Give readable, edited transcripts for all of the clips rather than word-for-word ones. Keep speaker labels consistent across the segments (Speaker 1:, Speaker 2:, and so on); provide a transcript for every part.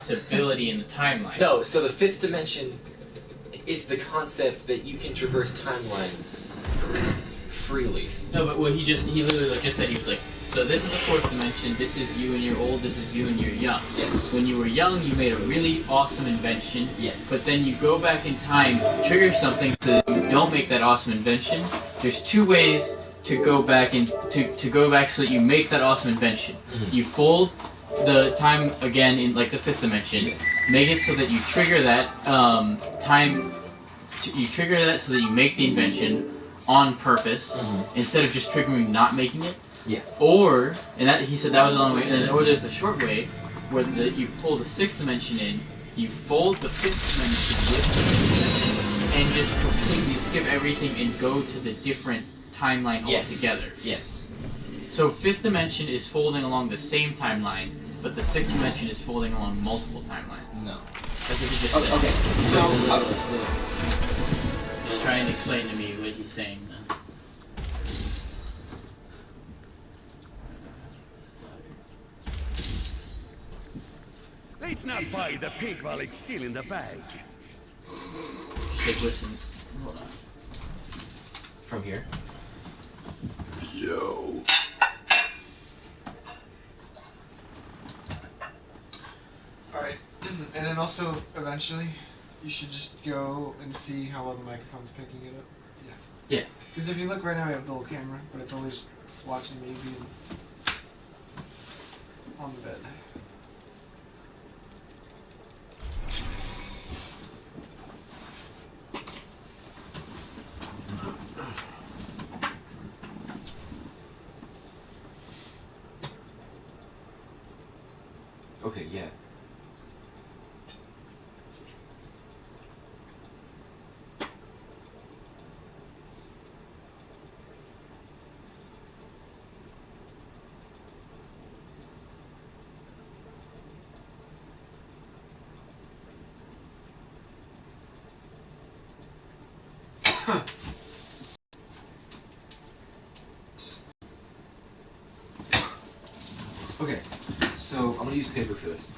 Speaker 1: possibility in the timeline.
Speaker 2: No, so the fifth dimension is the concept that you can traverse timelines freely.
Speaker 1: No, but what he literally just said, he was like, so this is the fourth dimension, this is you and you're old, this is you and you're young.
Speaker 2: Yes.
Speaker 1: When you were young, you made a really awesome invention.
Speaker 2: Yes.
Speaker 1: But then you go back in time, trigger something so that you don't make that awesome invention. There's two ways to go back and to go back so that you make that awesome invention.
Speaker 2: Mm-hmm.
Speaker 1: You fold the time again in like the fifth dimension.
Speaker 2: Yes.
Speaker 1: Make it so that you trigger that time. You trigger that so that you make the invention on purpose instead of just triggering not making it.
Speaker 2: Yeah.
Speaker 1: Or, and that he said that was the long way. And then, or there's the short way where you pull the sixth dimension in, you fold the fifth dimension with the sixth dimension, and just completely skip everything and go to the different timeline altogether.
Speaker 2: Yes.
Speaker 1: So fifth dimension is folding along the same timeline, but the sixth dimension is folding along multiple timelines.
Speaker 2: No.
Speaker 1: That's what he just said.
Speaker 2: Okay. So.
Speaker 1: Just try and explain to me what he's saying then.
Speaker 3: Let's not buy the pig while it's still in the bag.
Speaker 1: Stick with him. Hold on.
Speaker 2: From here.
Speaker 3: Yo.
Speaker 4: Alright, and then also, eventually, you should just go and see how well the microphone's picking it up.
Speaker 1: Yeah.
Speaker 4: Because if you look right now, we have a dual camera, but it's always watching me being on the bed.
Speaker 2: Okay, yeah. Okay, so I'm gonna use paper for this.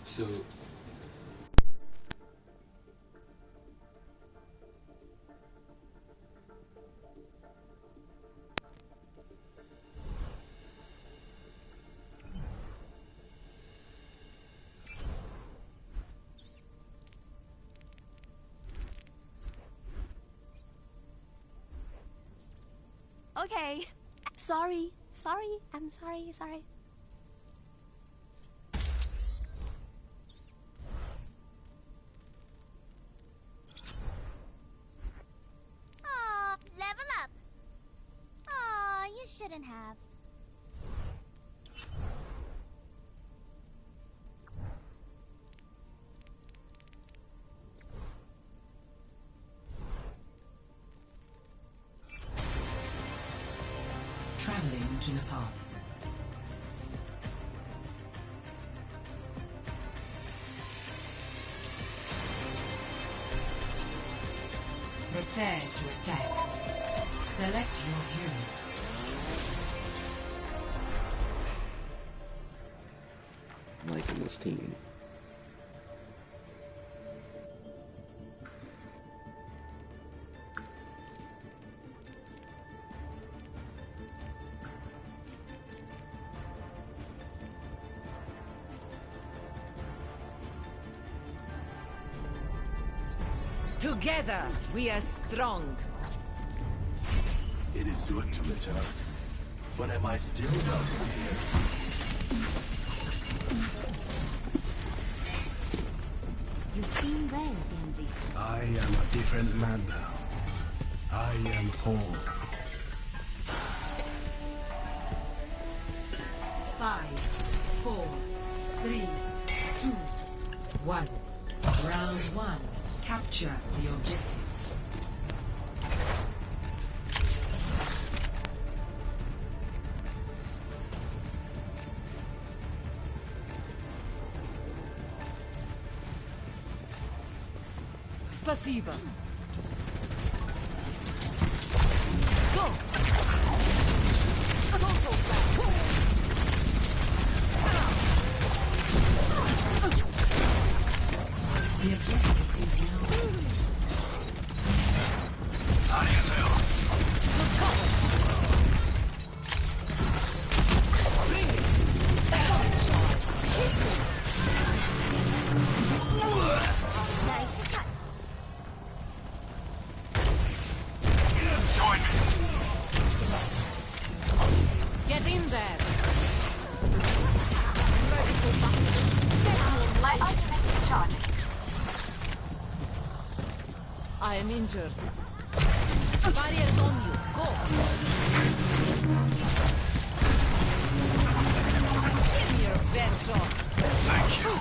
Speaker 2: So.
Speaker 5: Okay. Sorry. I'm sorry. Aw, level up. Aw, you shouldn't have.
Speaker 6: Traveling to Nepal. Prepare to attack. Select your hero.
Speaker 7: I'm liking this team.
Speaker 6: Together, we are strong.
Speaker 3: It is good to return. But am I still welcome here?
Speaker 5: You seem well, Genji.
Speaker 3: I am a different man now. I am whole.
Speaker 6: 5, 4, 3, 2, 1. Round 1. Capture the objective. Спасибо. Go. The objective is now. Get in there.
Speaker 5: My ultimate is charging.
Speaker 6: I am injured. Barriers on you. Go. Give me your best shot.
Speaker 3: Thank you.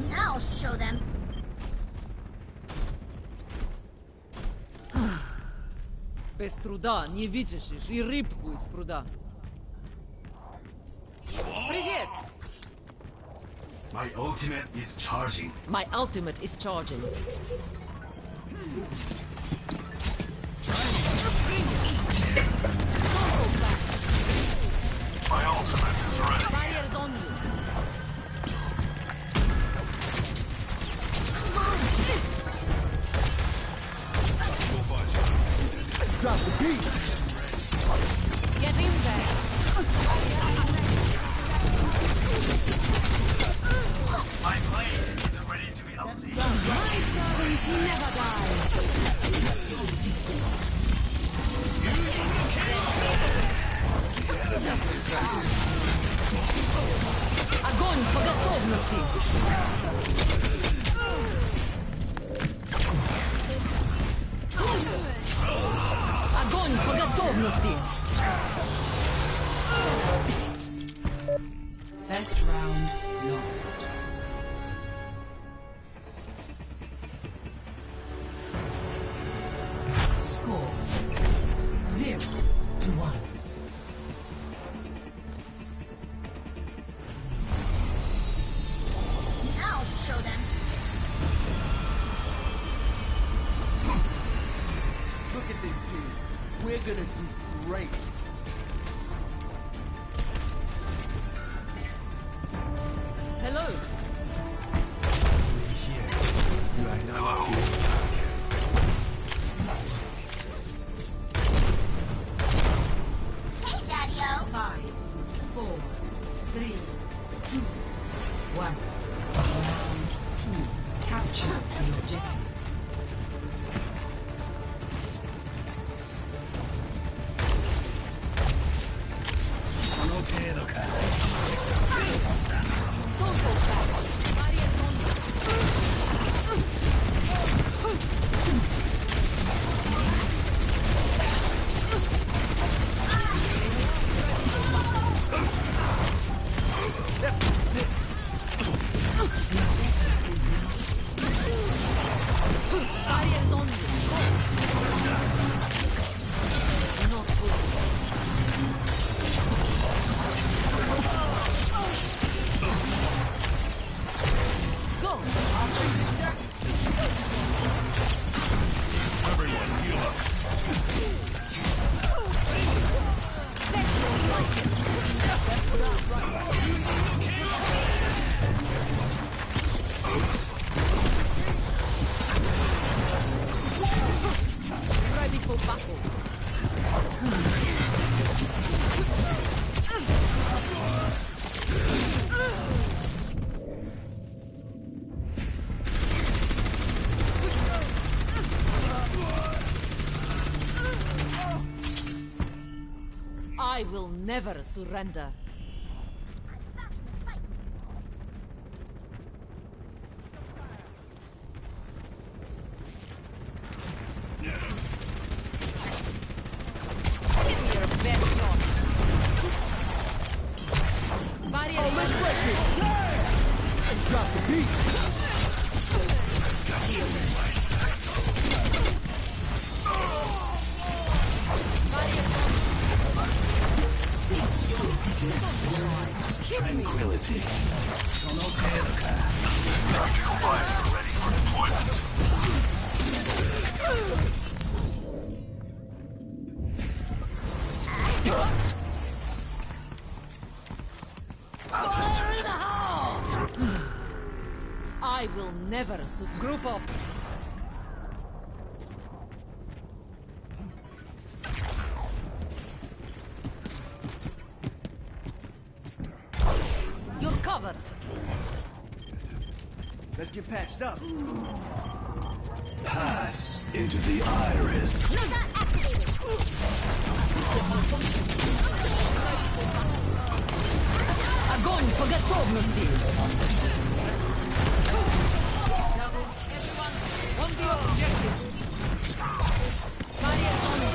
Speaker 5: Now I'll show them.
Speaker 6: Без труда не вытащишь и рыбку из пруда. Привет!
Speaker 3: My ultimate is charging.
Speaker 6: My ultimate is charging.
Speaker 3: My ultimate is ready.
Speaker 6: Barriers on you.
Speaker 3: Let's drop the beat.
Speaker 6: Get in there.
Speaker 3: My blade is ready to be unleashed.
Speaker 6: My servants never die. Огонь по готовности. Огонь по готовности. First round lost. Score 0-1.
Speaker 5: Now I'll show them.
Speaker 8: Look at this team. We're gonna do great.
Speaker 6: Hello.
Speaker 3: Do I know?
Speaker 5: Hey, Daddy-O.
Speaker 6: 5, 4, 3, 2, 1. Round 2. Capture the objective. Barriers on you. Not good. Go.
Speaker 3: Everyone heal up.
Speaker 6: Ready for battle. I will never surrender. Give me your best shot. Barrier.
Speaker 8: Oh, let's break it. Let's drop the beat.
Speaker 3: Got you in my guilty. Sono Teruka.
Speaker 6: I will never group up. You're covered.
Speaker 8: Let's get patched up.
Speaker 3: Pass into the iris.
Speaker 6: Огонь по готовности. Everyone, on the objective. Barriers on the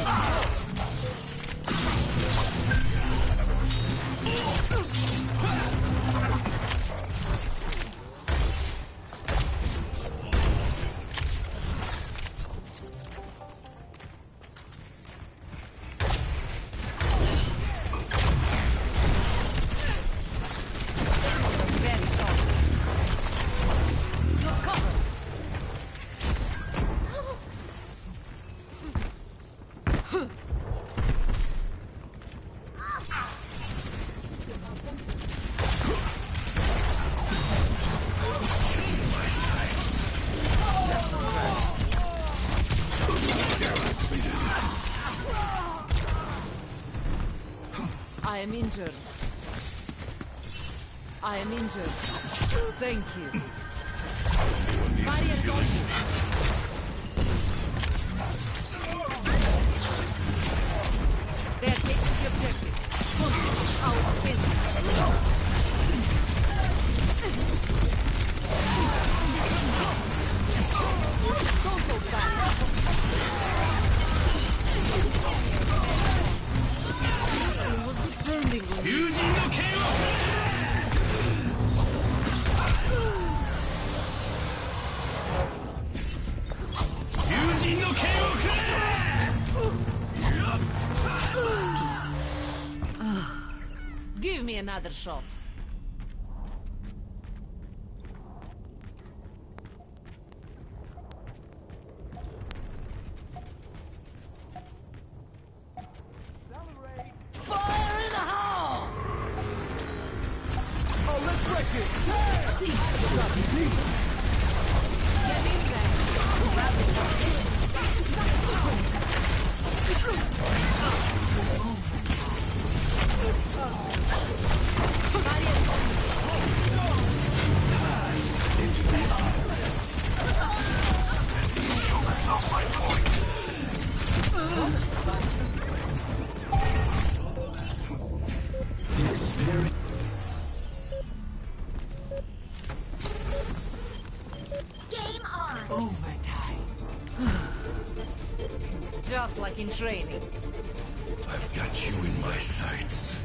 Speaker 6: I am injured. I am injured. Thank you. Barriers on you. They're taking the objective. Our offensive. Don't go back. Give me another shot.
Speaker 8: Fire in the hole! Oh, let's break it!
Speaker 6: Get in there.
Speaker 3: Pass into the iris. Show myself my point. Experience.
Speaker 5: Game on.
Speaker 6: Overtime. Just like in training.
Speaker 3: I've got you in my sights.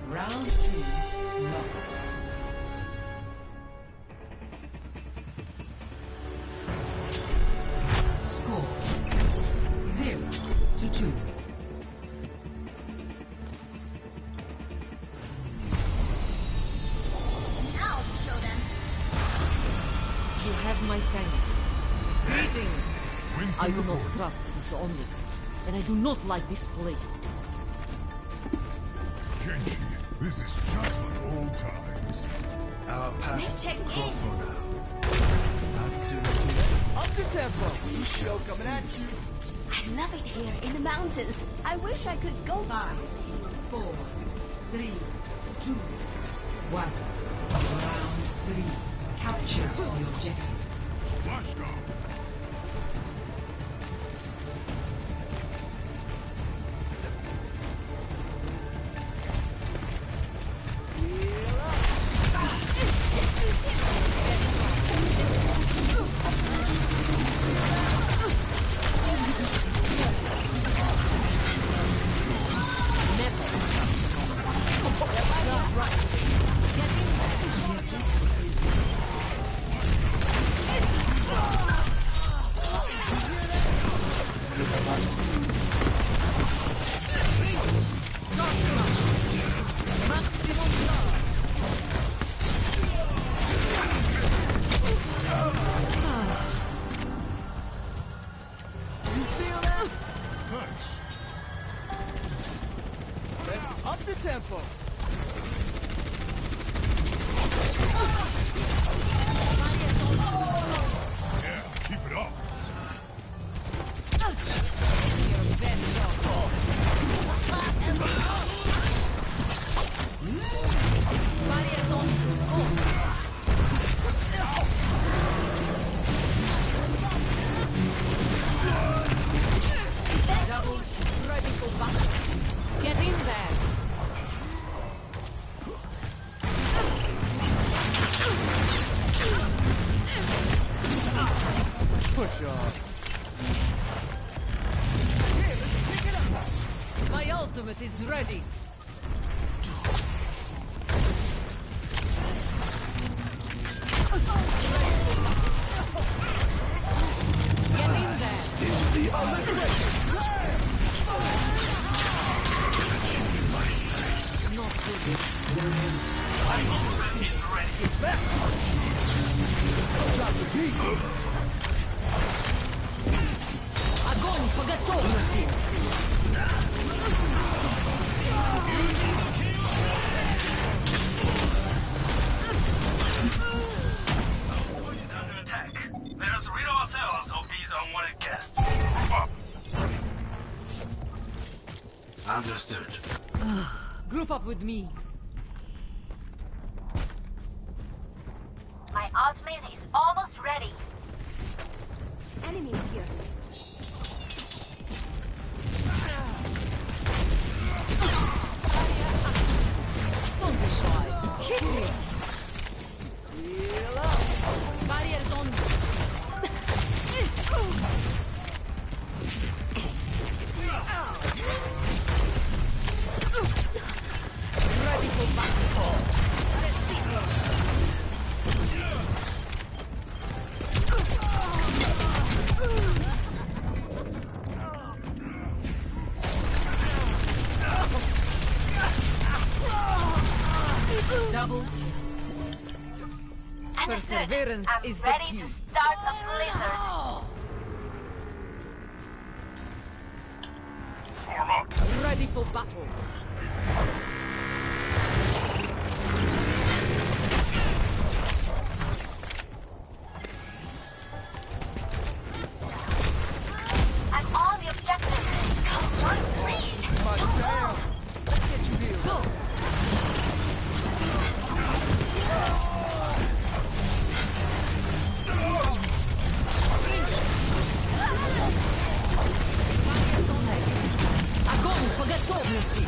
Speaker 6: Round 2, loss. Score 0-2.
Speaker 5: Now to show them.
Speaker 6: You have my thanks. Greetings. I do not trust this Onyx, and I do not like this place.
Speaker 9: Genji, this is just like old times.
Speaker 3: Our
Speaker 5: Let's
Speaker 3: paths
Speaker 5: check
Speaker 3: cross
Speaker 5: in.
Speaker 3: for now. Have to
Speaker 8: Up the tempo! Show coming at you!
Speaker 5: I love it here in the mountains. I wish I could go by.
Speaker 6: 4, 3, 2, 1. Round 3. Capture the objective.
Speaker 9: Splashdown.
Speaker 8: job.
Speaker 6: My ultimate is ready. Get in there.
Speaker 3: Into the eye. My sights.
Speaker 6: Not good.
Speaker 3: Experience tranquility.
Speaker 6: Огонь по готовности.
Speaker 10: Under attack. Let us rid ourselves of these unwanted guests. Understood.
Speaker 6: Group up with me.
Speaker 5: My ultimate is almost ready. Enemies here.
Speaker 6: Don't be shy. Hit me. Barriers on me. Ready for battle. Double. Perseverance
Speaker 5: I'm
Speaker 6: is the
Speaker 5: ready
Speaker 6: key.
Speaker 5: to start a blizzard.
Speaker 10: Form up.
Speaker 6: Ready for battle.
Speaker 5: I'm on the objective. Come join me. Don't move.
Speaker 6: Let's get you here. Go. Огонь по готовности.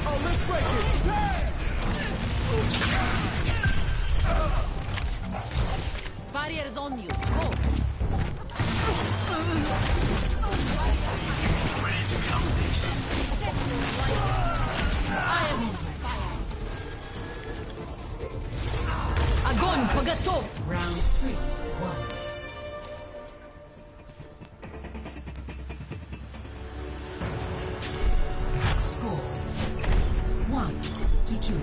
Speaker 8: Oh, let's break it.
Speaker 6: Barriers on you. Go. I am on fire. Огонь по готов.
Speaker 11: Round 3, 1. Score 1-2.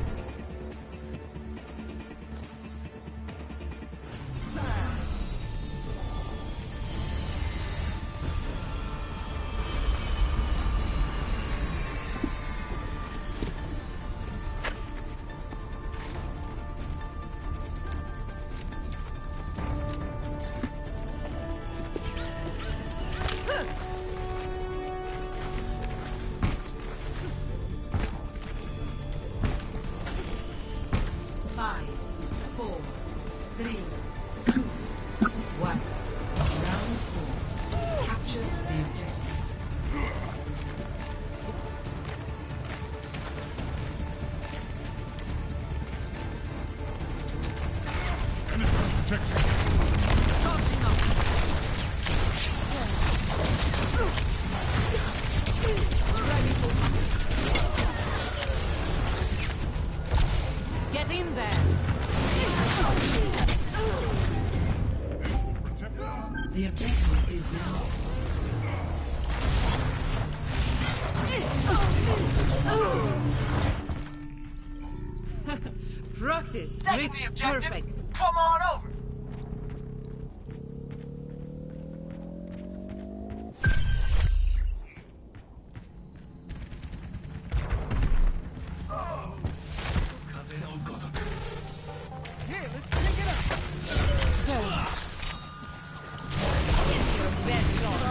Speaker 11: Five, 4, 3, 2, 1. Round 4. Capture the objective.
Speaker 6: Get in there.
Speaker 11: The objective is now.
Speaker 6: Practice
Speaker 10: Second
Speaker 6: makes
Speaker 10: the objective.
Speaker 6: perfect.
Speaker 10: Come on over.
Speaker 8: Here, let's pick it up.
Speaker 6: Stone. It's your best shot.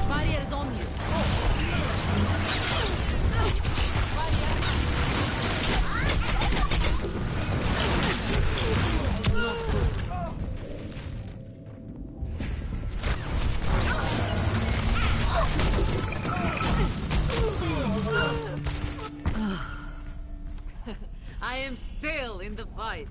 Speaker 6: Barriers on you. Not good. I am still in the fight.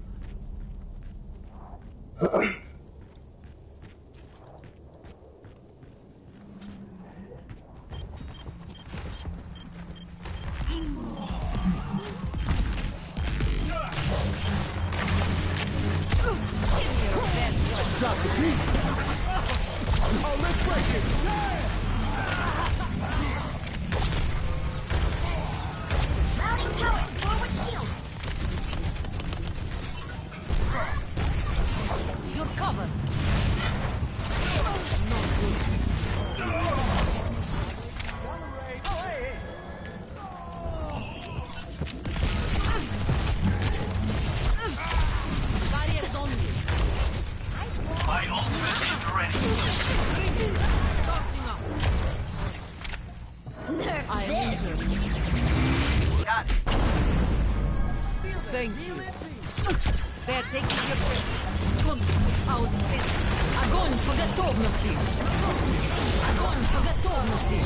Speaker 8: Drop the beat. Oh, let's break it.
Speaker 5: Mounting power forward shield.
Speaker 6: You're covered. Barriers on you.
Speaker 10: My ultimate is ready.
Speaker 5: Nerf
Speaker 6: I am
Speaker 5: this.
Speaker 6: injured.
Speaker 10: Got it.
Speaker 6: Thank you. They're taking your breath. Out this. Огонь по готовности. Огонь по готовности.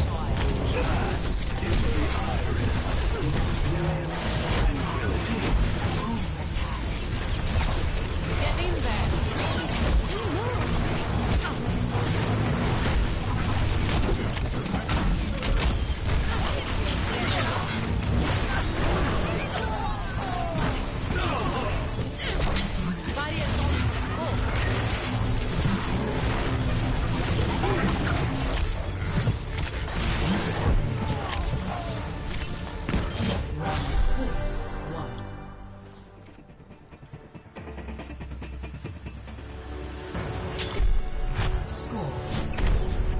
Speaker 6: Get in there. Barriers on.
Speaker 11: Score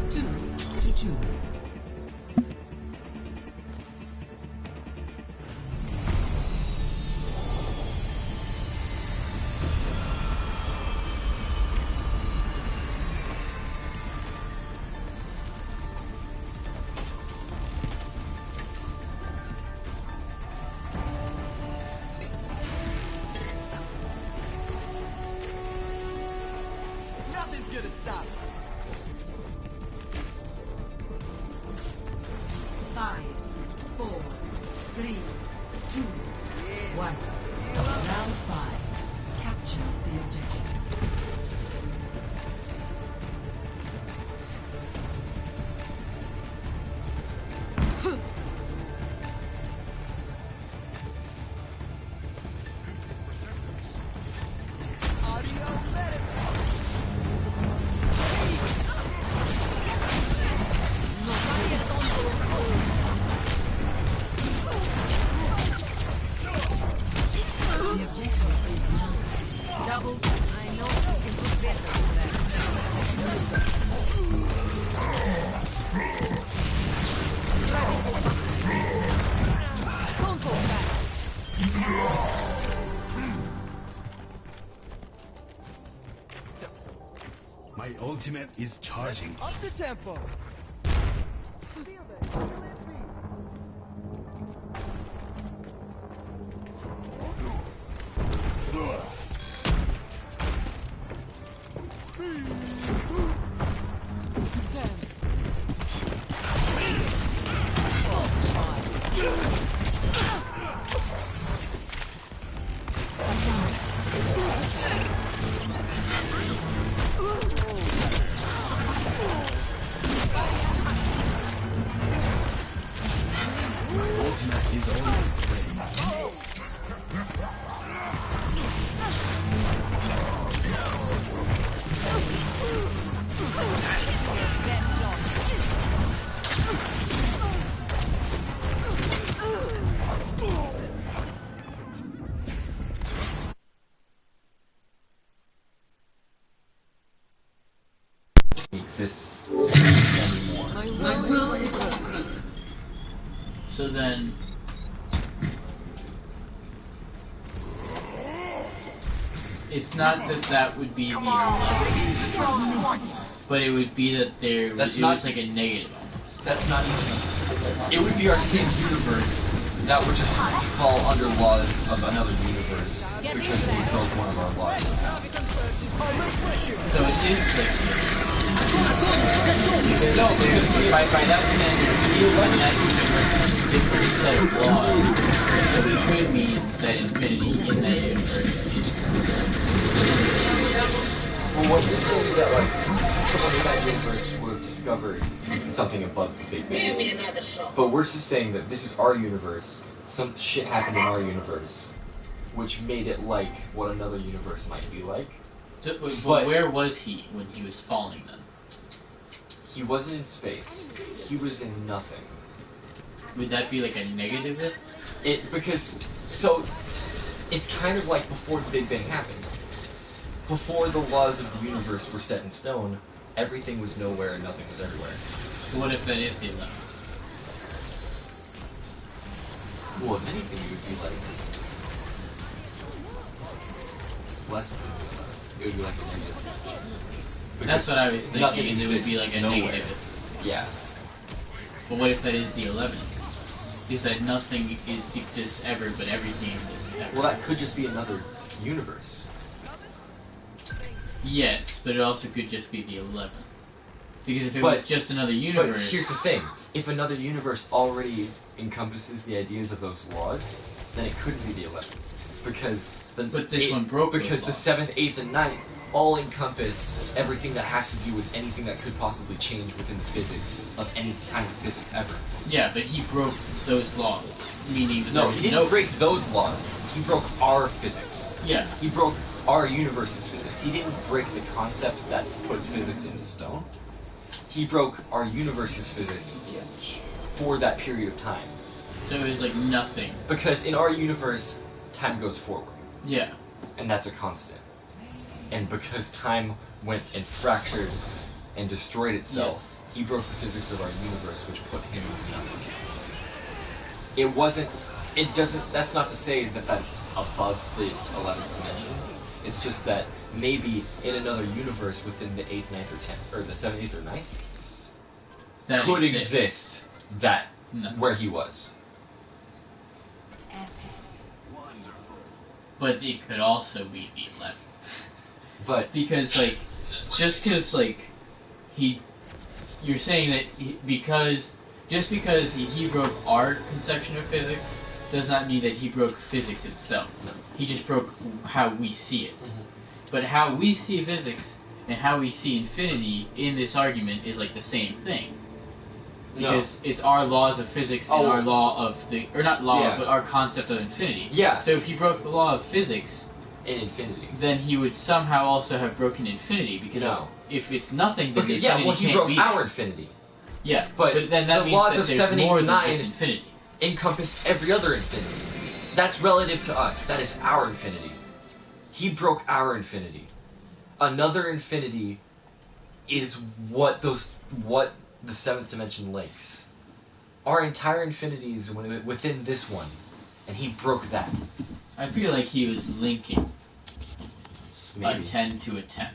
Speaker 11: 2-2.
Speaker 8: Nothing's gonna stop us.
Speaker 11: 5, 4, 3, 2, 1. Round 5. Capture the objective.
Speaker 8: Audio medic.
Speaker 6: No barriers on.
Speaker 11: The objective is now.
Speaker 6: Double. I know you can do better than that. Driving to back. Don't go back.
Speaker 3: My ultimate is charging.
Speaker 8: Up the tempo.
Speaker 3: Ultimate is always ready.
Speaker 6: Best shot.
Speaker 2: Exists anymore.
Speaker 6: My will is open.
Speaker 1: So then, it's not that that would be the 11, but it would be that there
Speaker 2: That's
Speaker 1: it
Speaker 2: not-
Speaker 1: was like a negative almost.
Speaker 2: That's not even. It would be our same universe. That would just fall under laws of another universe because we broke one of our laws.
Speaker 1: So it is like
Speaker 2: No, because by that standard, you run that universe, different set of laws.
Speaker 1: could mean that infinity in that universe is.
Speaker 2: Well, what you're saying is that, like, someone in that universe would have discovered something above the Big Bang.
Speaker 5: Give me another shot.
Speaker 2: But we're just saying that this is our universe. Some shit happened in our universe, which made it like what another universe might be like.
Speaker 1: So, but where was he when he was falling then?
Speaker 2: He wasn't in space. He was in nothing.
Speaker 1: Would that be like a negative?
Speaker 2: Because it's kind of like before the Big Bang happened. Before the laws of the universe were set in stone, everything was nowhere and nothing was everywhere.
Speaker 1: So what if that is the 11?
Speaker 2: Well, if anything, it would be like less than it would be like a negative.
Speaker 1: That's what I was thinking.
Speaker 2: Nothing
Speaker 1: Is it would be like a
Speaker 2: nowhere.
Speaker 1: negative.
Speaker 2: Yeah.
Speaker 1: But what if that is the 11? Is that nothing exists ever, but everything exists ever?
Speaker 2: Well, that could just be another universe.
Speaker 1: Yes, but it also could just be the 11. Because if it was just another universe...
Speaker 2: But here's the thing. If another universe already encompasses the ideas of those laws, then it couldn't be the 11th. Because
Speaker 1: But this one broke
Speaker 2: because
Speaker 1: those
Speaker 2: the
Speaker 1: laws.
Speaker 2: 7th, 8th, and 9th all encompass everything that has to do with anything that could possibly change within the physics of any kind of physics ever.
Speaker 1: Yeah, but he broke those laws. Meaning that
Speaker 2: No,
Speaker 1: there
Speaker 2: he
Speaker 1: was
Speaker 2: didn't break those laws. He broke our physics.
Speaker 1: Yeah.
Speaker 2: He broke our universe's physics. He didn't break the concept that put physics into stone. He broke our universe's physics for that period of time.
Speaker 1: So it was like nothing.
Speaker 2: Because in our universe, time goes forward.
Speaker 1: Yeah.
Speaker 2: And that's a constant. And because time went and fractured and destroyed itself, he broke the physics of our universe, which put him into nothing. That's not to say that that's above the 11th dimension. It's just that maybe in another universe within the 8th, 9th, or 10th, or the 7th, 8th, or 9th,
Speaker 1: That
Speaker 2: could
Speaker 1: exists.
Speaker 2: exist that
Speaker 1: No.
Speaker 2: where he was.
Speaker 1: But it could also be the 11th.
Speaker 2: But
Speaker 1: Because, like, just because, like, you're saying that just because he broke our conception of physics does not mean that he broke physics itself.
Speaker 2: No.
Speaker 1: He just broke how we see it. But how we see physics and how we see infinity in this argument is like the same thing. Because it's our laws of physics and our law of or not law, but our concept of infinity.
Speaker 2: Yeah.
Speaker 1: So if he broke the law of physics,
Speaker 2: in infinity,
Speaker 1: then he would somehow also have broken infinity. Because if it's nothing, then infinity
Speaker 2: he
Speaker 1: can't
Speaker 2: broke
Speaker 1: be
Speaker 2: our
Speaker 1: there.
Speaker 2: infinity.
Speaker 1: Yeah,
Speaker 2: But
Speaker 1: then that
Speaker 2: the
Speaker 1: means
Speaker 2: laws
Speaker 1: that
Speaker 2: of
Speaker 1: there's
Speaker 2: 7, 8,
Speaker 1: more
Speaker 2: and
Speaker 1: than
Speaker 2: 9
Speaker 1: just infinity.
Speaker 2: encompass every other infinity. That's relative to us. That is our infinity. He broke our infinity. Another infinity is what the 7th dimension links. Our entire infinity is within this one, and he broke that.
Speaker 1: I feel like he was linking
Speaker 2: Maybe.
Speaker 1: a 10 to a 10.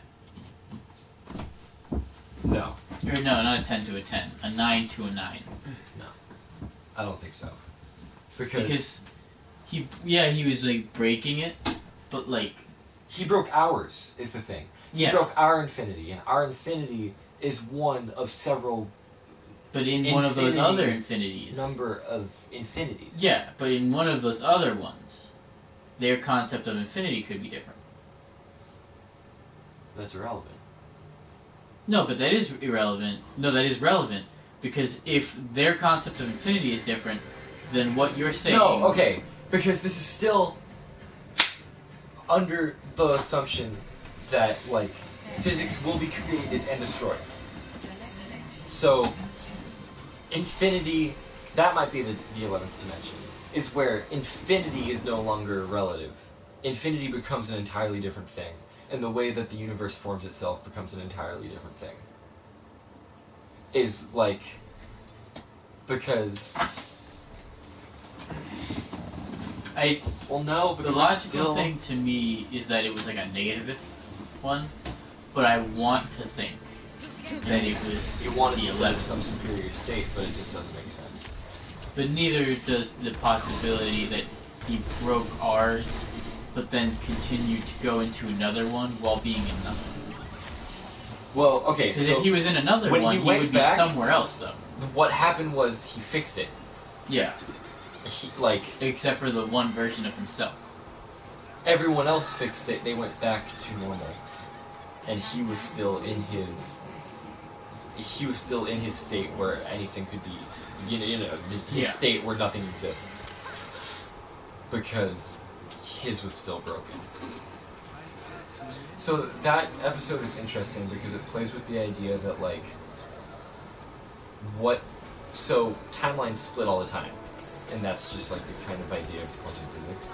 Speaker 2: No.
Speaker 1: Or no, not a 10 to a 10. A 9 to a 9.
Speaker 2: No. I don't think so.
Speaker 1: Because he was like breaking it, but like
Speaker 2: he broke ours is the thing.
Speaker 1: Yeah.
Speaker 2: He broke our infinity, and our infinity is one of several.
Speaker 1: But in one of those other infinities.
Speaker 2: Number of infinities.
Speaker 1: Yeah, but in one of those other ones, their concept of infinity could be different.
Speaker 2: That's irrelevant.
Speaker 1: No, but that is irrelevant. No, that is relevant. Because if their concept of infinity is different, then what you're saying...
Speaker 2: No, okay. Because this is still under the assumption that, like, physics will be created and destroyed. So, infinity, that might be the 11th dimension, is where infinity is no longer relative. Infinity becomes an entirely different thing. And the way that the universe forms itself becomes an entirely different thing. Is, like, because... Well, no, because
Speaker 1: the logical
Speaker 2: still...
Speaker 1: thing to me is that it was like a negative one, but I want to think that it was
Speaker 2: You want
Speaker 1: the
Speaker 2: it to
Speaker 1: 11th.
Speaker 2: be some superior state, but it just doesn't make sense.
Speaker 1: But neither does the possibility that he broke ours, but then continued to go into another one while being in another one.
Speaker 2: Well, okay,
Speaker 1: Because
Speaker 2: so...
Speaker 1: if he was in another
Speaker 2: when
Speaker 1: one,
Speaker 2: he
Speaker 1: he
Speaker 2: went
Speaker 1: would
Speaker 2: back-
Speaker 1: be somewhere else, though.
Speaker 2: What happened was he fixed it.
Speaker 1: Yeah. except for the one version of himself.
Speaker 2: Everyone else fixed it. They went back to normal, and he was still in his. He was still in his state where anything could be, his state where nothing exists, because his was still broken. So that episode is interesting because it plays with the idea that so timelines split all the time, and that's just like the kind of idea of quantum physics.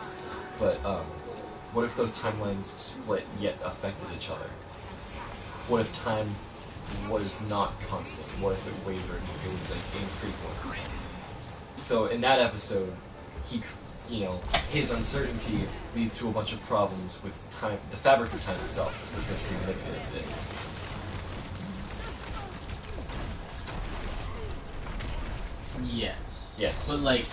Speaker 2: But what if those timelines split yet affected each other? What if time was not constant? What if it wavered? It was infrequent. So in that episode, his uncertainty leads to a bunch of problems with time, the fabric of time itself, because he manipulated it.
Speaker 1: Yes.
Speaker 2: Yes.
Speaker 1: But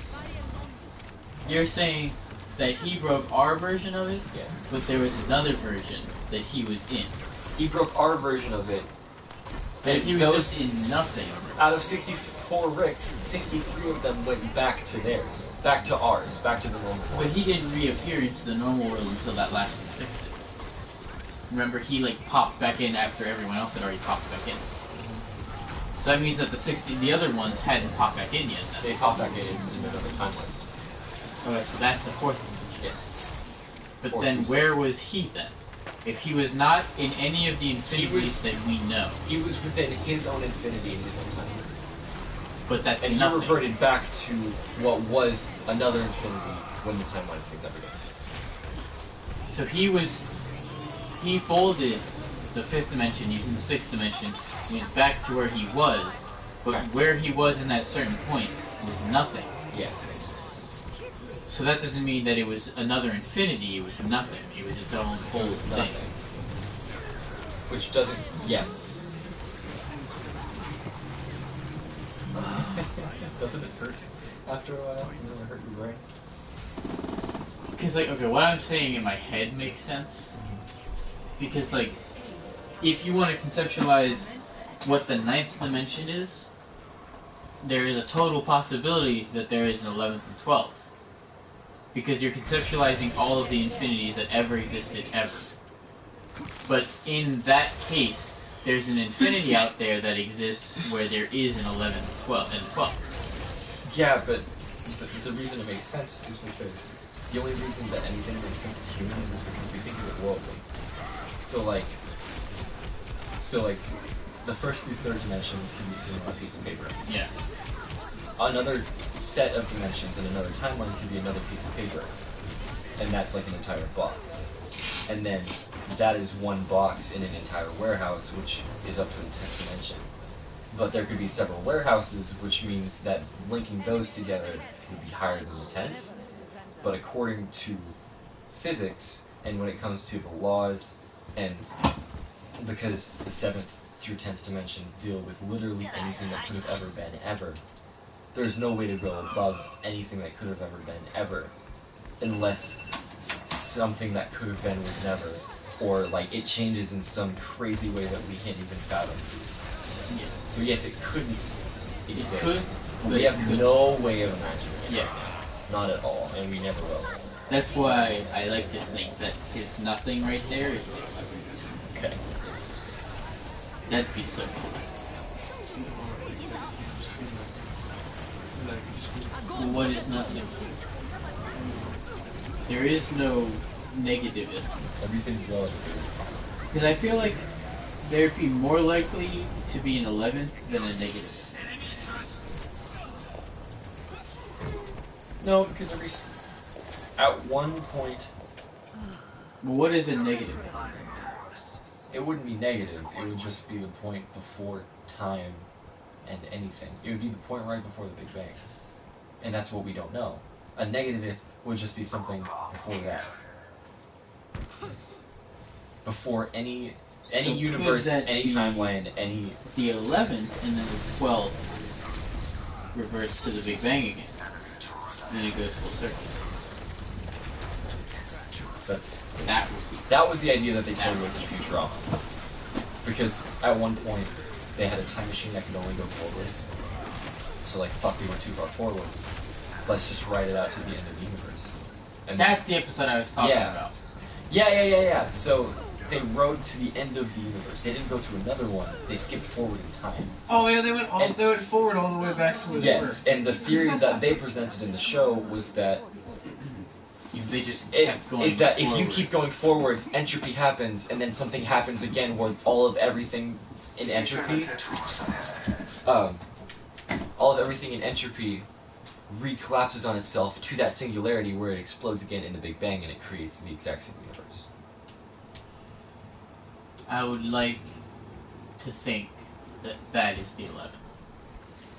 Speaker 1: you're saying that he broke our version of it, but there was another version that he was in.
Speaker 2: He broke our version of it.
Speaker 1: And he was just in nothing.
Speaker 2: Out of 64 Ricks, 63 of them went back to theirs. Back to ours. Back to the normal world.
Speaker 1: But he didn't reappear into the normal world until that last one fixed it. Remember, he popped back in after everyone else had already popped back in. So that means that the other ones hadn't popped back in yet.
Speaker 2: They popped back in another timeline.
Speaker 1: Okay, so that's the fourth one.
Speaker 2: Yes.
Speaker 1: But then where was he then? If he was not in any of the infinities that we know.
Speaker 2: He was within his own infinity in his own timeline.
Speaker 1: But that's
Speaker 2: and
Speaker 1: nothing.
Speaker 2: he reverted back to what was another infinity when the timeline synced up again.
Speaker 1: So he folded the fifth dimension using the sixth dimension, went back to where he was, but where he was in that certain point was nothing.
Speaker 2: Yes.
Speaker 1: So that doesn't mean that it was another infinity, it was nothing. It was its own whole thing.
Speaker 2: Which doesn't... Yes. Doesn't it hurt after a while? Doesn't it hurt your brain?
Speaker 1: Because, okay, what I'm saying in my head makes sense. Because, if you want to conceptualize what the ninth dimension is, there is a total possibility that there is an 11th and 12th. Because you're conceptualizing all of the infinities that ever existed ever. But in that case, there's an infinity out there that exists where there is an 11th and 12th.
Speaker 2: Yeah, but the reason it makes sense is because the only reason that anything makes sense to humans is because we think of it worldly. So the first through third dimensions can be seen on a piece of paper.
Speaker 1: Yeah.
Speaker 2: Another set of dimensions and another timeline can be another piece of paper. And that's like an entire box. And then that is one box in an entire warehouse, which is up to the 10th dimension. But there could be several warehouses, which means that linking those together would be higher than the 10th. But according to physics, and when it comes to the laws, and because the 7th through 10th dimensions deal with literally anything that could have ever been ever, there's no way to go above anything that could have ever been ever, unless something that could have been was never, or it changes in some crazy way that we can't even fathom.
Speaker 1: Yeah.
Speaker 2: So yes, it couldn't exist.
Speaker 1: It could,
Speaker 2: but we have no way of imagining it.
Speaker 1: Yeah.
Speaker 2: Right now. Not at all, and we never will.
Speaker 1: That's why I like to think that his nothing right there is
Speaker 2: okay.
Speaker 1: That'd be so cool. Well, what is nothing? There is no negativism.
Speaker 2: Everything's relative.
Speaker 1: Because I feel like there'd be more likely to be an 11th than a negative.
Speaker 2: No, because at one point...
Speaker 1: But what is a negative?
Speaker 2: It wouldn't be negative. It would just be the point before time and anything. It would be the point right before the Big Bang. And that's what we don't know. A negative would just be something before that. Before any universe, any timeline, any...
Speaker 1: The 11th and then the 12th reverts to the Big Bang again. And then it goes full circle.
Speaker 2: That was the idea that they told you with Futurama. Because at one point, they had a time machine that could only go forward. So fuck, we went too far forward. let's just write it out to the end of the universe. And
Speaker 1: That's the episode I was talking about.
Speaker 2: Yeah. So they rode to the end of the universe. They didn't go to another one. They skipped forward in time.
Speaker 4: Oh yeah, they went forward all the way back to where
Speaker 2: Yes,
Speaker 4: they were.
Speaker 2: and the theory that they presented in the show was that
Speaker 1: they just kept going
Speaker 2: is that
Speaker 1: forward.
Speaker 2: if you keep going forward, entropy happens, and then something happens again where all of everything in entropy, all of everything in entropy recollapses on itself to that singularity where it explodes again in the Big Bang and it creates the exact same universe.
Speaker 1: I would like to think that that is the 11th.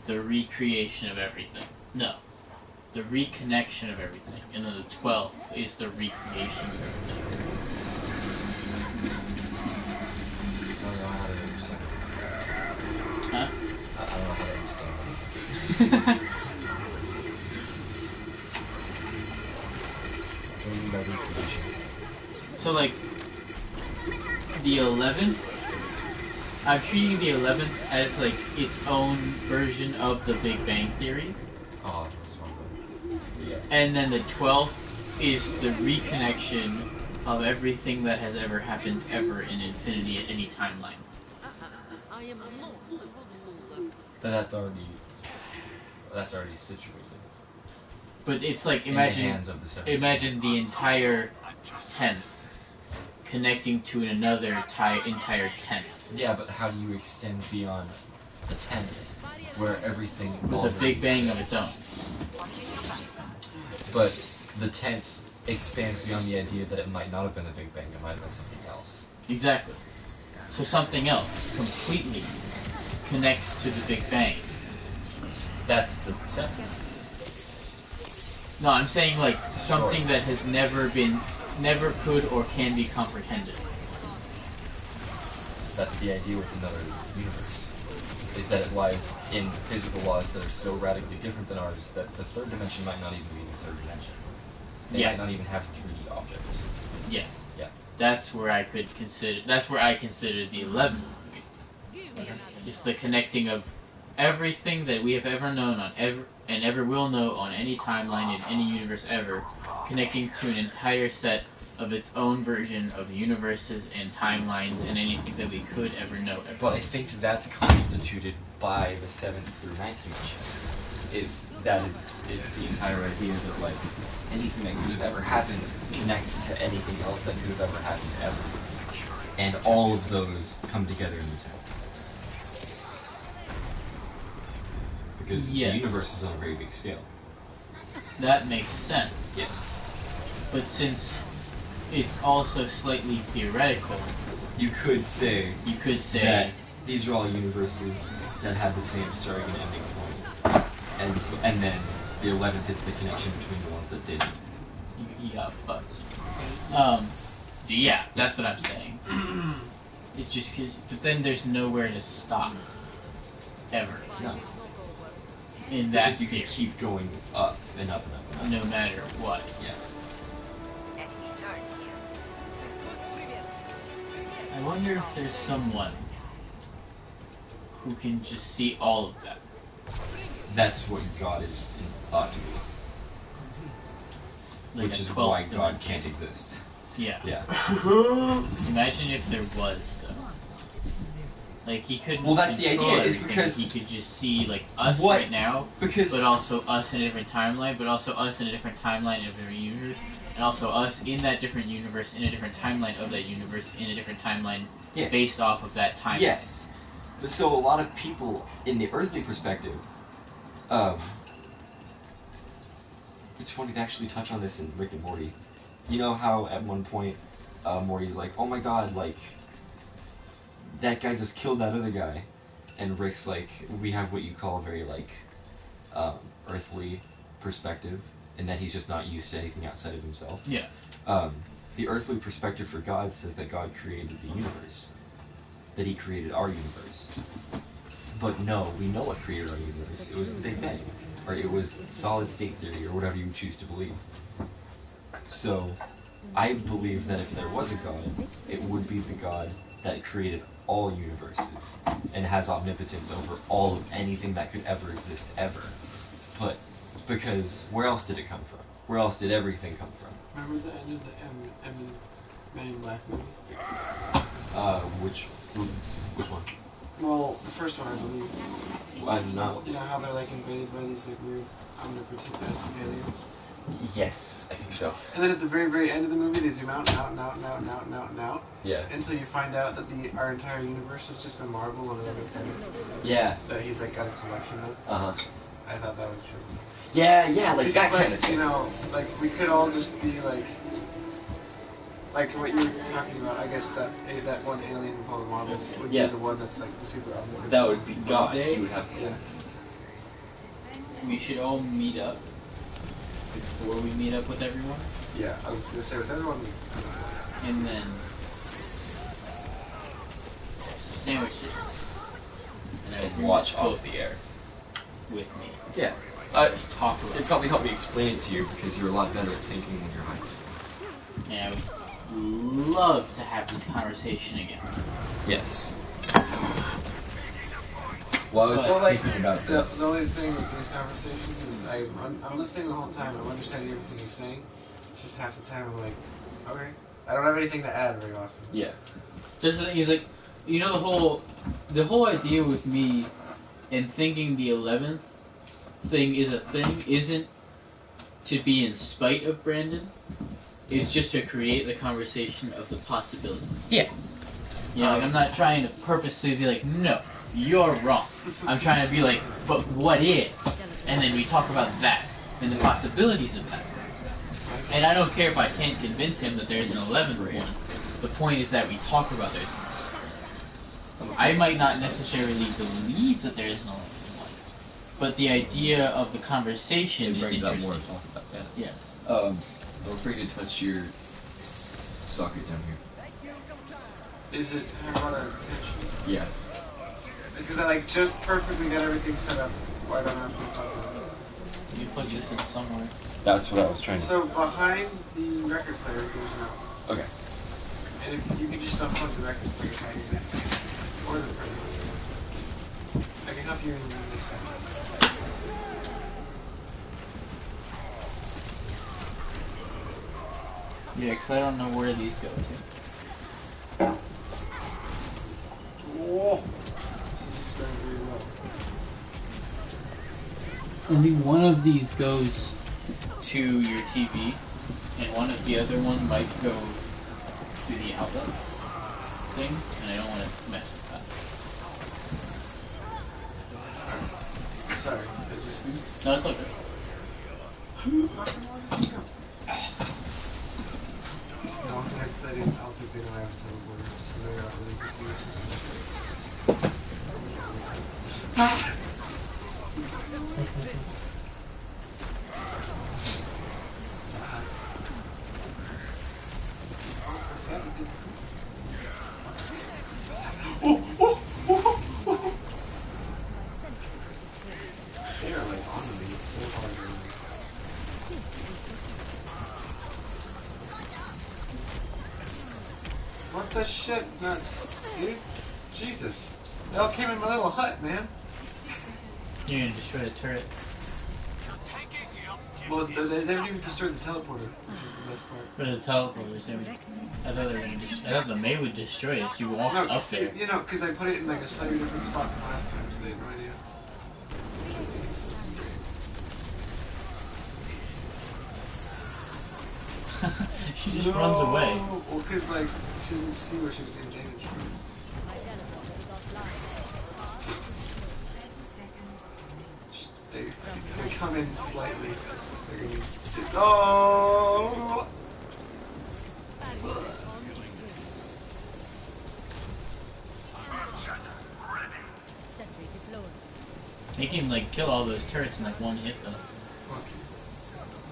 Speaker 1: The recreation of everything. No. The reconnection of everything. And then the 12th is the recreation of everything.
Speaker 2: I don't know how to understand.
Speaker 1: Huh?
Speaker 2: I don't know how to understand. What do you mean by recreation?
Speaker 1: So, like, the 11th, I'm treating the 11th as, like, its own version of the Big Bang Theory.
Speaker 2: Oh, that's one. Yeah.
Speaker 1: And then the 12th is the reconnection of everything that has ever happened ever in infinity at any timeline.
Speaker 2: But that's already situated.
Speaker 1: But it's like,
Speaker 2: In the hands of the 7th.
Speaker 1: imagine the entire 10th connecting to another entire 10th.
Speaker 2: Yeah, but how do you extend beyond the 10th, where everything
Speaker 1: With a Big Bang of its own.
Speaker 2: But the 10th expands beyond the idea that it might not have been the Big Bang, it might have been something else.
Speaker 1: Exactly. So something else completely connects to the Big Bang.
Speaker 2: That's the 7th.
Speaker 1: No, I'm saying like something that has never could or can be comprehended.
Speaker 2: That's the idea with another universe. Is that it lies in physical laws that are so radically different than ours that the third dimension might not even be the third dimension. They might not even have 3D objects.
Speaker 1: Yeah.
Speaker 2: Yeah.
Speaker 1: That's where I consider the 11th to be. It's the connecting of everything that we have ever known and ever will know on any timeline in any universe ever, connecting to an entire set of its own version of universes and timelines and anything that we could ever know ever.
Speaker 2: But I think that's constituted by the 7th through 9th dimensions. It's the entire idea that like anything that could have ever happened connects to anything else that could have ever happened ever. And all of those come together in the 10th. Because the universe is on a very big scale.
Speaker 1: That makes sense.
Speaker 2: Yes.
Speaker 1: But since it's also slightly theoretical,
Speaker 2: you could say that these are all universes that have the same starting and ending point. And then the 11th is the connection between the ones that didn't.
Speaker 1: You got fucked. Yeah, that's what I'm saying. It's just but then there's nowhere to stop. Ever.
Speaker 2: No.
Speaker 1: In that
Speaker 2: because you can keep going up and up and up and up.
Speaker 1: No matter what.
Speaker 2: Yeah.
Speaker 1: I wonder if there's someone who can just see all of that.
Speaker 2: That's what God is thought to be.
Speaker 1: Like
Speaker 2: which is why God can't exist.
Speaker 1: Yeah.
Speaker 2: Yeah.
Speaker 1: Imagine if there was, though. Like, he couldn't.
Speaker 2: Well, that's the idea, is because
Speaker 1: he could just see, like, us right now, but also us in a different timeline, but also us in a different timeline of a different universe, and also us in that different universe, in a different timeline of that universe, in a different timeline, based off of that timeline.
Speaker 2: Yes. So a lot of people, in the earthly perspective, it's funny to actually touch on this in Rick and Morty. You know how at one point, Morty's like, oh my god, like, that guy just killed that other guy. And Rick's like, we have what you call a very, like, earthly perspective, and that he's just not used to anything outside of himself.
Speaker 1: Yeah.
Speaker 2: The earthly perspective for God says that God created the universe. That he created our universe. But no, we know what created our universe. It was the Big Bang. Or it was solid state theory, or whatever you choose to believe. So, I believe that if there was a God, it would be the God that created all universes, and has omnipotence over all of anything that could ever exist ever. But Because where else did it come from? Where else did everything come from?
Speaker 4: Remember the end of the Men in Black movie?
Speaker 2: Which one?
Speaker 4: Well, the first one, I believe.
Speaker 2: I do not.
Speaker 4: You know how they're like invaded by these like weird omnipotent aliens?
Speaker 2: Yes, I think so.
Speaker 4: And then at the very, very end of the movie, they zoom out and out and out and out and out and out and out.
Speaker 2: Yeah.
Speaker 4: Until you find out that our entire universe is just a marble on another planet.
Speaker 2: Yeah.
Speaker 4: That he's like got a collection of.
Speaker 2: Uh-huh.
Speaker 4: I thought that was true.
Speaker 2: Yeah, like
Speaker 4: because,
Speaker 2: that kind of thing.
Speaker 4: You know, like we could all just be like what you're talking about. I guess that one alien with all the marbles would be the one that's like the super omnipotent.
Speaker 2: That would be God. He would have.
Speaker 4: Yeah.
Speaker 1: We should all meet up before we meet up with everyone.
Speaker 4: Yeah, I was gonna say with everyone.
Speaker 1: And then sandwiches. And I would
Speaker 2: watch off the air
Speaker 1: with me.
Speaker 2: Yeah.
Speaker 1: Talk about
Speaker 2: it probably helped me explain it to you because you're a lot better at thinking when you're high.
Speaker 1: And I would love to have this conversation again.
Speaker 2: Yes. Well, I was just thinking about this.
Speaker 4: The only thing with these conversations is I'm listening the whole time. I'm understanding everything you're saying. It's just half the time I'm like, okay. I don't have anything to add very often.
Speaker 2: Yeah.
Speaker 1: Just the thing is like, you know, the whole idea with me and thinking the 11th thing is a thing isn't to be in spite of Brandon. It's just to create the conversation of the possibility.
Speaker 2: Yeah.
Speaker 1: You know, like I'm not trying to purposely be like, no, you're wrong. I'm trying to be like, but what if? And then we talk about that and the possibilities of that. And I don't care if I can't convince him that there's an 11th one. The point is that we talk about those things. I might not necessarily believe that there's an 11th one, but the idea of the conversation is interesting.
Speaker 2: More to talk about.
Speaker 1: Yeah.
Speaker 2: Don't forget to touch your socket down here.
Speaker 4: Is it have a lot of attention?
Speaker 2: Yeah.
Speaker 4: It's because I like just perfectly got everything set up where I don't have to talk about it.
Speaker 1: You plug this in somewhere.
Speaker 2: That's what I was trying to.
Speaker 4: So behind the record player goes out.
Speaker 2: Okay.
Speaker 4: And if you can just unplug the record player, or the printer. I can help you in this second.
Speaker 1: Yeah, because I don't know where these go to.
Speaker 4: Whoa. This is going very well.
Speaker 1: I think one of these goes to your TV, and one of the other one might go to the outlet thing, and I don't want to mess with that.
Speaker 4: Sorry, I just...
Speaker 1: No, it's okay.
Speaker 4: No, next I don't think they know I have a teleporter, so they're not really confused. They are like on me so hard right now. What the shit nuts, dude? Jesus. They all came in my little hut, man.
Speaker 1: You're gonna destroy the turret.
Speaker 4: Well, they didn't even destroy the teleporter, which is the best part.
Speaker 1: For the teleporters, I thought they were gonna I thought the May would destroy it. She walked
Speaker 4: No,
Speaker 1: up
Speaker 4: see,
Speaker 1: there.
Speaker 4: you know, because I put it in like a slightly different spot than last time, so they had no idea. Which I think is great.
Speaker 1: She just runs away.
Speaker 4: Well, because like she didn't see where she was getting damaged from. They come in slightly. They're gonna. Oh!
Speaker 1: They can like kill all those turrets in like one hit though.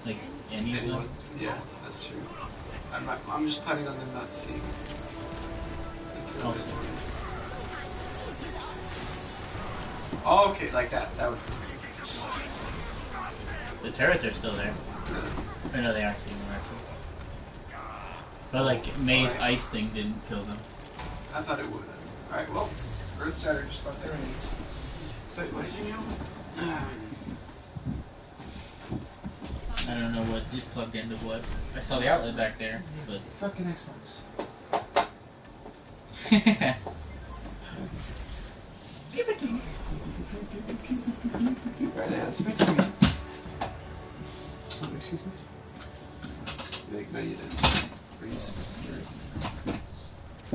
Speaker 1: Like any of them.
Speaker 4: Yeah, that's true. I'm just planning on them not seeing. Oh, okay, like that. That would.
Speaker 1: The turrets are still there. Or no, they aren't anymore actually. But like May's ice thing didn't kill them.
Speaker 4: I thought it would. Alright, well, Earth Shatter just fucked everything. So, what did you know?
Speaker 1: I don't know what is plugged into what. I saw the outlet back there, but...
Speaker 4: Fucking Xbox.
Speaker 1: Give it to me.
Speaker 4: Right now, speak to me. Oh, excuse me. Like, no, you didn't. Freeze.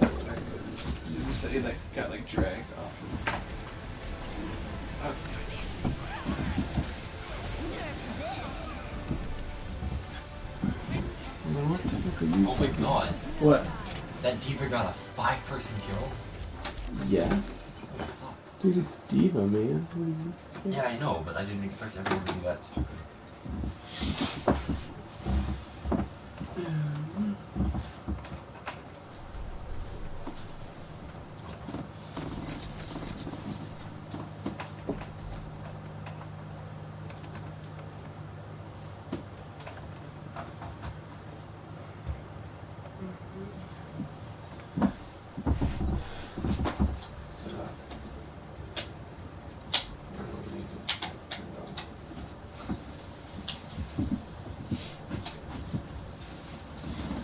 Speaker 4: You just say like got like dragged off.
Speaker 2: Oh my god.
Speaker 7: What?
Speaker 2: That Diva got a 5-person kill?
Speaker 7: Yeah.
Speaker 2: What the fuck?
Speaker 7: Dude, it's Diva, man. What do you expect?
Speaker 2: Yeah, I know, but I didn't expect everyone to be that stupid.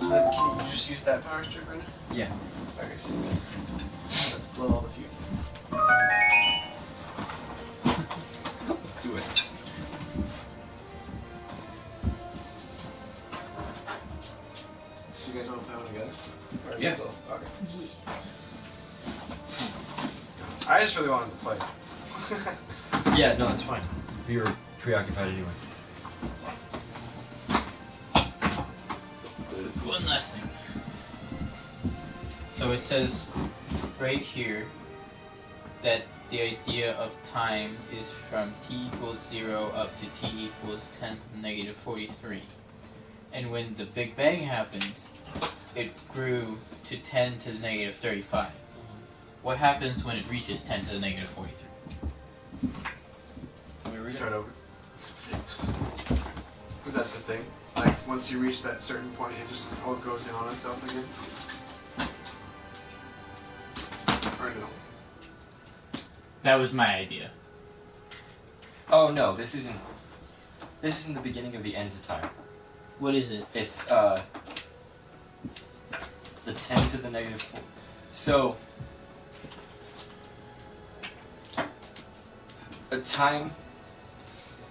Speaker 4: So then, can you just use that power strip right now?
Speaker 2: Yeah.
Speaker 4: Okay, so let's blow all the fuses.
Speaker 2: Let's do it.
Speaker 4: So you guys want to play one together? Or
Speaker 2: Yeah.
Speaker 4: still- Okay. I just really wanted to play.
Speaker 2: Yeah, no, it's fine. We were preoccupied anyway.
Speaker 1: One last thing. So it says right here that the idea of time is from t equals 0 up to t equals 10 to the negative 43. And when the Big Bang happened, it grew to 10 to the negative 35. What happens when it reaches 10 to the negative 43?
Speaker 4: Start over. Is that the thing? Like, once you reach that certain point, it just all goes in on itself again? Or no?
Speaker 1: That was my idea.
Speaker 2: Oh no, this isn't the beginning of the end to time.
Speaker 1: What is it?
Speaker 2: It's the 10 to the negative 4. So time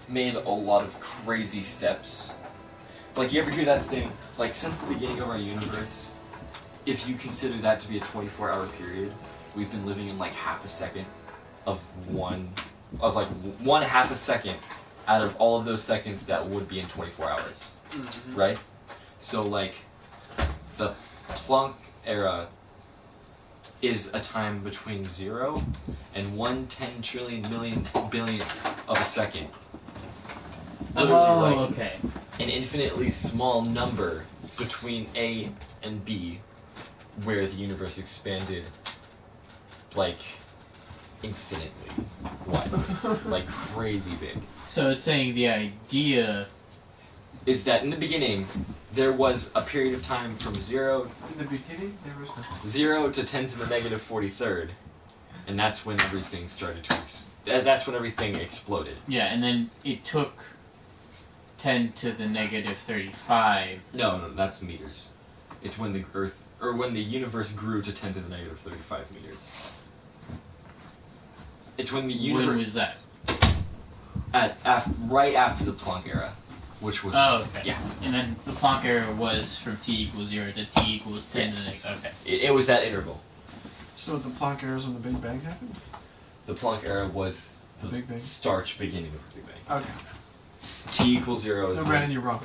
Speaker 2: made a lot of crazy steps. Like, you ever hear that thing, like, since the beginning of our universe, if you consider that to be a 24-hour period, we've been living in like half a second of one half a second out of all of those seconds that would be in 24 hours.
Speaker 4: Mm-hmm.
Speaker 2: Right? So, like, the Planck era is a time between 0 and 1 10 trillion million billionth of a second. Literally, like,
Speaker 1: okay.
Speaker 2: an infinitely small number between A and B, where the universe expanded, like, infinitely widely. Like, crazy big.
Speaker 1: So it's saying the idea
Speaker 2: Is that in the beginning, there was a period of time from 0
Speaker 4: In the beginning, there was no...
Speaker 2: 0 to 10 to the negative 43rd, and that's when everything started to that's when everything exploded.
Speaker 1: Yeah, and then it took 10 to the negative 35.
Speaker 2: No, that's meters. It's when the Earth, or when the universe grew to 10 to the negative 35 meters. It's when the universe...
Speaker 1: When was that?
Speaker 2: Right after the Planck era, which was...
Speaker 1: Oh, okay.
Speaker 2: Yeah.
Speaker 1: And then the Planck era was from t equals 0 to t equals 10
Speaker 2: Yes.
Speaker 1: to the negative... Okay.
Speaker 2: It was that interval.
Speaker 4: So the Planck era is when the Big Bang happened?
Speaker 2: The Planck era was
Speaker 4: The Big Bang?
Speaker 2: starch beginning of the Big Bang.
Speaker 4: Okay.
Speaker 2: T equals 0 is
Speaker 4: No,
Speaker 2: when-
Speaker 4: Brandon, you're wrong.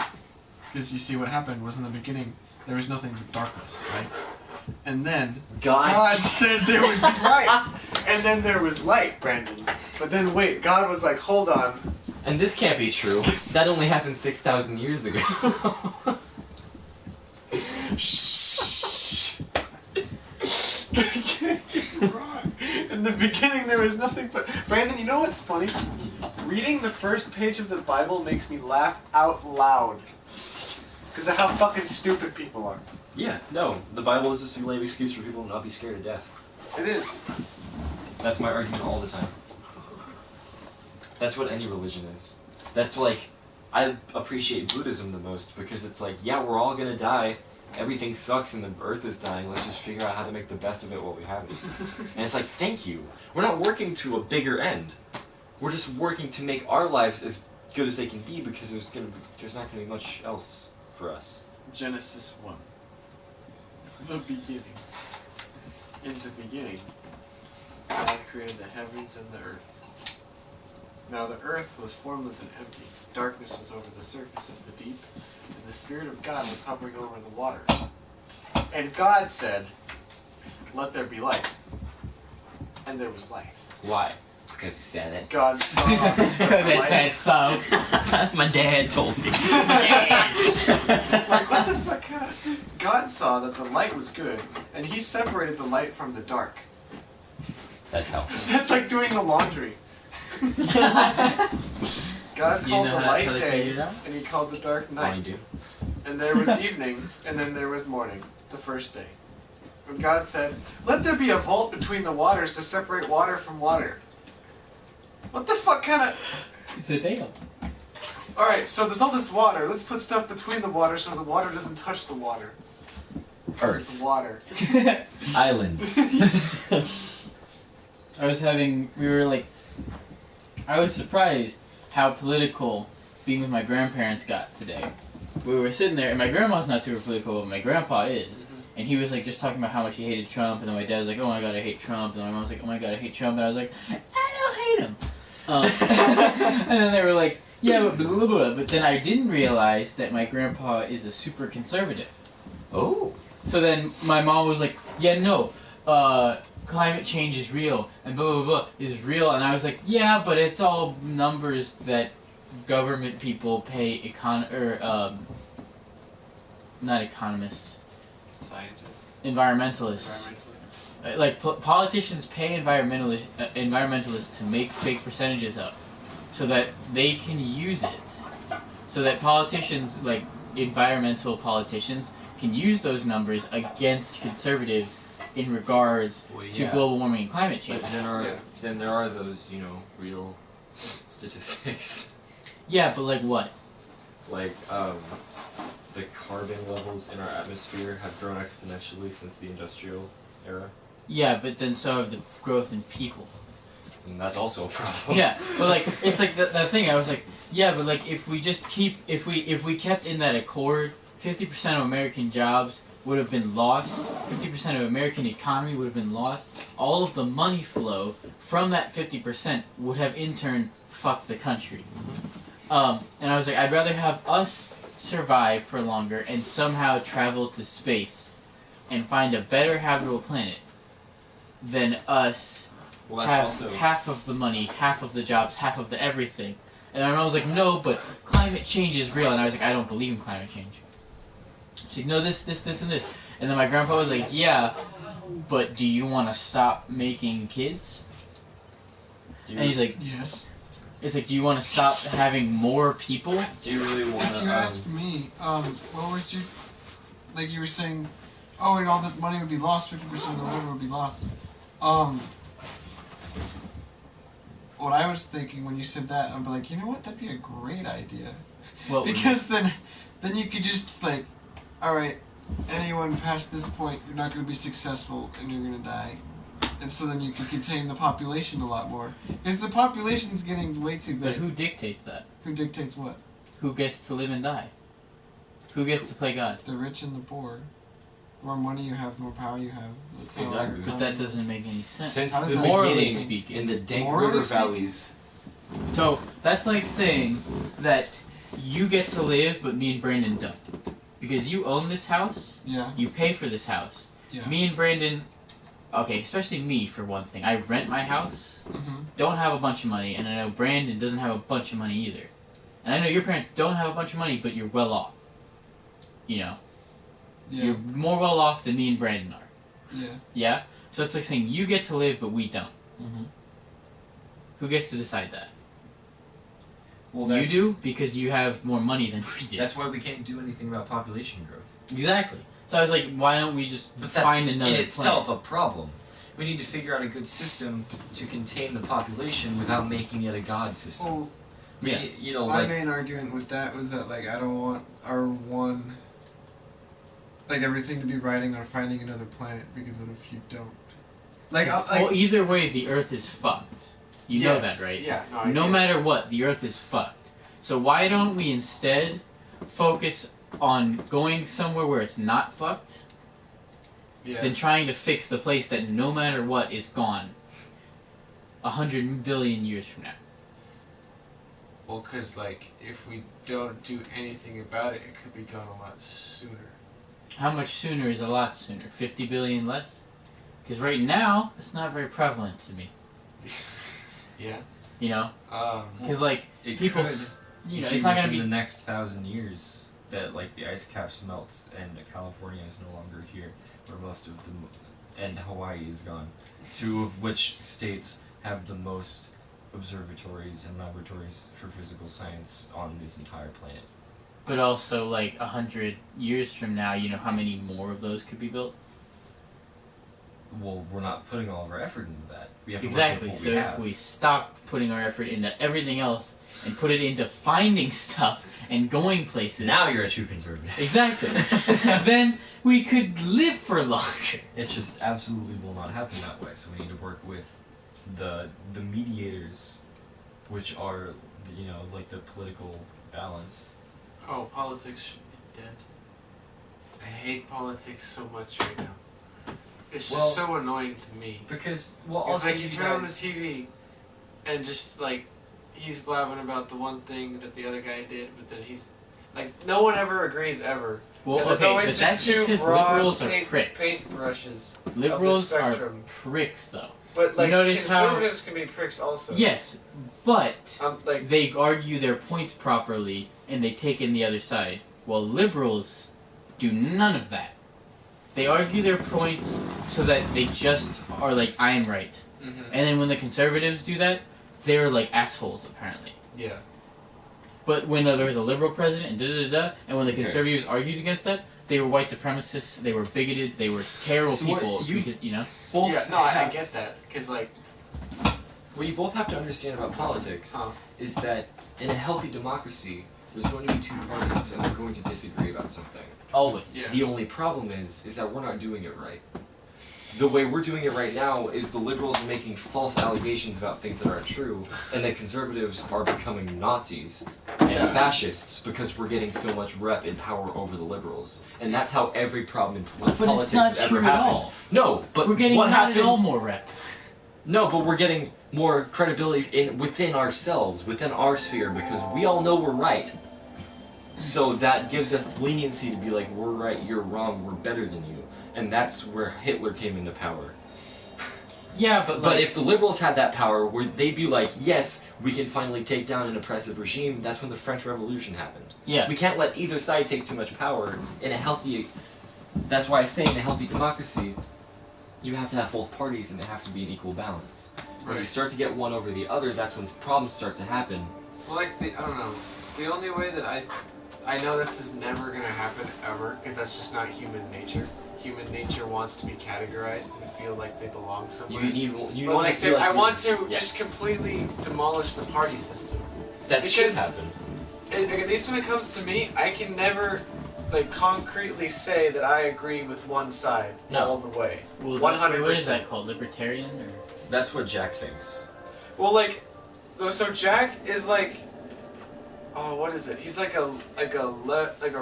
Speaker 4: Because you see what happened was in the beginning, there was nothing but darkness, right? And then God said there would be light. And then there was light, Brandon. But then wait, God was like, hold on.
Speaker 2: And this can't be true. That only happened 6,000 years ago.
Speaker 4: Shh. In the beginning, there was nothing but... Brandon, you know what's funny? Reading the first page of the Bible makes me laugh out loud. Because of how fucking stupid people are.
Speaker 2: Yeah, no. The Bible is just a lame excuse for people to not be scared of death.
Speaker 4: It is.
Speaker 2: That's my argument all the time. That's what any religion is. That's like, I appreciate Buddhism the most because it's like, yeah, we're all gonna die. Everything sucks and the earth is dying. Let's just figure out how to make the best of it while we have it. And it's like, thank you. We're not working to a bigger end. We're just working to make our lives as good as they can be because there's not gonna be much else for us.
Speaker 4: Genesis 1. The beginning. In the beginning, God created the heavens and the earth. Now the earth was formless and empty. Darkness was over the surface of the deep, and the Spirit of God was hovering over the waters. And God said, "Let there be light." And there was light.
Speaker 2: Why? Because he said it.
Speaker 4: God saw
Speaker 1: Because it said so.
Speaker 2: My dad told me.
Speaker 4: Like, what the fuck kind of... God saw that the light was good, and he separated the light from the dark.
Speaker 2: That's how.
Speaker 4: That's like doing the laundry. God called the light day, and he called the dark night. And there was evening, and then there was morning, the first day. And God said, "Let there be a vault between the waters to separate water from water." What the fuck kind of...
Speaker 1: It's a dam.
Speaker 4: Alright, so there's all this water. Let's put stuff between the water so the water doesn't touch the water. Because it's water.
Speaker 2: Islands.
Speaker 1: I was surprised how political being with my grandparents got today. We were sitting there, and my grandma's not super political, but my grandpa is. And he was like just talking about how much he hated Trump, and then my dad was like, "Oh my god, I hate Trump," and my mom was like, "Oh my god, I hate Trump," and I was like, "I don't hate him." And then they were like, "Yeah, but blah, blah, blah." But then I didn't realize that my grandpa is a super conservative.
Speaker 2: Oh.
Speaker 1: So then my mom was like, "Yeah, no, climate change is real, and blah, blah, blah is real," and I was like, "Yeah, but it's all numbers that government people pay not economists.
Speaker 4: Scientists.
Speaker 1: Environmentalists. Like, politicians pay environmentalists to make big percentages up so that they can use it. So that politicians, like environmental politicians, can use those numbers against conservatives in regards to global warming and climate change.
Speaker 2: But then there are those, real statistics.
Speaker 1: Yeah, but like what?
Speaker 2: Like, the carbon levels in our atmosphere have grown exponentially since the industrial era.
Speaker 1: Yeah, but then so have the growth in people.
Speaker 2: And that's also a problem.
Speaker 1: Yeah, but like it's like that thing. I was like, yeah, but like if we kept in that accord, 50% of American jobs would have been lost. 50% of American economy would have been lost. All of the money flow from that 50% would have in turn fucked the country. And I was like, I'd rather have us survive for longer and somehow travel to space and find a better habitable planet than us have half of the money, half of the jobs, half of the everything. And my mom was like, "No, but climate change is real." And I was like, "I don't believe in climate change." She's like, "No, this, and this." And then my grandpa was like, "Yeah, but do you want to stop making kids?" And he's like,
Speaker 4: "Yes."
Speaker 1: It's like, do you want to stop having more people?
Speaker 2: Do you really want to...
Speaker 4: If you ask me, what was your... Like you were saying, oh, and all the money would be lost, 50% of the labor would be lost. What I was thinking when you said that, I'd be like, you know what, that'd be a great idea. Because then you could just, like, alright, anyone past this point, you're not going to be successful and you're going to die. And so then you can contain the population a lot more. Because the population's getting way too big.
Speaker 1: But who dictates that?
Speaker 4: Who dictates what?
Speaker 1: Who gets to live and die? Who gets to play God?
Speaker 4: The rich and the poor. The more money you have, the more power you have. That's
Speaker 2: exactly.
Speaker 1: But that doesn't make any sense.
Speaker 2: Since the beginning, speaking, in the dank river valleys.
Speaker 1: So, that's like saying that you get to live, but me and Brandon don't. Because you own this house.
Speaker 4: Yeah.
Speaker 1: You pay for this house.
Speaker 4: Yeah.
Speaker 1: Me and Brandon... Okay, especially me, for one thing. I rent my house, don't have a bunch of money, and I know Brandon doesn't have a bunch of money either. And I know your parents don't have a bunch of money, but you're well off. You know?
Speaker 4: Yeah.
Speaker 1: You're more well off than me and Brandon are.
Speaker 4: Yeah.
Speaker 1: Yeah? So it's like saying you get to live, but we don't. Who gets to decide that?
Speaker 2: Well,
Speaker 1: you do, because you have more money than we do.
Speaker 2: That's why we can't do anything about population growth.
Speaker 1: Exactly. So I was like, why don't we just find another
Speaker 2: in itself
Speaker 1: planet?
Speaker 2: a problem. We need to figure out a good system to contain the population without making it a god system.
Speaker 4: Well,
Speaker 2: Yeah. You know,
Speaker 4: my
Speaker 2: like
Speaker 4: main argument with that was that like I don't want our one, like everything to be riding on finding another planet, because what if you don't? Like,
Speaker 1: well, either way, the Earth is fucked. You know
Speaker 4: Yes.
Speaker 1: that, right?
Speaker 4: Yeah.
Speaker 1: No matter what, the Earth is fucked. So why don't we instead focus on going somewhere where it's not fucked, than trying to fix the place that no matter what is gone 100 billion years from now?
Speaker 4: Well, because like if we don't do anything about it, it could be gone a lot sooner.
Speaker 1: How much sooner is a lot sooner? 50 billion less? Because right now, it's not very prevalent to me.
Speaker 4: Yeah.
Speaker 1: You know? Because, like,
Speaker 12: it
Speaker 1: people...
Speaker 12: Could
Speaker 1: you know,
Speaker 12: be
Speaker 1: it's not going to be...
Speaker 12: the next 1,000 years that, like, the ice caps melts and California is no longer here, where most of the... and Hawaii is gone. 2 of which states have the most observatories and laboratories for physical science on this entire planet.
Speaker 1: But also, like, 100 years from now, you know how many more of those could be built?
Speaker 12: Well, we're not putting all of our effort into that. We have to
Speaker 1: Exactly.
Speaker 12: work with
Speaker 1: So
Speaker 12: what we
Speaker 1: if
Speaker 12: have.
Speaker 1: we stopped putting our effort into everything else and put it into finding stuff and going places...
Speaker 12: Now you're a true conservative.
Speaker 1: Exactly. Then we could live for longer.
Speaker 12: It just absolutely will not happen that way. So we need to work with the mediators, which are, you know, like the political balance.
Speaker 4: Oh, politics should be dead. I hate politics so much right now. It's just so annoying to me.
Speaker 12: Because, well,
Speaker 4: it's
Speaker 12: also
Speaker 4: like you turn on the TV and just like he's blabbing about the one thing that the other guy did, but then he's like no one ever agrees ever.
Speaker 1: Well,
Speaker 4: and there's
Speaker 1: okay,
Speaker 4: always
Speaker 1: but
Speaker 4: just
Speaker 1: that's
Speaker 4: two
Speaker 1: because
Speaker 4: broad
Speaker 1: liberals are pricks.
Speaker 4: paintbrushes.
Speaker 1: Liberals
Speaker 4: of the
Speaker 1: are
Speaker 4: spectrum.
Speaker 1: pricks, though.
Speaker 4: But like
Speaker 1: you notice
Speaker 4: conservatives can be pricks also.
Speaker 1: Yes, but
Speaker 4: like,
Speaker 1: they argue their points properly and they take in the other side. While liberals do none of that. They argue their points so that they just are like, I am right.
Speaker 4: Mm-hmm.
Speaker 1: And then when the conservatives do that, they're like assholes, apparently.
Speaker 4: Yeah.
Speaker 1: But when there was a liberal president and da-da-da-da, and when the conservatives argued against that, they were white supremacists, they were bigoted, they were terrible people, because, you know?
Speaker 4: Yeah, no, I get that. Because, like...
Speaker 2: What you both have to understand about politics is that in a healthy democracy, there's going to be 2 parties and they're going to disagree about something.
Speaker 1: Always.
Speaker 4: Yeah.
Speaker 2: The only problem is that we're not doing it right. The way we're doing it right now is the liberals are making false allegations about things that aren't true, and the conservatives are becoming Nazis and fascists because we're getting so much rep and power over the liberals. And that's how every problem in politics has ever happened.
Speaker 1: All.
Speaker 2: No, but
Speaker 1: we're getting
Speaker 2: what
Speaker 1: not
Speaker 2: happened?
Speaker 1: At all more rep.
Speaker 2: No, but we're getting more credibility within ourselves, within our sphere, because we all know we're right. So that gives us leniency to be like, we're right, you're wrong, we're better than you. And that's where Hitler came into power.
Speaker 1: Yeah, but
Speaker 2: But if the liberals had that power, they'd be like, yes, we can finally take down an oppressive regime. That's when the French Revolution happened.
Speaker 1: Yeah.
Speaker 2: We can't let either side take too much power in a healthy... That's why I say in a healthy democracy, you have to have both parties and they have to be in equal balance. When you start to get one over the other, that's when problems start to happen.
Speaker 4: Well, like, I don't know. The only way that I know this is never going to happen ever, because that's just not human nature. Human nature wants to be categorized and feel like they belong somewhere.
Speaker 2: You
Speaker 4: but
Speaker 2: want
Speaker 4: like
Speaker 2: to feel like
Speaker 4: I
Speaker 2: you're-
Speaker 4: want to
Speaker 2: yes.
Speaker 4: just completely demolish the party system.
Speaker 2: That should happen.
Speaker 4: At least when it comes to me, I can never like concretely say that I agree with one side all the way.
Speaker 1: Well,
Speaker 4: 100%.
Speaker 1: What is that called? Libertarian? Or?
Speaker 2: That's what Jack thinks.
Speaker 4: Well, like, so Jack is like, oh, what is it? He's like a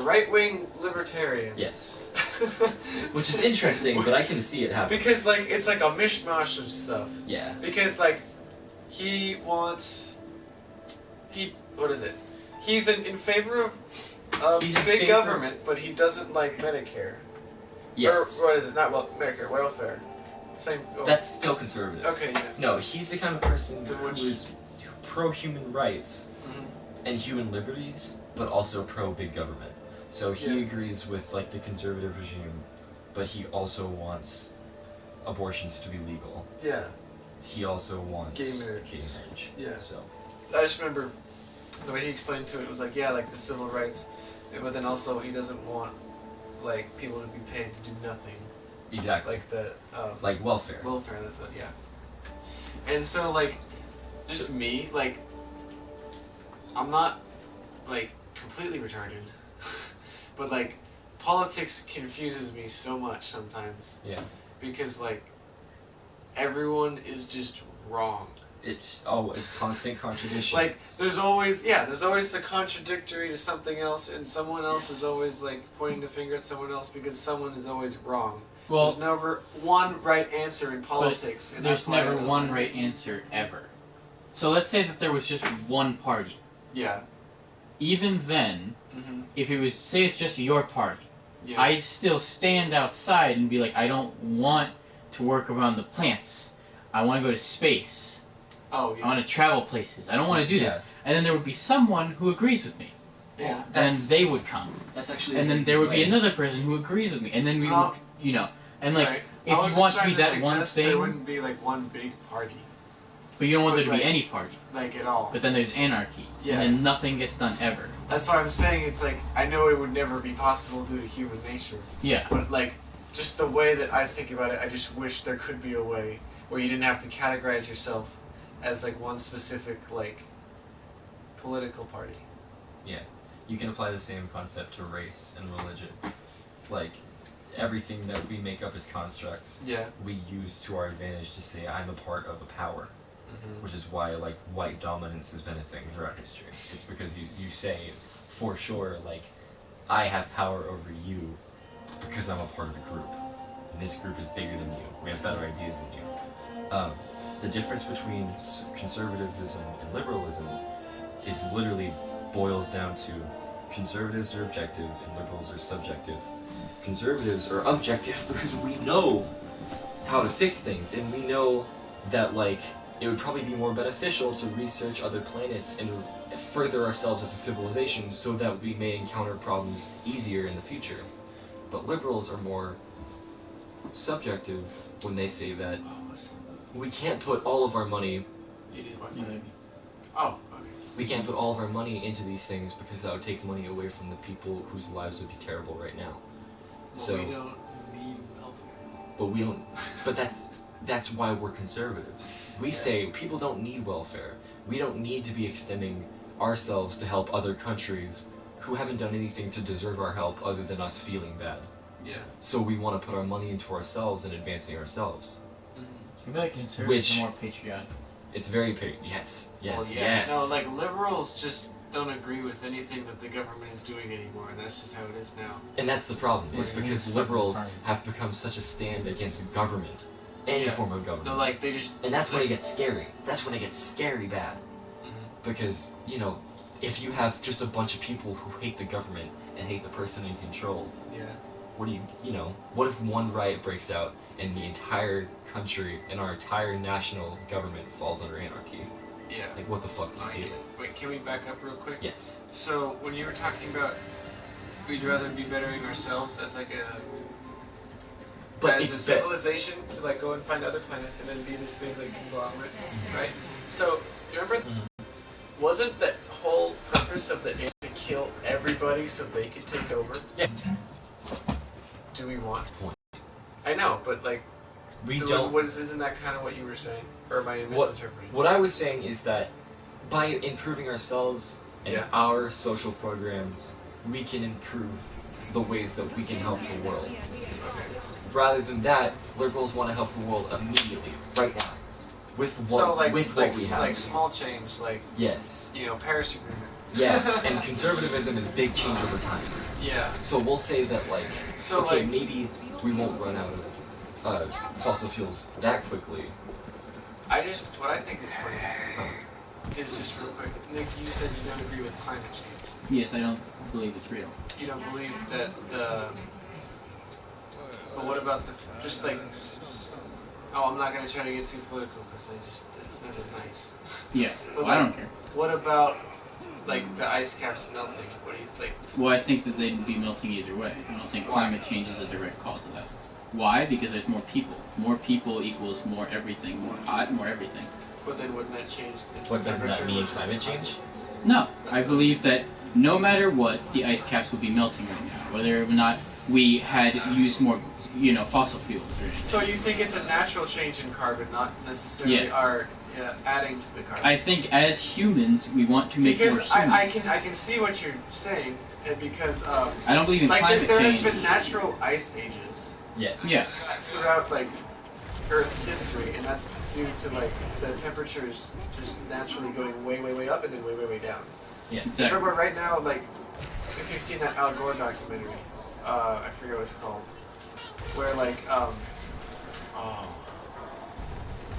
Speaker 4: right-wing libertarian.
Speaker 2: Yes. Which is interesting, but I can see it happen.
Speaker 4: Because like it's like a mishmash of stuff.
Speaker 2: Yeah.
Speaker 4: Because like he wants what is it? He's in favor of big government, but he doesn't like Medicare.
Speaker 2: Yes.
Speaker 4: Or what is it? Not Medicare, welfare. Same. Oh.
Speaker 2: That's still conservative.
Speaker 4: Okay, yeah.
Speaker 2: No, he's the kind of person who is pro-human rights and human liberties, but also pro-big government. So he agrees with like the conservative regime, but he also wants abortions to be legal.
Speaker 4: Yeah.
Speaker 2: He also wants
Speaker 4: gay marriage. Yeah.
Speaker 2: So
Speaker 4: I just remember the way he explained to it was like, yeah, like the civil rights, but then also he doesn't want like people to be paid to do nothing.
Speaker 2: Exactly.
Speaker 4: Like the
Speaker 2: like welfare.
Speaker 4: Welfare, that's what. Yeah. And so like, just me like. I'm not like completely retarded, but like politics confuses me so much sometimes.
Speaker 2: Yeah.
Speaker 4: Because like everyone is just wrong.
Speaker 2: It's constant contradiction.
Speaker 4: Like there's always a contradictory to something else, and someone else is always like pointing the finger at someone else because someone is always wrong.
Speaker 1: Well,
Speaker 4: there's never one right answer in politics, and
Speaker 1: there's
Speaker 4: that's why
Speaker 1: never one right answer ever. So let's say that there was just one party.
Speaker 4: Yeah.
Speaker 1: Even then, if it was, say it's just your party,
Speaker 4: yeah.
Speaker 1: I'd still stand outside and be like, I don't want to work around the plants. I want to go to space.
Speaker 4: Oh, yeah.
Speaker 1: I want to travel places. I don't want to do this. And then there would be someone who agrees with me.
Speaker 4: Yeah.
Speaker 1: And they would come.
Speaker 2: That's actually.
Speaker 1: And then there would be another person who agrees with me. And then we would, you know, and like,
Speaker 4: right.
Speaker 1: if you want to be that one thing.
Speaker 4: There wouldn't be like one big party.
Speaker 1: But you don't want there to
Speaker 4: like,
Speaker 1: be any party.
Speaker 4: Like at all.
Speaker 1: But then there's anarchy.
Speaker 4: Yeah.
Speaker 1: And then nothing gets done ever.
Speaker 4: That's why I'm saying it's like, I know it would never be possible due to human nature.
Speaker 1: Yeah.
Speaker 4: But like, just the way that I think about it, I just wish there could be a way where you didn't have to categorize yourself as like one specific like political party.
Speaker 12: Yeah, you can apply the same concept to race and religion. Like everything that we make up as constructs,
Speaker 4: yeah,
Speaker 12: we use to our advantage to say I'm a part of a power, which is why like white dominance has been a thing throughout history. It's because you say for sure like I have power over you because I'm a part of a group, and this group is bigger than you. We have better ideas than you. The difference between conservatism and liberalism is literally boils down to conservatives are objective and liberals are subjective. Conservatives are objective because we know how to fix things, and we know that like it would probably be more beneficial to research other planets and further ourselves as a civilization so that we may encounter problems easier in the future. But liberals are more subjective when they say that we can't put all of our money.
Speaker 4: Oh, okay.
Speaker 12: We can't put all of our money into these things because that would take money away from the people whose lives would be terrible right now.
Speaker 4: Well,
Speaker 12: so
Speaker 4: we don't need welfare.
Speaker 12: But we don't. But that's why we're conservatives. We say people don't need welfare. We don't need to be extending ourselves to help other countries who haven't done anything to deserve our help other than us feeling bad.
Speaker 4: Yeah.
Speaker 12: So we want to put our money into ourselves and advancing ourselves.
Speaker 1: I feel like conservatives are more patriotic.
Speaker 12: It's very yes,
Speaker 4: Well, yeah.
Speaker 12: yes.
Speaker 4: No, like liberals just don't agree with anything that the government is doing anymore, and that's just how it is now.
Speaker 12: And that's the problem. It's because liberals have become such a stand against government, any form of government.
Speaker 4: No, like they just.
Speaker 12: And that's when it gets scary. That's when it gets scary bad. Because if you have just a bunch of people who hate the government and hate the person in control.
Speaker 4: Yeah.
Speaker 12: What do what if one riot breaks out and the entire country and our entire national government falls under anarchy?
Speaker 4: Yeah.
Speaker 12: Like, what the fuck do you do?
Speaker 4: Wait, can we back up real quick?
Speaker 12: Yes.
Speaker 4: So, when you were talking about we'd rather be bettering ourselves as like as a civilization to like go and find other planets and then be this big like conglomerate, right? So, you remember wasn't the whole purpose of the to kill everybody so they could take over?
Speaker 12: Yeah.
Speaker 4: Do we want? I know, but like,
Speaker 12: we don't.
Speaker 4: Isn't that kind of what you were saying, or am I misinterpreting?
Speaker 12: What I was saying is that by improving ourselves and our social programs, we can improve the ways that we can help the world.
Speaker 4: Okay.
Speaker 12: Rather than that, liberals want to help the world immediately, right now, with what what we have.
Speaker 4: Like small change, like Paris Agreement.
Speaker 12: Yes, and conservatism is big change over time.
Speaker 4: Yeah.
Speaker 12: So we'll say that maybe we won't run out of fossil fuels that quickly.
Speaker 4: What I think is funny is just real quick. Nick, you said you don't agree with climate change.
Speaker 1: Yes, I don't believe it's real.
Speaker 4: You don't believe that but what about just like? Oh, I'm not gonna try to get too political because it's not that nice.
Speaker 1: Yeah.
Speaker 4: But
Speaker 1: I don't care.
Speaker 4: What about like the ice caps melting? What do you think?
Speaker 1: Well, I think that they'd be melting either way. I don't think climate change is a direct cause of that. Why? Because there's more people. More people equals more everything. More hot, more everything.
Speaker 4: But then wouldn't that change the
Speaker 12: What doesn't that mean? Climate change?
Speaker 1: No. I believe that no matter what, the ice caps would be melting right now. Whether or not we had used more, fossil fuels or anything.
Speaker 4: So you think it's a natural change in carbon, not necessarily our Yeah, adding to the carbon.
Speaker 1: I think as humans, we want to make
Speaker 4: because
Speaker 1: more humans.
Speaker 4: I can see what you're saying, and because
Speaker 1: I don't believe in
Speaker 4: like
Speaker 1: climate
Speaker 4: there has
Speaker 1: change.
Speaker 4: been natural ice ages.
Speaker 2: Yes.
Speaker 1: Yeah.
Speaker 4: Throughout like Earth's history, and that's due to like the temperatures just naturally going way up and then way down.
Speaker 2: Yeah.
Speaker 1: Exactly.
Speaker 4: Remember right now, like if you've seen that Al Gore documentary, I forget what it's called, where like oh,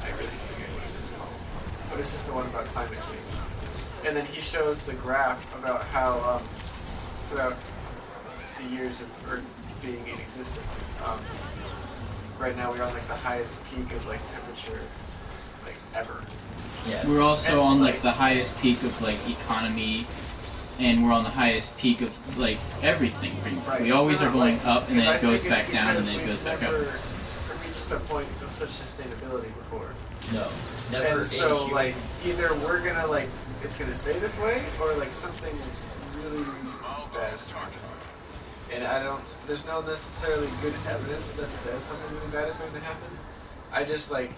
Speaker 4: I really forget what it is called, but it's just the one about climate change. And then he shows the graph about how throughout the years of Earth being in existence, right now we're on like the highest peak of like temperature like ever.
Speaker 2: Yeah.
Speaker 1: We're also
Speaker 4: And,
Speaker 1: on like the highest peak of like economy, and we're on the highest peak of like everything pretty much.
Speaker 4: Right.
Speaker 1: We always are going
Speaker 4: Like,
Speaker 1: up and then it
Speaker 4: because I
Speaker 1: goes
Speaker 4: think it's
Speaker 1: back down and
Speaker 4: because
Speaker 1: then it
Speaker 4: we've
Speaker 1: goes back up.
Speaker 4: never reached a point of such sustainability before.
Speaker 2: No. Never.
Speaker 4: And so
Speaker 2: human-
Speaker 4: like either we're gonna like it's gonna stay this way or like something really bad is gonna happen. And I don't there's no necessarily good evidence that says something really bad is going to happen. I just like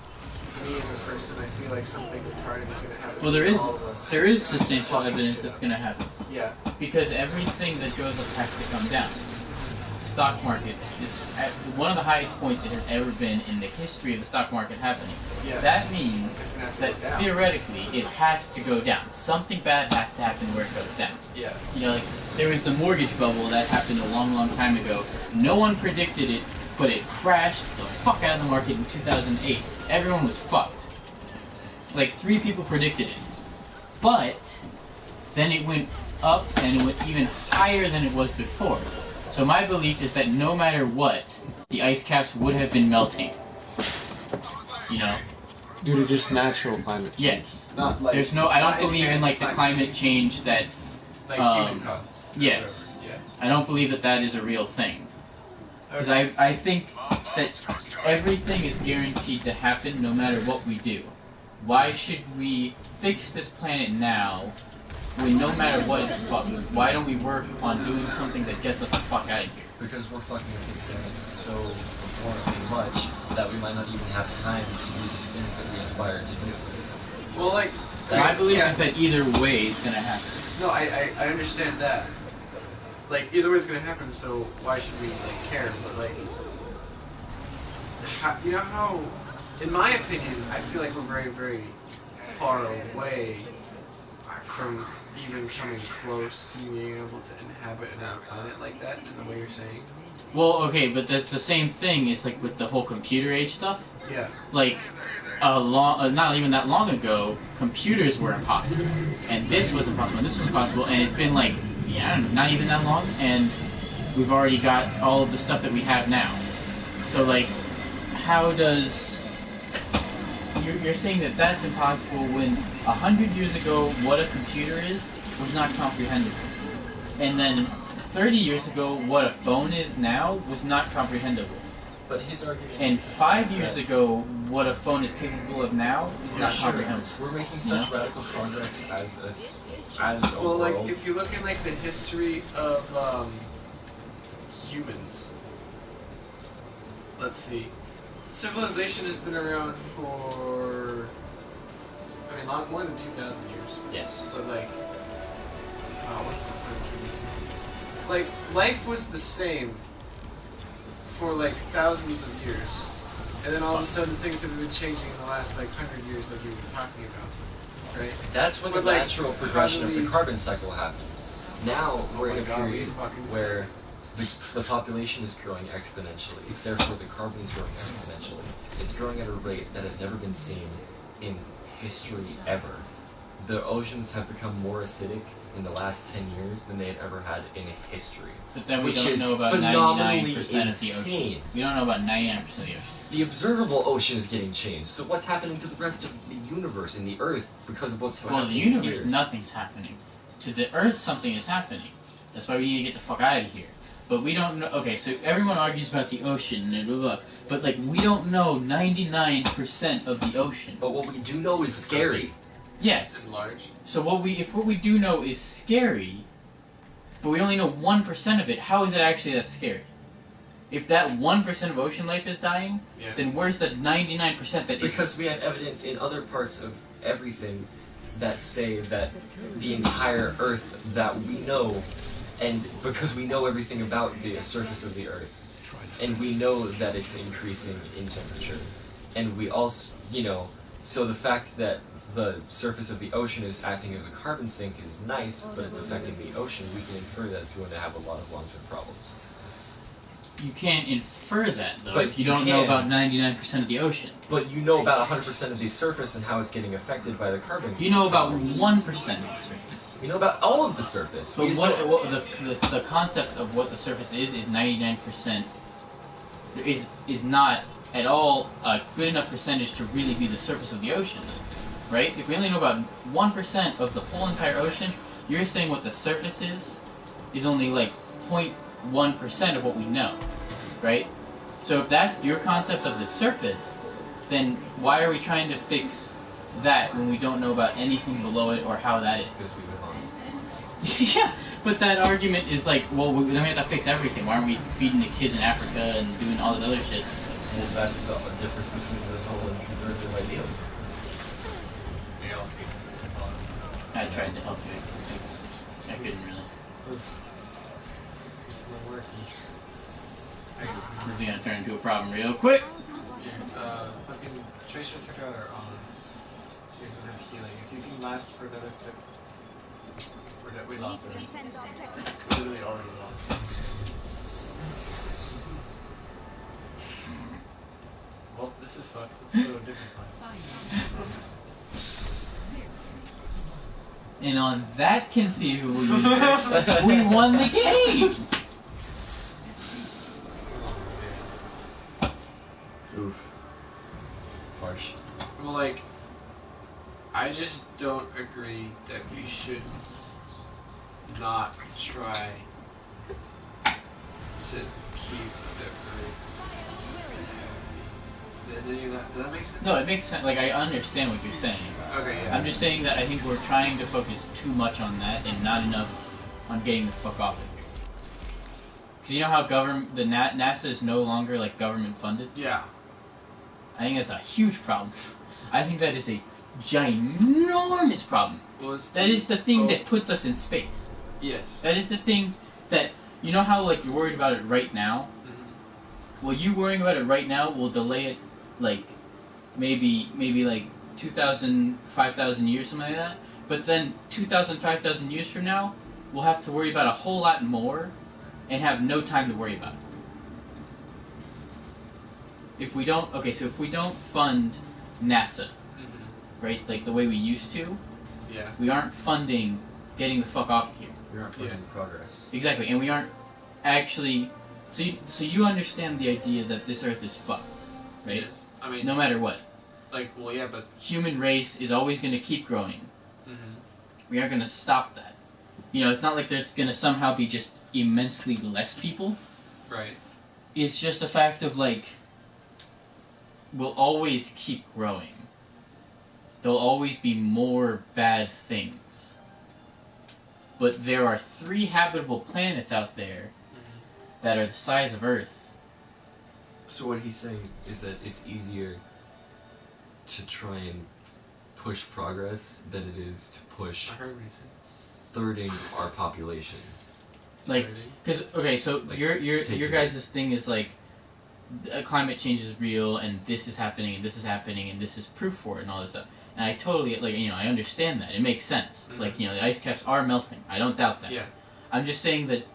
Speaker 4: me as a person I feel like something retarded is gonna happen.
Speaker 1: Well,
Speaker 4: to all of us.
Speaker 1: there is substantial
Speaker 4: Fucking
Speaker 1: evidence
Speaker 4: shit
Speaker 1: that's
Speaker 4: up.
Speaker 1: going to happen.
Speaker 4: Yeah.
Speaker 1: Because everything that goes up has to come down. Stock market is at one of the highest points it has ever been in the history of the stock market happening.
Speaker 4: Yeah.
Speaker 1: That means
Speaker 4: It's gonna have to
Speaker 1: that
Speaker 4: go down.
Speaker 1: theoretically it has to go down. Something bad has to happen where it goes down.
Speaker 4: Yeah.
Speaker 1: You know, like there was the mortgage bubble that happened a long time ago. No one predicted it, but it crashed the fuck out of the market in 2008. Everyone was fucked. Like 3 people predicted it. But then it went up and it went even higher than it was before. So my belief is that no matter what, the ice caps would have been melting. You know?
Speaker 4: Due to just natural climate change.
Speaker 1: Yes.
Speaker 4: Not like
Speaker 1: There's no I don't
Speaker 4: not
Speaker 1: believe in like the
Speaker 4: advanced
Speaker 1: climate change that
Speaker 4: like human costs.
Speaker 1: yes.
Speaker 4: Yeah.
Speaker 1: I don't believe that that is a real thing. Because I think that everything is guaranteed to happen no matter what we do. Why should we fix this planet now when no matter what it's fucked? Why don't we work on doing something that gets us the fuck out of here?
Speaker 2: Because we're fucking with these things so abhorrently much that we might not even have time to do these things that we aspire to do.
Speaker 4: Well, like
Speaker 1: My belief is that either way it's gonna happen.
Speaker 4: No, I understand that. Like either way it's gonna happen, so why should we like care? But like, you know how, in my opinion, I feel like we're very far away from even coming close to being able to inhabit another planet like that in the way you're saying.
Speaker 1: Well, okay, but that's the same thing. It's like with the whole computer age stuff.
Speaker 4: Yeah.
Speaker 1: Like, not even that long ago, computers were impossible, and this was impossible, and this was impossible, and it's been like, yeah, not even that long, and we've already got all of the stuff that we have now. So like, how does you're saying that that's impossible when 100 years ago what a computer is was not comprehensible, and then 30 years ago what a phone is now was not comprehensible.
Speaker 2: But his argument
Speaker 1: And
Speaker 2: is
Speaker 1: 5 years ago, what a phone is capable of now is not comprehensible.
Speaker 2: We're making such radical progress as a
Speaker 4: Well,
Speaker 2: world.
Speaker 4: like if you look in like the history of humans, let's see, civilization has been around for, I mean, more than 2,000 years.
Speaker 2: Yes.
Speaker 4: But like, what's the point? Like life was the same for like thousands of years, and then all of a sudden things have been changing in the last like 100 years, like you were talking about, right?
Speaker 2: That's when
Speaker 4: But,
Speaker 2: the
Speaker 4: like,
Speaker 2: natural progression of the
Speaker 4: probably-
Speaker 2: carbon cycle happened. Now we're in a
Speaker 4: God,
Speaker 2: period
Speaker 4: fucking
Speaker 2: where the population is growing exponentially. Therefore, the carbon is growing exponentially. It's growing at a rate that has never been seen in history ever. The oceans have become more acidic in the last 10 years than they had ever had in history.
Speaker 1: But then we
Speaker 2: which
Speaker 1: don't
Speaker 2: is
Speaker 1: know about
Speaker 2: phenomenally
Speaker 1: 99% of the
Speaker 2: insane.
Speaker 1: ocean. We don't know about 99% of the ocean.
Speaker 2: The observable ocean is getting changed. So what's happening to the rest of the universe and the Earth because of what's
Speaker 1: Well,
Speaker 2: happening
Speaker 1: the universe,
Speaker 2: here?
Speaker 1: nothing's happening. To the Earth, something is happening. That's why we need to get the fuck out of here. But we don't know. Okay, so everyone argues about the ocean and blah blah, but like we don't know 99% of the ocean.
Speaker 2: But what we do know is scary.
Speaker 1: Yes.
Speaker 4: It's large.
Speaker 1: So if what we do know is scary, but we only know 1% of it, how is it actually that scary? If that 1% of ocean life is dying,
Speaker 4: Yeah.
Speaker 1: then where's the 99% that isn't?
Speaker 2: Because we have evidence in other parts of everything that say that the entire Earth that we know, and because we know everything about the surface of the Earth, and we know that it's increasing in temperature, and we also, so the fact that the surface of the ocean is acting as a carbon sink is nice, but it's affecting the ocean, we can infer that it's going to have a lot of long-term problems.
Speaker 1: You can't infer that, though,
Speaker 2: But
Speaker 1: if you
Speaker 2: you
Speaker 1: don't know
Speaker 2: can.
Speaker 1: about 99% of the ocean.
Speaker 2: But you know about 100% of the surface and how it's getting affected by the carbon.
Speaker 1: You know about 1% of the surface.
Speaker 2: You know about all of the surface.
Speaker 1: But the concept of what the surface is 99% is not at all a good enough percentage to really be the surface of the ocean, right? If we only know about 1% of the whole entire ocean, you're saying what the surface is only like 0.1% of what we know, right? So if that's your concept of the surface, then why are we trying to fix that when we don't know about anything below it or how that is?
Speaker 2: Because we live on
Speaker 1: Yeah, but that argument is like, well, then we have to fix everything. Why aren't we feeding the kids in Africa and doing all this other shit?
Speaker 12: Well, that's the difference between the null and conservative ideals.
Speaker 1: I tried to help you. I couldn't really.
Speaker 4: It's not working.
Speaker 1: This is gonna turn into a problem real quick.
Speaker 4: Fucking Tracer took out our on. So he doesn't have healing. If you can last for another clip. We lost already. We literally already lost. Well, this is fucked. Let's go a different plan.
Speaker 1: And on that conceivable universe, we won the game!
Speaker 12: Oof. Harsh.
Speaker 4: Well, like, I just don't agree that we should not try to keep the Earth. Does that make sense?
Speaker 1: No, it makes sense. Like, I understand what you're saying.
Speaker 4: Okay, yeah.
Speaker 1: I'm just saying that I think we're trying to focus too much on that and not enough on getting the fuck off of here. Because you know how NASA is no longer, like, government funded?
Speaker 4: Yeah.
Speaker 1: I think that's a huge problem. I think that is a ginormous problem.
Speaker 4: Well,
Speaker 1: that is the thing that puts us in space.
Speaker 4: Yes.
Speaker 1: That is the thing that, you know how, like, you're worried about it right now? Mm-hmm. Well, you worrying about it right now will delay it, like, maybe like 2,000, 5,000 years, something like that. But then 2,000, 5,000 years from now, we'll have to worry about a whole lot more and have no time to worry about it. If we don't, if we don't fund NASA, right, like the way we used to,
Speaker 4: yeah,
Speaker 1: we aren't funding getting the fuck off of here.
Speaker 12: We aren't funding progress.
Speaker 1: Exactly, and we aren't actually. So you understand the idea that this Earth is fucked, right?
Speaker 4: Yes. I mean,
Speaker 1: no matter what.
Speaker 4: Like, well, yeah, but
Speaker 1: human race is always going to keep growing.
Speaker 4: Mm-hmm.
Speaker 1: We aren't going to stop that. You know, it's not like there's going to somehow be just immensely less people.
Speaker 4: Right.
Speaker 1: It's just a fact of, like, we'll always keep growing. There'll always be more bad things. But there are 3 habitable planets out there that are the size of Earth.
Speaker 2: So what he's saying is that it's easier to try and push progress than it is to push thirding our population.
Speaker 1: Like, because so like, your guys' thing is like, climate change is real, and this is happening, and this is happening, and this is proof for it, and all this stuff. And I totally, like, I understand that. It makes sense. Mm-hmm. Like, the ice caps are melting. I don't doubt that.
Speaker 4: Yeah.
Speaker 1: I'm just saying that,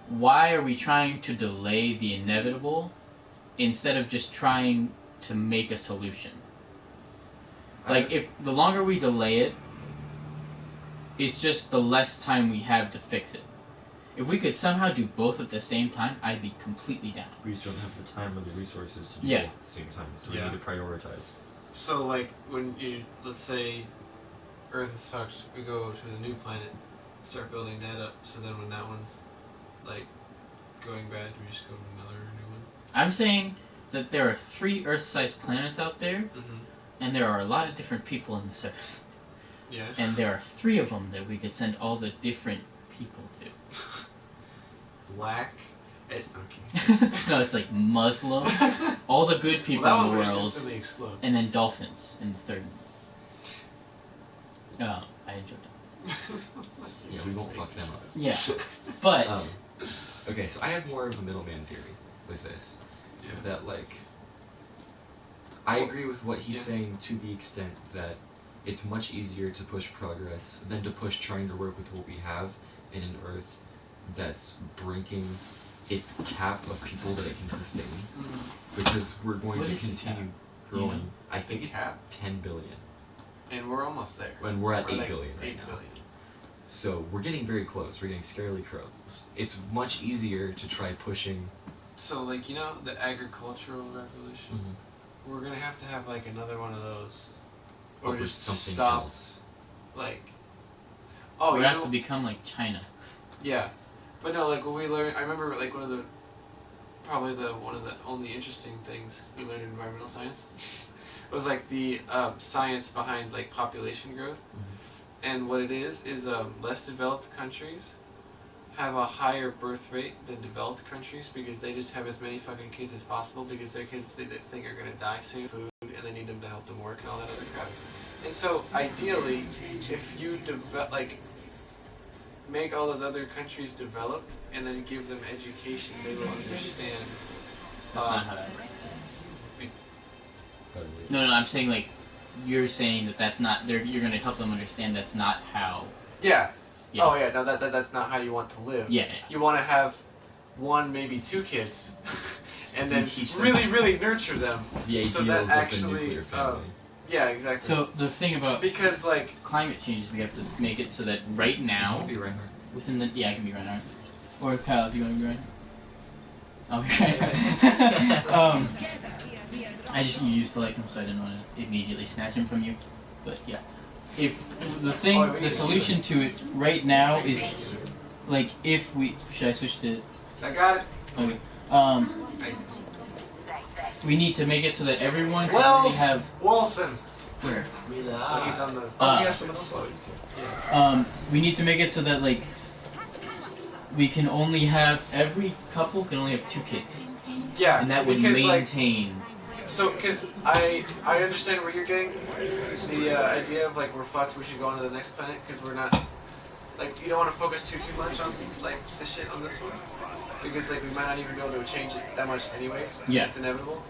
Speaker 1: why are we trying to delay the inevitable instead of just trying to make a solution? Like, if the longer we delay it, it's just the less time we have to fix it. If we could somehow do both at the same time, I'd be completely down.
Speaker 12: We just don't have the time or the resources to do both at the same time, so we need to prioritize.
Speaker 4: So, like, when you, let's say, Earth is fucked, we go to the new planet, start building that up, so then when that one's, like, going bad, we just go to another new one?
Speaker 1: I'm saying that there are 3 Earth-sized planets out there, and there are a lot of different people in this Earth.
Speaker 4: Yeah.
Speaker 1: And there are 3 of them that we could send all the different people to.
Speaker 4: Black, Okay.
Speaker 1: No, it's like Muslim, all the good people
Speaker 4: Well, that
Speaker 1: in
Speaker 4: one
Speaker 1: the
Speaker 4: would just
Speaker 1: world,
Speaker 4: instantly explode.
Speaker 1: and then dolphins in the third one. I enjoyed that.
Speaker 2: Yeah, we won't fuck them up.
Speaker 1: Yeah, but
Speaker 2: Okay, so I have more of a middleman theory with this.
Speaker 4: Yeah.
Speaker 2: That like, I agree with what he's saying to the extent that it's much easier to push progress than to push trying to work with what we have in an Earth that's breaking its cap of people that it can sustain. Because we're going
Speaker 1: What
Speaker 2: to
Speaker 1: is the
Speaker 2: continue
Speaker 1: cap?
Speaker 2: growing.
Speaker 1: Yeah.
Speaker 2: I think
Speaker 4: The
Speaker 2: it's
Speaker 4: cap?
Speaker 2: 10 billion.
Speaker 4: And we're almost there.
Speaker 2: When we're at
Speaker 4: We're
Speaker 2: 8
Speaker 4: like
Speaker 2: billion right
Speaker 4: 8
Speaker 2: now.
Speaker 4: billion.
Speaker 2: So we're getting very close. We're getting scarily close. It's much easier to try pushing.
Speaker 4: So, like, you know, the agricultural revolution? We're gonna have to have, like, another one of those. Or
Speaker 2: Over
Speaker 4: just
Speaker 2: something
Speaker 4: stop,
Speaker 2: else.
Speaker 4: like... Oh,
Speaker 1: we
Speaker 4: you
Speaker 1: have
Speaker 4: know...
Speaker 1: to become like China.
Speaker 4: Yeah. But no, like, when we learned... I remember, like, one of the only interesting things we learned in environmental science was, like, the science behind, like, population growth. And what it is less developed countries have a higher birth rate than developed countries because they just have as many fucking kids as possible because their kids they think are going to die soon, food, and they need them to help them work and all that other crap. And so, ideally, if you make all those other countries developed and then give them education, they will understand.
Speaker 1: That's not how that works.
Speaker 2: Totally.
Speaker 1: No, I'm saying like, you're saying that's not, you're going to help them understand that's not how...
Speaker 4: Yeah.
Speaker 1: Yeah.
Speaker 4: Oh yeah, no, that's not how you want to live.
Speaker 1: Yeah.
Speaker 4: You want to have one, maybe two kids, and then
Speaker 2: teach them.
Speaker 4: really nurture them.
Speaker 2: The
Speaker 4: so
Speaker 2: ideals
Speaker 4: that
Speaker 2: of
Speaker 4: actually,
Speaker 2: the nuclear family.
Speaker 4: Yeah, exactly.
Speaker 1: So the thing about
Speaker 4: because like
Speaker 1: climate change is we have to make it so that right now,
Speaker 2: Be Reinhardt.
Speaker 1: within the I can be Reinhardt, or Kyle if you want to be Reinhardt. I'll be Reinhardt. I just used to like him, so I didn't want to immediately snatch him from you. But yeah, if the solution to it right now is like if we should I switch to?
Speaker 4: I got it.
Speaker 1: Okay. We need to make it so that everyone can only have
Speaker 4: Wilson.
Speaker 1: where.
Speaker 4: Oh, he's on the.
Speaker 1: We need to make it so that like we can only have every couple can only have 2 kids.
Speaker 4: Yeah,
Speaker 1: and that would
Speaker 4: because,
Speaker 1: maintain.
Speaker 4: So, because I understand where you're getting the idea of like we're fucked, we should go on to the next planet because we're not like you don't want to focus too much on like the shit on this one because like we might not even be able to change it that much anyways.
Speaker 1: Yeah,
Speaker 4: it's inevitable.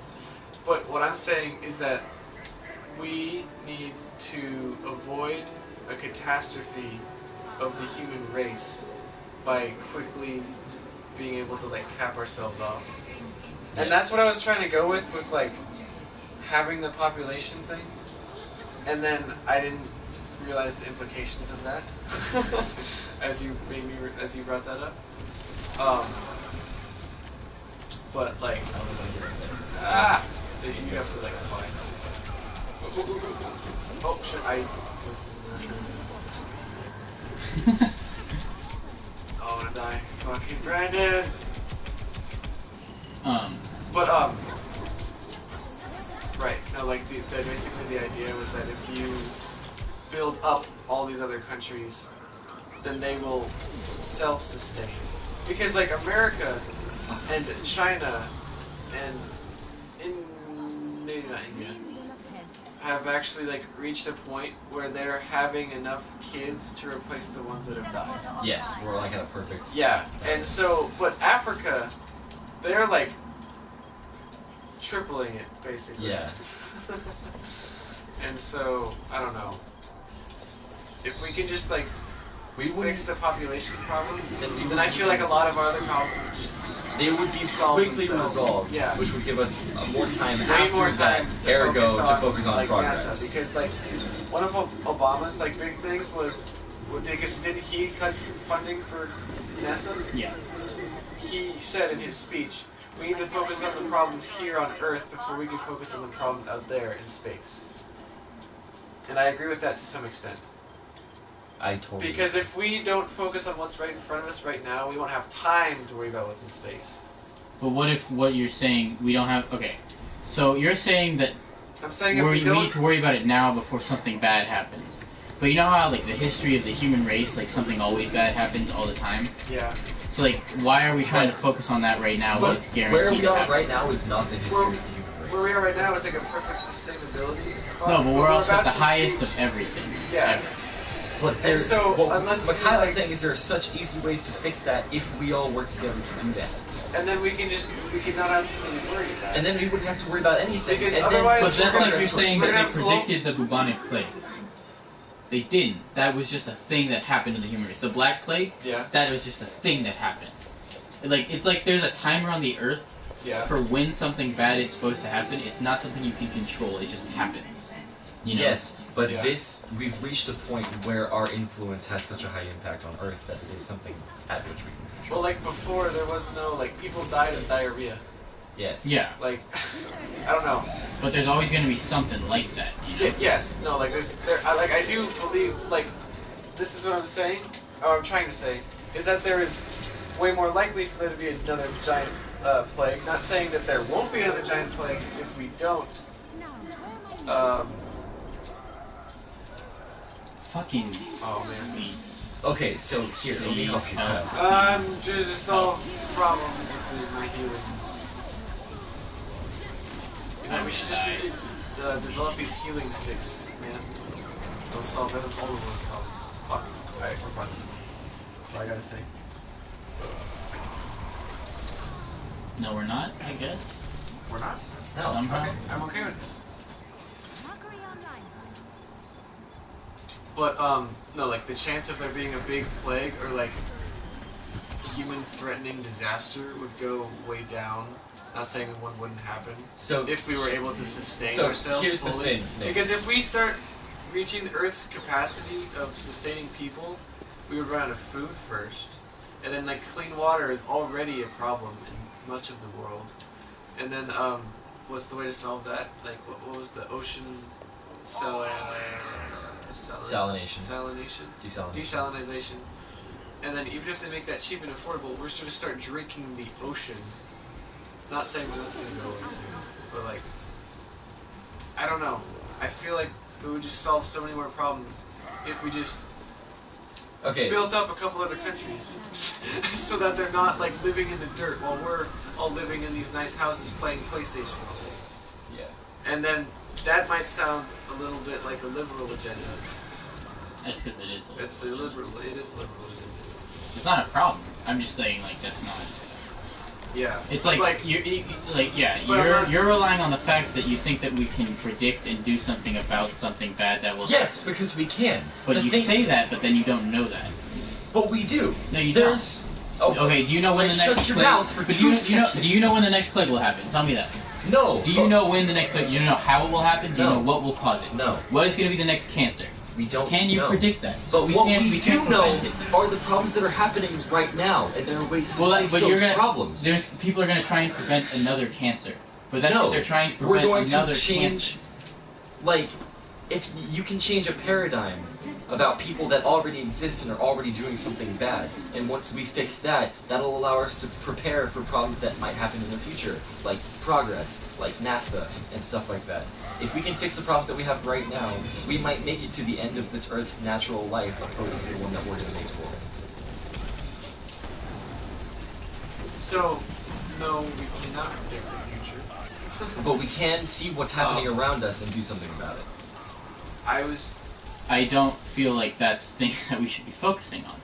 Speaker 4: But what I'm saying is that we need to avoid a catastrophe of the human race by quickly being able to like cap ourselves off. And that's what I was trying to go with like having the population thing. And then I didn't realize the implications of that as you brought that up. But like you have to like find. Oh shit! I was. Oh, I'm gonna die. Fucking Brandon. But right. No, like basically the idea was that if you build up all these other countries, then they will self-sustain. Because like America and China and maybe not India have actually like reached a point where they're having enough kids to replace the ones that have died.
Speaker 2: Yes, we're like at a perfect.
Speaker 4: Yeah, and so but Africa, they're like tripling it basically.
Speaker 2: Yeah.
Speaker 4: And so I don't know. If we can just like fix the population problem, then I feel like a lot of our other problems would just
Speaker 2: they would be quickly resolved,
Speaker 4: yeah.
Speaker 2: Which would give us more time
Speaker 4: Way
Speaker 2: after
Speaker 4: more time
Speaker 2: that, ergo, to focus on
Speaker 4: like,
Speaker 2: progress.
Speaker 4: NASA, because like one of Obama's like big things was because didn't he cut funding for NASA?
Speaker 1: Yeah.
Speaker 4: He said in his speech, we need to focus on the problems here on Earth before we can focus on the problems out there in space. And I agree with that to some extent.
Speaker 2: I totally
Speaker 4: Because if we don't focus on what's right in front of us right now, we won't have time to worry about what's in space.
Speaker 1: But what if what you're saying we don't have? Okay, so you're saying that
Speaker 4: I'm saying
Speaker 1: we need to worry about it now before something bad happens. But you know how like the history of the human race, like something always bad happens all the time.
Speaker 4: Yeah.
Speaker 1: So like, why are we trying to focus on that right now? When it's guaranteed.
Speaker 2: Where we
Speaker 1: to
Speaker 2: are
Speaker 1: happen?
Speaker 2: right now is not the history of the human race.
Speaker 4: Where we are right now is like a perfect sustainability spot.
Speaker 1: No, but we're also at
Speaker 4: about
Speaker 1: the
Speaker 4: to
Speaker 1: highest
Speaker 4: reach-
Speaker 1: of everything.
Speaker 4: Yeah.
Speaker 1: Ever.
Speaker 2: But there's,
Speaker 4: so,
Speaker 2: what
Speaker 4: unless you,
Speaker 2: Kyla's
Speaker 4: like-
Speaker 2: saying is there are such easy ways to fix that if we all work together to do that.
Speaker 4: And then we can not have to really worry about it.
Speaker 2: And then we wouldn't have to worry about anything.
Speaker 4: Because
Speaker 2: and
Speaker 4: otherwise-
Speaker 1: But that's like you're
Speaker 2: progress
Speaker 1: saying
Speaker 4: we're
Speaker 1: that
Speaker 4: gonna
Speaker 1: they
Speaker 4: have slow-
Speaker 1: predicted the bubonic plague. They didn't. That was just a thing that happened to the human race. The Black Plague,
Speaker 4: Yeah.
Speaker 1: that was just a thing that happened. Like, it's like there's a timer on the Earth
Speaker 4: Yeah.
Speaker 1: for when something bad is supposed to happen. It's not something you can control. It just happens. You know?
Speaker 2: Yes, but
Speaker 4: Yeah.
Speaker 2: we've reached a point where our influence has such a high impact on Earth that it is something at which we can control.
Speaker 4: Well, like before, there was no like people died of diarrhea.
Speaker 2: Yes.
Speaker 1: Yeah.
Speaker 4: Like, I don't know.
Speaker 1: But there's always going to be something like that. You know?
Speaker 4: Yes. No. Like I do believe like this is what I'm saying, or I'm trying to say, is that there is way more likely for there to be another giant plague. Not saying that there won't be another giant plague if we don't.
Speaker 1: Fucking.
Speaker 4: Oh man.
Speaker 1: Please.
Speaker 2: Okay, so here, let me help you.
Speaker 4: Just solve the problem with my healing. You know, we should just develop these healing sticks, man. They'll solve all of those problems. Fuck. Alright, we're bugs. That's all I gotta say.
Speaker 1: No, we're not, I guess.
Speaker 4: We're not?
Speaker 2: No.
Speaker 1: Somehow.
Speaker 4: Okay, I'm okay with this. But, no, like, the chance of there being a big plague or, like, human-threatening disaster would go way down. Not saying one wouldn't happen.
Speaker 2: So
Speaker 4: if we were able to sustain
Speaker 2: so
Speaker 4: ourselves
Speaker 2: here's the
Speaker 4: fully.
Speaker 2: thing, Nick.
Speaker 4: Because if we start reaching Earth's capacity of sustaining people, we would run out of food first. And then, like, clean water is already a problem in much of the world. And then, what's the way to solve that? Like, what was the ocean
Speaker 2: Salination.
Speaker 4: Desalinization. And then even if they make that cheap and affordable, we're just going to start drinking the ocean. Not saying that that's going to go away soon, but like, I don't know. I feel like it would just solve so many more problems if we just built up a couple other countries so that they're not like living in the dirt while we're all living in these nice houses playing PlayStation all day.
Speaker 2: Yeah.
Speaker 4: And then that might sound a little bit like a liberal agenda.
Speaker 1: That's because it is.
Speaker 4: It's a liberal. It is a liberal agenda.
Speaker 1: It's not a problem. I'm just saying, like, that's not.
Speaker 4: Yeah.
Speaker 1: It's like you're relying on the fact that you think that we can predict and do something about something bad that will.
Speaker 2: Yes, because we can.
Speaker 1: But you say that, but then you don't know that.
Speaker 2: But we do.
Speaker 1: No, you
Speaker 2: don't.
Speaker 1: Okay, do you know when the next
Speaker 2: Shut your
Speaker 1: plague?
Speaker 2: mouth for
Speaker 1: but
Speaker 2: 2 seconds.
Speaker 1: Do you know when the next plague will happen? Tell me that.
Speaker 2: No.
Speaker 1: Do you know when the next plague? Do you know how it will happen? Do you
Speaker 2: No.
Speaker 1: know what will cause it?
Speaker 2: No.
Speaker 1: What is going to be the next cancer?
Speaker 2: We don't.
Speaker 1: Can you
Speaker 2: know.
Speaker 1: predict that?
Speaker 2: But what
Speaker 1: can't-
Speaker 2: we
Speaker 1: can't
Speaker 2: do know
Speaker 1: prevent it.
Speaker 2: are the problems that are happening right now, and there are ways to fix
Speaker 1: but
Speaker 2: those
Speaker 1: you're gonna,
Speaker 2: problems.
Speaker 1: There's people are going to try and prevent another cancer, but that's
Speaker 2: no,
Speaker 1: what they're trying to
Speaker 2: we're
Speaker 1: prevent
Speaker 2: going
Speaker 1: another
Speaker 2: to change.
Speaker 1: cancer.
Speaker 2: Like, if you can change a paradigm about people that already exist and are already doing something bad, and once we fix that, that'll allow us to prepare for problems that might happen in the future, like progress, like NASA, and stuff like that. If we can fix the problems that we have right now, we might make it to the end of this Earth's natural life opposed to the one that we're going to make for it.
Speaker 4: So, no, we cannot predict the future.
Speaker 2: But we can see what's happening around us and do something about it.
Speaker 1: I don't feel like that's the thing that we should be focusing on.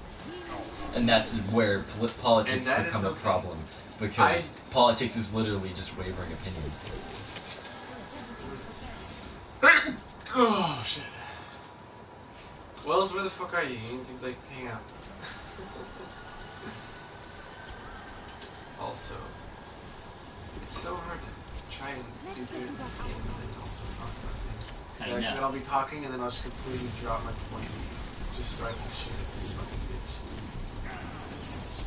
Speaker 2: And that's where politics
Speaker 4: And that
Speaker 2: become
Speaker 4: is
Speaker 2: a
Speaker 4: okay.
Speaker 2: problem. Because politics is literally just wavering opinions.
Speaker 4: Oh shit. Wells, where the fuck are you? You need to like hang out. Also, it's so hard to try and do good in this game and then also talk about things.
Speaker 1: I
Speaker 4: Cause
Speaker 1: know.
Speaker 4: then I'll be talking and then I'll just completely drop my point just so I can shoot at this fucking bitch.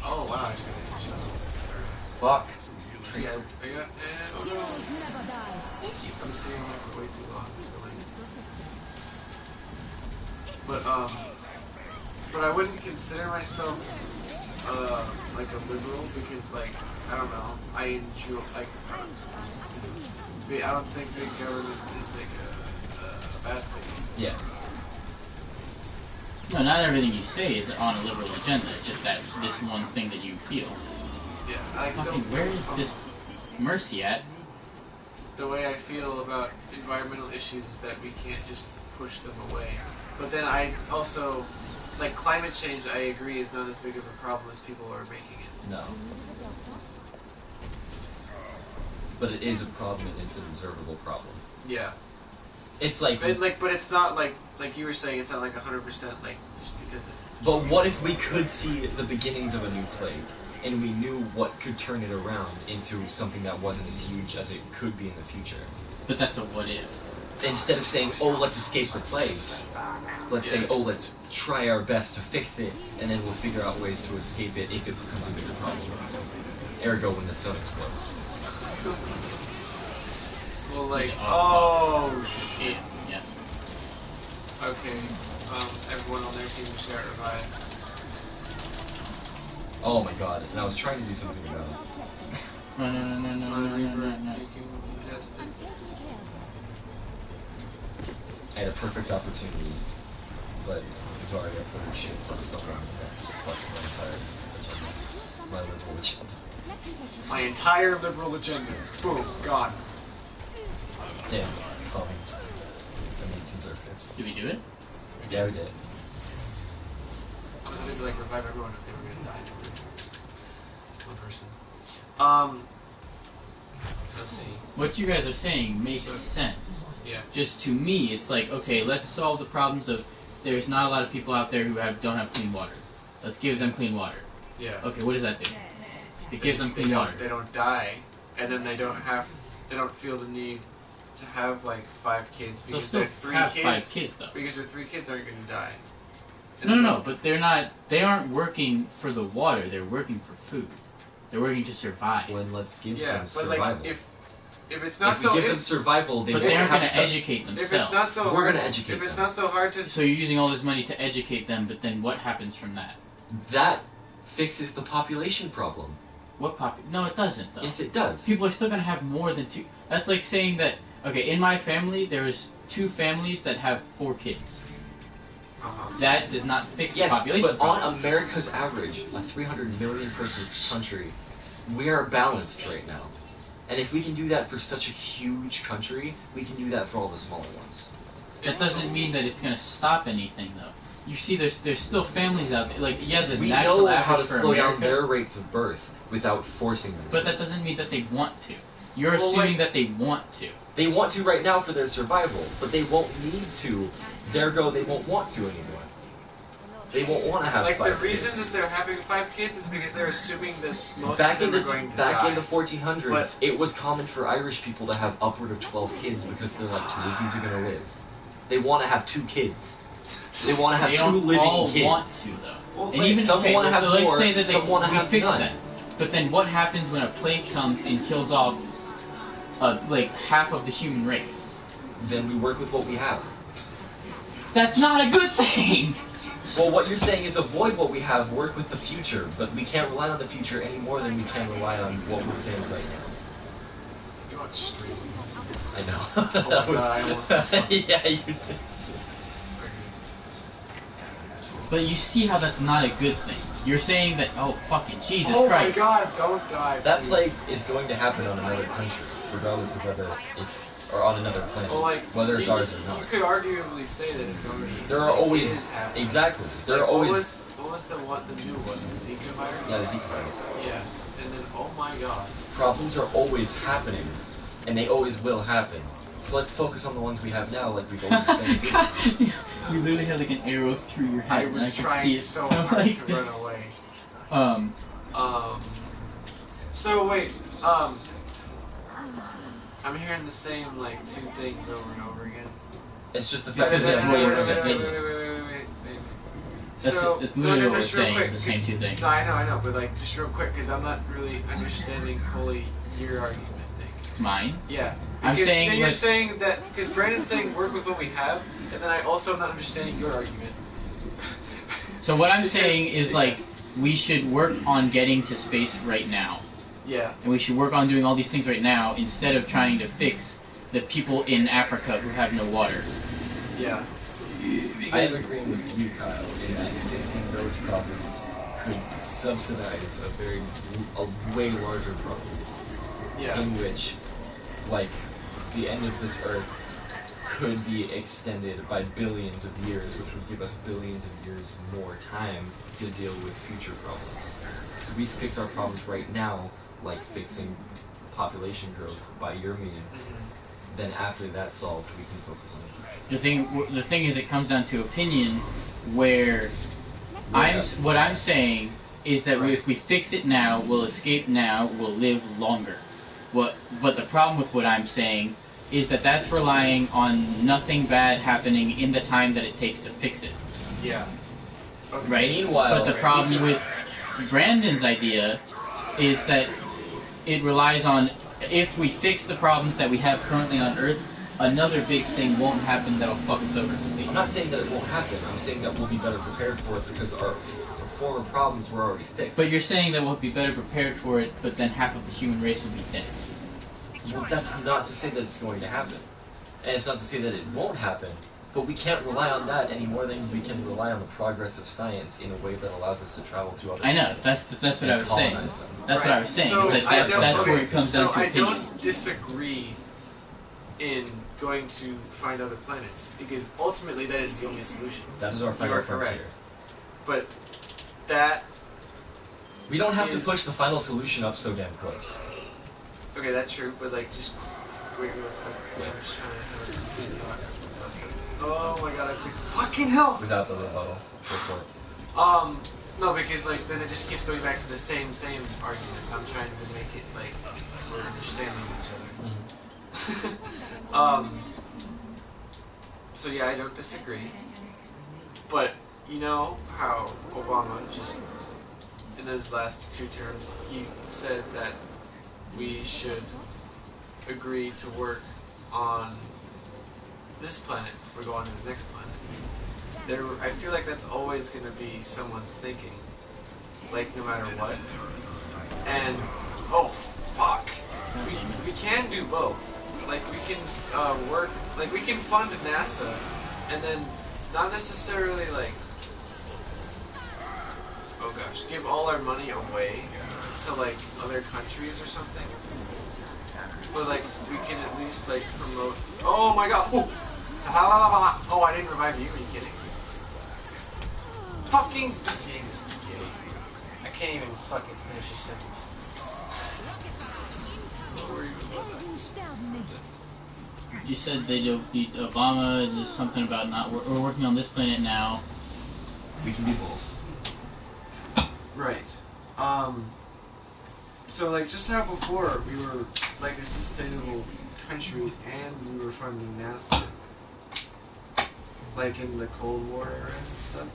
Speaker 4: Oh wow, I just got a shot.
Speaker 2: Fuck.
Speaker 4: Yeah, I got. Oh no. Thank you. I'm sitting here for way too long. I'm so late. But I wouldn't consider myself like a liberal because like I don't know. I enjoy like I don't think big government is like a bad thing.
Speaker 2: Yeah.
Speaker 1: No, not everything you say is on a liberal agenda. It's just that this one thing that you feel.
Speaker 4: Yeah, I
Speaker 1: Fucking, where is this mercy at?
Speaker 4: The way I feel about environmental issues is that we can't just push them away. But then I also, like, climate change, I agree, is not as big of a problem as people are making it.
Speaker 2: No. But it is a problem, and it's an observable problem.
Speaker 4: Yeah.
Speaker 2: It's like...
Speaker 4: But it's not like you were saying, it's not like 100% like, just because it...
Speaker 2: But what if we could see the beginnings of a new plague, and we knew what could turn it around into something that wasn't as huge as it could be in the future?
Speaker 1: But that's a what if.
Speaker 2: Instead of saying, oh, let's escape the plague, let's say, oh, let's try our best to fix it, and then we'll figure out ways to escape it if it becomes a bigger problem. Ergo, when the sun explodes.
Speaker 4: Well, like, oh, shit.
Speaker 1: Yeah.
Speaker 4: Okay, everyone on their team just got revived.
Speaker 2: Oh my god, and I was trying to do something about it.
Speaker 1: No.
Speaker 2: I had a perfect opportunity, but sorry, I put her shit, so I'm still wrong. My liberal agenda.
Speaker 4: My entire liberal agenda. Boom, gone.
Speaker 2: Damn, comments. I mean, conservatives.
Speaker 1: Did we do it?
Speaker 2: Yeah, we did.
Speaker 4: I was going to like revive everyone if they were going to die. One person. Let's see.
Speaker 1: What you guys are saying makes sense.
Speaker 4: Yeah.
Speaker 1: Just to me, it's like, okay, let's solve the problems of there's not a lot of people out there who don't have clean water. Let's give them clean water.
Speaker 4: Yeah.
Speaker 1: Okay, what does that do? It gives them clean water.
Speaker 4: They don't die, and then they don't feel the need to have like 5 kids because
Speaker 1: They'll
Speaker 4: their
Speaker 1: still
Speaker 4: 3
Speaker 1: have
Speaker 4: kids.
Speaker 1: 5 kids though.
Speaker 4: Because their 3 kids aren't going to die.
Speaker 1: No, but they aren't working for the water. They're working for food. They're working to survive.
Speaker 2: Well, then let's give them
Speaker 4: but
Speaker 2: survival.
Speaker 4: like if it's not
Speaker 2: if
Speaker 4: so
Speaker 2: we give them survival, they
Speaker 1: but
Speaker 2: won't
Speaker 1: they aren't
Speaker 2: have
Speaker 1: going to educate themselves.
Speaker 4: If it's not so
Speaker 2: We're
Speaker 4: hard,
Speaker 2: going to educate
Speaker 4: if it's
Speaker 2: them.
Speaker 4: not so hard to
Speaker 1: So you're using all this money to educate them, but then what happens from that?
Speaker 2: That fixes the population problem.
Speaker 1: What No, it doesn't though.
Speaker 2: Yes, it does.
Speaker 1: People are still going to have more than 2. That's like saying that, okay, in my family, there's 2 families that have 4 kids. That does not fix the population
Speaker 2: but
Speaker 1: problem.
Speaker 2: on America's average, a 300 million person country, we are balanced right now. And if we can do that for such a huge country, we can do that for all the smaller ones.
Speaker 1: That doesn't mean that it's going to stop anything, though. You see, there's still families out there. Like, yeah, the
Speaker 2: We
Speaker 1: national
Speaker 2: know
Speaker 1: average
Speaker 2: how to
Speaker 1: for
Speaker 2: slow
Speaker 1: America,
Speaker 2: down their rates of birth without forcing them
Speaker 1: but
Speaker 2: to.
Speaker 1: that doesn't mean that they want to. You're assuming that they want to.
Speaker 2: They want to right now for their survival, but they won't need to. Ergo, they won't want to anymore. They won't want to have
Speaker 4: like
Speaker 2: 5
Speaker 4: the reason
Speaker 2: kids.
Speaker 4: that they're having 5 kids is because they're assuming that most
Speaker 2: Back
Speaker 4: of
Speaker 2: in
Speaker 4: them
Speaker 2: the
Speaker 4: are going to
Speaker 2: back
Speaker 4: die.
Speaker 2: in the 1400s, it was common for Irish people to have upward of 12 kids because they're like, 2 of these are gonna live. They want to have 2 kids. They want to have
Speaker 1: They
Speaker 2: 2
Speaker 1: don't
Speaker 2: living
Speaker 1: all
Speaker 2: kids.
Speaker 1: want to, though.
Speaker 4: Well,
Speaker 1: And
Speaker 4: like,
Speaker 1: even
Speaker 2: some wanna have
Speaker 1: so
Speaker 2: more,
Speaker 1: let's say that
Speaker 2: some wanna have
Speaker 1: fix
Speaker 2: none.
Speaker 1: that. But then what happens when a plague comes and kills off like half of the human race?
Speaker 2: Then we work with what we have.
Speaker 1: That's not a good thing.
Speaker 2: Well, what you're saying is avoid what we have, work with the future, but we can't rely on the future any more than we can rely on what we're saying right now.
Speaker 4: You want straight.
Speaker 2: I know.
Speaker 4: Oh my
Speaker 2: That was-
Speaker 4: God, I almost just fucking-
Speaker 2: yeah, you did.
Speaker 1: But you see how that's not a good thing. You're saying that, oh fucking Jesus
Speaker 4: Oh
Speaker 1: Christ.
Speaker 4: my God, don't die.
Speaker 2: That
Speaker 4: please.
Speaker 2: plague is going to happen on another country, regardless of whether it's or on another planet,
Speaker 4: Well, like,
Speaker 2: whether it's ours or
Speaker 4: You
Speaker 2: not.
Speaker 4: could arguably say that it's already.
Speaker 2: There are always
Speaker 4: is happening.
Speaker 2: exactly. There
Speaker 4: Like,
Speaker 2: are always
Speaker 4: What was the new one? The Zika virus?
Speaker 2: yeah, the Zika virus.
Speaker 4: Yeah. And then, oh my God.
Speaker 2: Problems are always happening, and they always will happen. So let's focus on the ones we have now, like we've always been.
Speaker 1: You literally had like an arrow through your head.
Speaker 4: I
Speaker 1: and
Speaker 4: was
Speaker 1: could see
Speaker 4: trying
Speaker 1: it.
Speaker 4: so
Speaker 1: I'm
Speaker 4: hard
Speaker 1: like-
Speaker 4: to run away. So wait, I'm hearing the same like 2 things over and over again.
Speaker 2: It's just the fact
Speaker 1: Because
Speaker 2: that
Speaker 1: that's
Speaker 2: we
Speaker 1: what
Speaker 2: have
Speaker 1: you're
Speaker 2: more
Speaker 1: saying.
Speaker 2: opinions.
Speaker 1: That's
Speaker 4: So,
Speaker 1: it's literally what we're
Speaker 4: just real
Speaker 1: saying
Speaker 4: quick,
Speaker 1: is the same 2 things.
Speaker 4: No, I know, but like just real quick, because I'm not really understanding fully your argument, Nick.
Speaker 1: Mine?
Speaker 4: Yeah.
Speaker 1: I'm
Speaker 4: Because
Speaker 1: saying
Speaker 4: then you're
Speaker 1: like-
Speaker 4: saying that because Brandon's saying work with what we have, and then I also am not understanding your argument.
Speaker 1: So what I'm
Speaker 4: Because-
Speaker 1: saying is like we should work on getting to space right now.
Speaker 4: Yeah.
Speaker 1: And we should work on doing all these things right now instead of trying to fix the people in Africa who have no water.
Speaker 4: Yeah.
Speaker 2: I am agreeing with you, Kyle, in that fixing those problems could subsidize a way larger problem.
Speaker 4: Yeah.
Speaker 2: In which, like, the end of this Earth could be extended by billions of years, which would give us billions of years more time to deal with future problems. So we fix our problems right now, like fixing population growth by your means. Then after that's solved, we can focus on it.
Speaker 1: The thing is, it comes down to opinion, where what I'm saying is that if we fix it now, we'll escape now, we'll live longer. But the problem with what I'm saying is that that's relying on nothing bad happening in the time that it takes to fix it.
Speaker 4: Yeah.
Speaker 1: Okay. Right?
Speaker 2: Meanwhile,
Speaker 1: but the problem with Brandon's idea is that it relies on, if we fix the problems that we have currently on Earth, another big thing won't happen that'll fuck us over completely.
Speaker 2: I'm not saying that it won't happen. I'm saying that we'll be better prepared for it because our former problems were already fixed.
Speaker 1: But you're saying that we'll be better prepared for it, but then half of the human race will be dead.
Speaker 2: Well, that's not to say that it's going to happen. And it's not to say that it won't happen. But we can't rely on that any more than we can rely on the progress of science in a way that allows us to travel to other
Speaker 1: I know,
Speaker 2: planets.
Speaker 1: that's what I was saying. That's what I was saying.
Speaker 4: So
Speaker 1: that's where it comes down to
Speaker 4: I
Speaker 1: opinion.
Speaker 4: don't disagree in going to find other planets, because ultimately that is the only solution.
Speaker 2: That is our final frontier.
Speaker 4: Correct. But that...
Speaker 2: We don't have to push the final solution up so damn close.
Speaker 4: Okay, that's true, but like, just wait real quick. I'm just trying to have a complete thought. Oh my god, I'm sick. Fucking hell!
Speaker 2: Without the rebuttal. Go for it.
Speaker 4: No, because like, then it just keeps going back to the same argument. I'm trying to make it like, we're understanding each other. So yeah, I don't disagree. But, you know how Obama just, in his last 2 terms, he said that we should agree to work on this planet before going to the next planet. I feel like that's always going to be someone's thinking, like, no matter what. And, oh, fuck! We can do both. Like, we can work, like, we can fund NASA, and then not necessarily, like, oh gosh, give all our money away to, like, other countries or something. But, like, we can at least, like, promote... Oh my god! Oh! Oh, I didn't revive you, are you kidding? Fucking... This game is gay. I can't even fucking finish a sentence. What were you about that?
Speaker 1: You said they don't beat Obama, there's something about not... We're working on this planet now.
Speaker 2: We can do both.
Speaker 4: Right. So, like, just how before we were, like, a sustainable country and we were funding NASA, like in the Cold War era and stuff.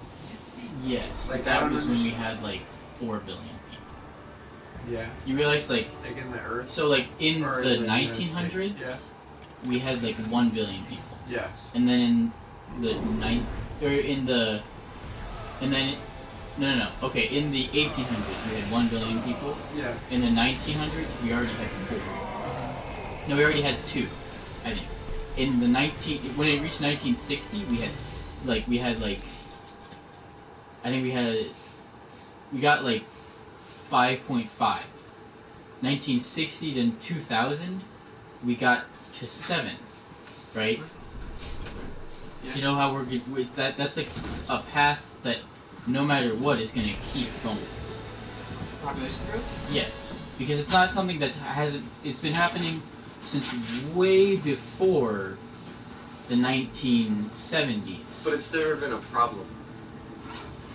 Speaker 1: Yes,
Speaker 4: like
Speaker 1: that was when we had, like, 4 billion people.
Speaker 4: Yeah.
Speaker 1: You realize, like
Speaker 4: in the Earth?
Speaker 1: So, like, in the
Speaker 4: Or
Speaker 1: 1900s,
Speaker 4: yeah.
Speaker 1: we had, like, 1 billion people.
Speaker 4: Yeah.
Speaker 1: And then in the No. Okay, in the 1800s, we had 1 billion people.
Speaker 4: Yeah.
Speaker 1: In the 1900s, we already had 4. No, we already had 2, I think. In the when it reached 1960, we got like 5.5. 1960 to 2000, we got to 7, right? Yeah. You know how we're with that? That's like a path that no matter what is going to keep going.
Speaker 4: Population growth?
Speaker 1: Yes, because it's not something that hasn't. It's been happening since way before the 1970s.
Speaker 4: But it's never been a problem.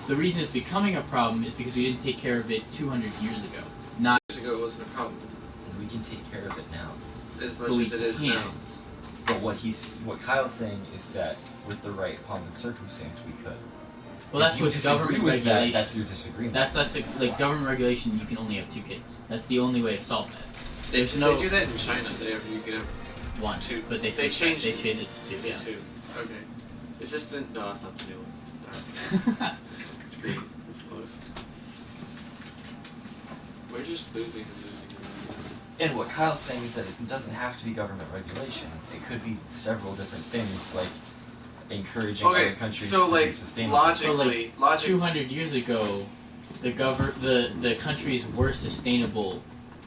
Speaker 1: The reason it's becoming a problem is because we didn't take care of it 200 years ago. Not
Speaker 4: years ago, it wasn't a problem.
Speaker 2: We can take care of it now.
Speaker 4: As much as it is now.
Speaker 2: But what Kyle's saying is that with the right pomp and circumstance, we could.
Speaker 1: Well, that's what government regulation.
Speaker 2: That's your disagreement.
Speaker 1: That's like government regulation. You can only have 2 kids. That's the only way to solve that.
Speaker 4: They do that in China. You can have
Speaker 1: 1,
Speaker 4: 2,
Speaker 1: but they changed it to 2. Yeah.
Speaker 4: 2. Okay. It's just been no. It's not the new one. It's great. It's close. We're just losing.
Speaker 2: And what Kyle's saying is that it doesn't have to be government regulation. It could be several different things, like
Speaker 12: encouraging other countries to be sustainable.
Speaker 4: logically,
Speaker 1: 200 years ago, the countries were sustainable,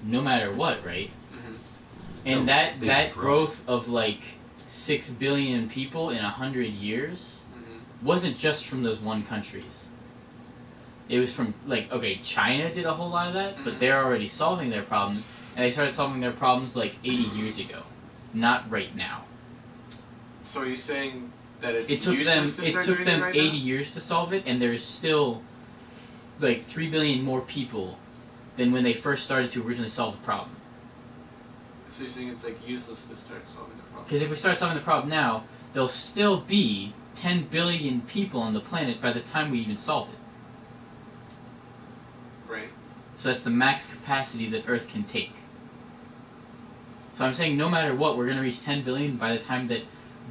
Speaker 1: no matter what, right?
Speaker 4: Mhm.
Speaker 1: And
Speaker 12: No,
Speaker 1: that
Speaker 12: they've grown.
Speaker 1: growth of like 6 billion people in 100 years wasn't just from those one countries. It was from like, okay, China did a whole lot of that, but they're already solving their problems, and they started solving their problems like 80 years ago, not right now.
Speaker 4: So are you saying that it's
Speaker 1: It took
Speaker 4: useless to start doing it right
Speaker 1: 80
Speaker 4: now?
Speaker 1: years to solve it, and there's still like 3 billion more people than when they first started to originally solve the problem.
Speaker 4: So you're saying it's like useless to start solving the problem?
Speaker 1: Because if we start solving the problem now, there'll still be 10 billion people on the planet by the time we even solve it.
Speaker 4: Right.
Speaker 1: So that's the max capacity that Earth can take. So I'm saying no matter what, we're going to reach 10 billion by the time that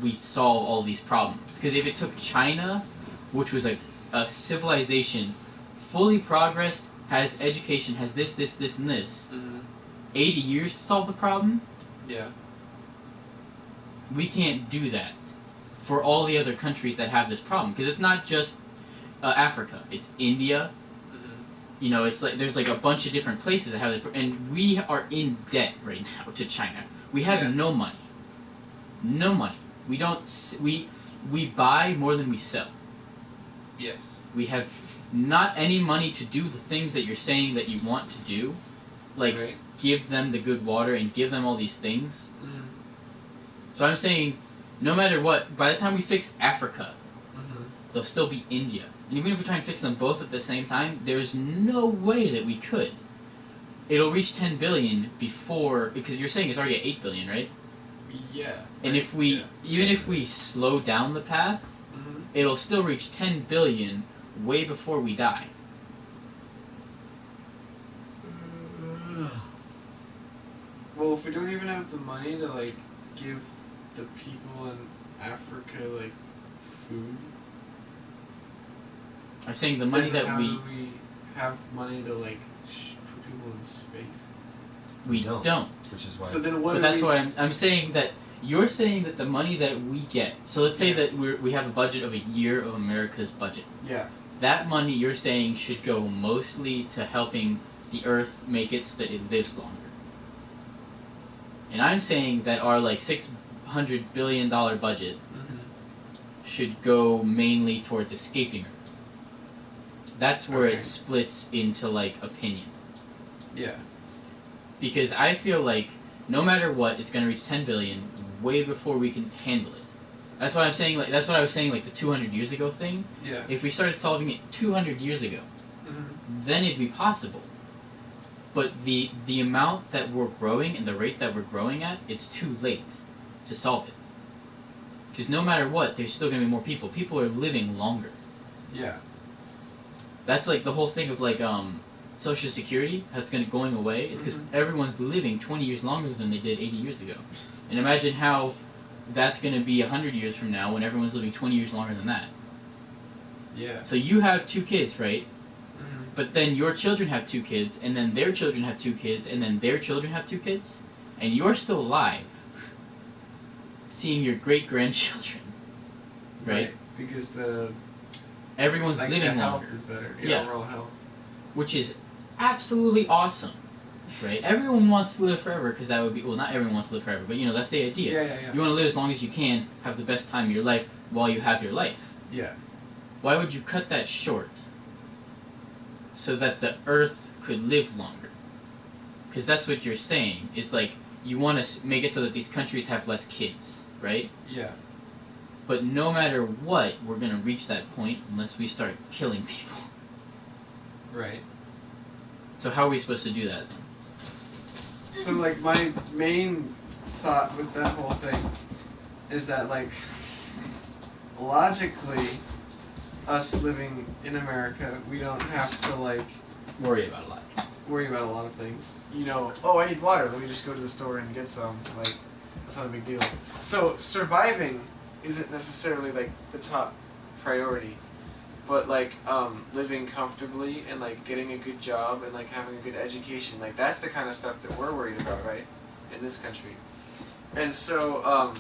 Speaker 1: we solve all these problems. Because if it took China, which was like a civilization, fully progressed, has education, has this, and this, 80 years to solve the problem,
Speaker 4: Yeah.
Speaker 1: we can't do that for all the other countries that have this problem. Because it's not just Africa, it's India. You know, it's like there's like a bunch of different places that have this, and we are in debt right now to China. We have no money. No money. We don't. We buy more than we sell.
Speaker 4: Yes.
Speaker 1: We have not any money to do the things that you're saying that you want to do, like give them the good water and give them all these things. So I'm saying, no matter what, by the time we fix Africa, there'll still be India. And even if we try and fix them both at the same time, there's no way that we could. It'll reach 10 billion before, because you're saying it's already at 8 billion, right?
Speaker 4: Yeah.
Speaker 1: And if we, even if we slow down the path, it'll still reach 10 billion way before we die.
Speaker 4: Well, if we don't even have the money to like give the people in Africa like food,
Speaker 1: I'm saying the money
Speaker 4: then
Speaker 1: that
Speaker 4: how
Speaker 1: we
Speaker 4: do we have money to like put people in space?
Speaker 1: we don't.
Speaker 12: Which is why.
Speaker 4: So then what?
Speaker 1: But that's why I'm saying that you're saying that the money that we get. So let's say that we have a budget of a year of America's budget.
Speaker 4: Yeah.
Speaker 1: That money you're saying should go mostly to helping the Earth make it so that it lives longer. And I'm saying that our like $600 billion budget should go mainly towards escaping Earth. That's where it splits into like opinion.
Speaker 4: Yeah.
Speaker 1: Because I feel like no matter what, it's gonna reach 10 billion way before we can handle it. That's why I'm saying like that's what I was saying like the 200 years ago thing.
Speaker 4: Yeah.
Speaker 1: If we started solving it 200 years ago, then it'd be possible. But the amount that we're growing and the rate that we're growing at, it's too late to solve it. Because no matter what, there's still gonna be more people. People are living longer.
Speaker 4: Yeah.
Speaker 1: That's like the whole thing of like Social Security that's going away. It's because everyone's living 20 years longer than they did 80 years ago. And imagine how that's going to be 100 years from now when everyone's living 20 years longer than that.
Speaker 4: Yeah.
Speaker 1: So you have 2 kids, right? But then your children have 2 kids, and then their children have 2 kids, and then their children have 2 kids, and you're still alive, seeing your great-grandchildren, right?
Speaker 4: Because
Speaker 1: everyone's
Speaker 4: like
Speaker 1: living
Speaker 4: the health
Speaker 1: longer.
Speaker 4: is better.
Speaker 1: Yeah.
Speaker 4: Overall health.
Speaker 1: Which is absolutely awesome, right? Everyone wants to live forever because that would be, well, not everyone wants to live forever, but you know, that's the idea.
Speaker 4: Yeah.
Speaker 1: You want to live as long as you can, have the best time of your life while you have your life.
Speaker 4: Yeah.
Speaker 1: Why would you cut that short so that the Earth could live longer? Because that's what you're saying. It's like you want to make it so that these countries have less kids, right?
Speaker 4: Yeah.
Speaker 1: But no matter what, we're going to reach that point unless we start killing people.
Speaker 4: Right.
Speaker 1: So how are we supposed to do that then?
Speaker 4: So like my main thought with that whole thing is that like logically us living in America, we don't have to like
Speaker 1: worry about a lot
Speaker 4: of things. You know, oh, I need water, let me just go to the store and get some. Like, that's not a big deal. So surviving isn't necessarily like the top priority, but like living comfortably and like getting a good job and like having a good education, like that's the kind of stuff that we're worried about, right, in this country. And so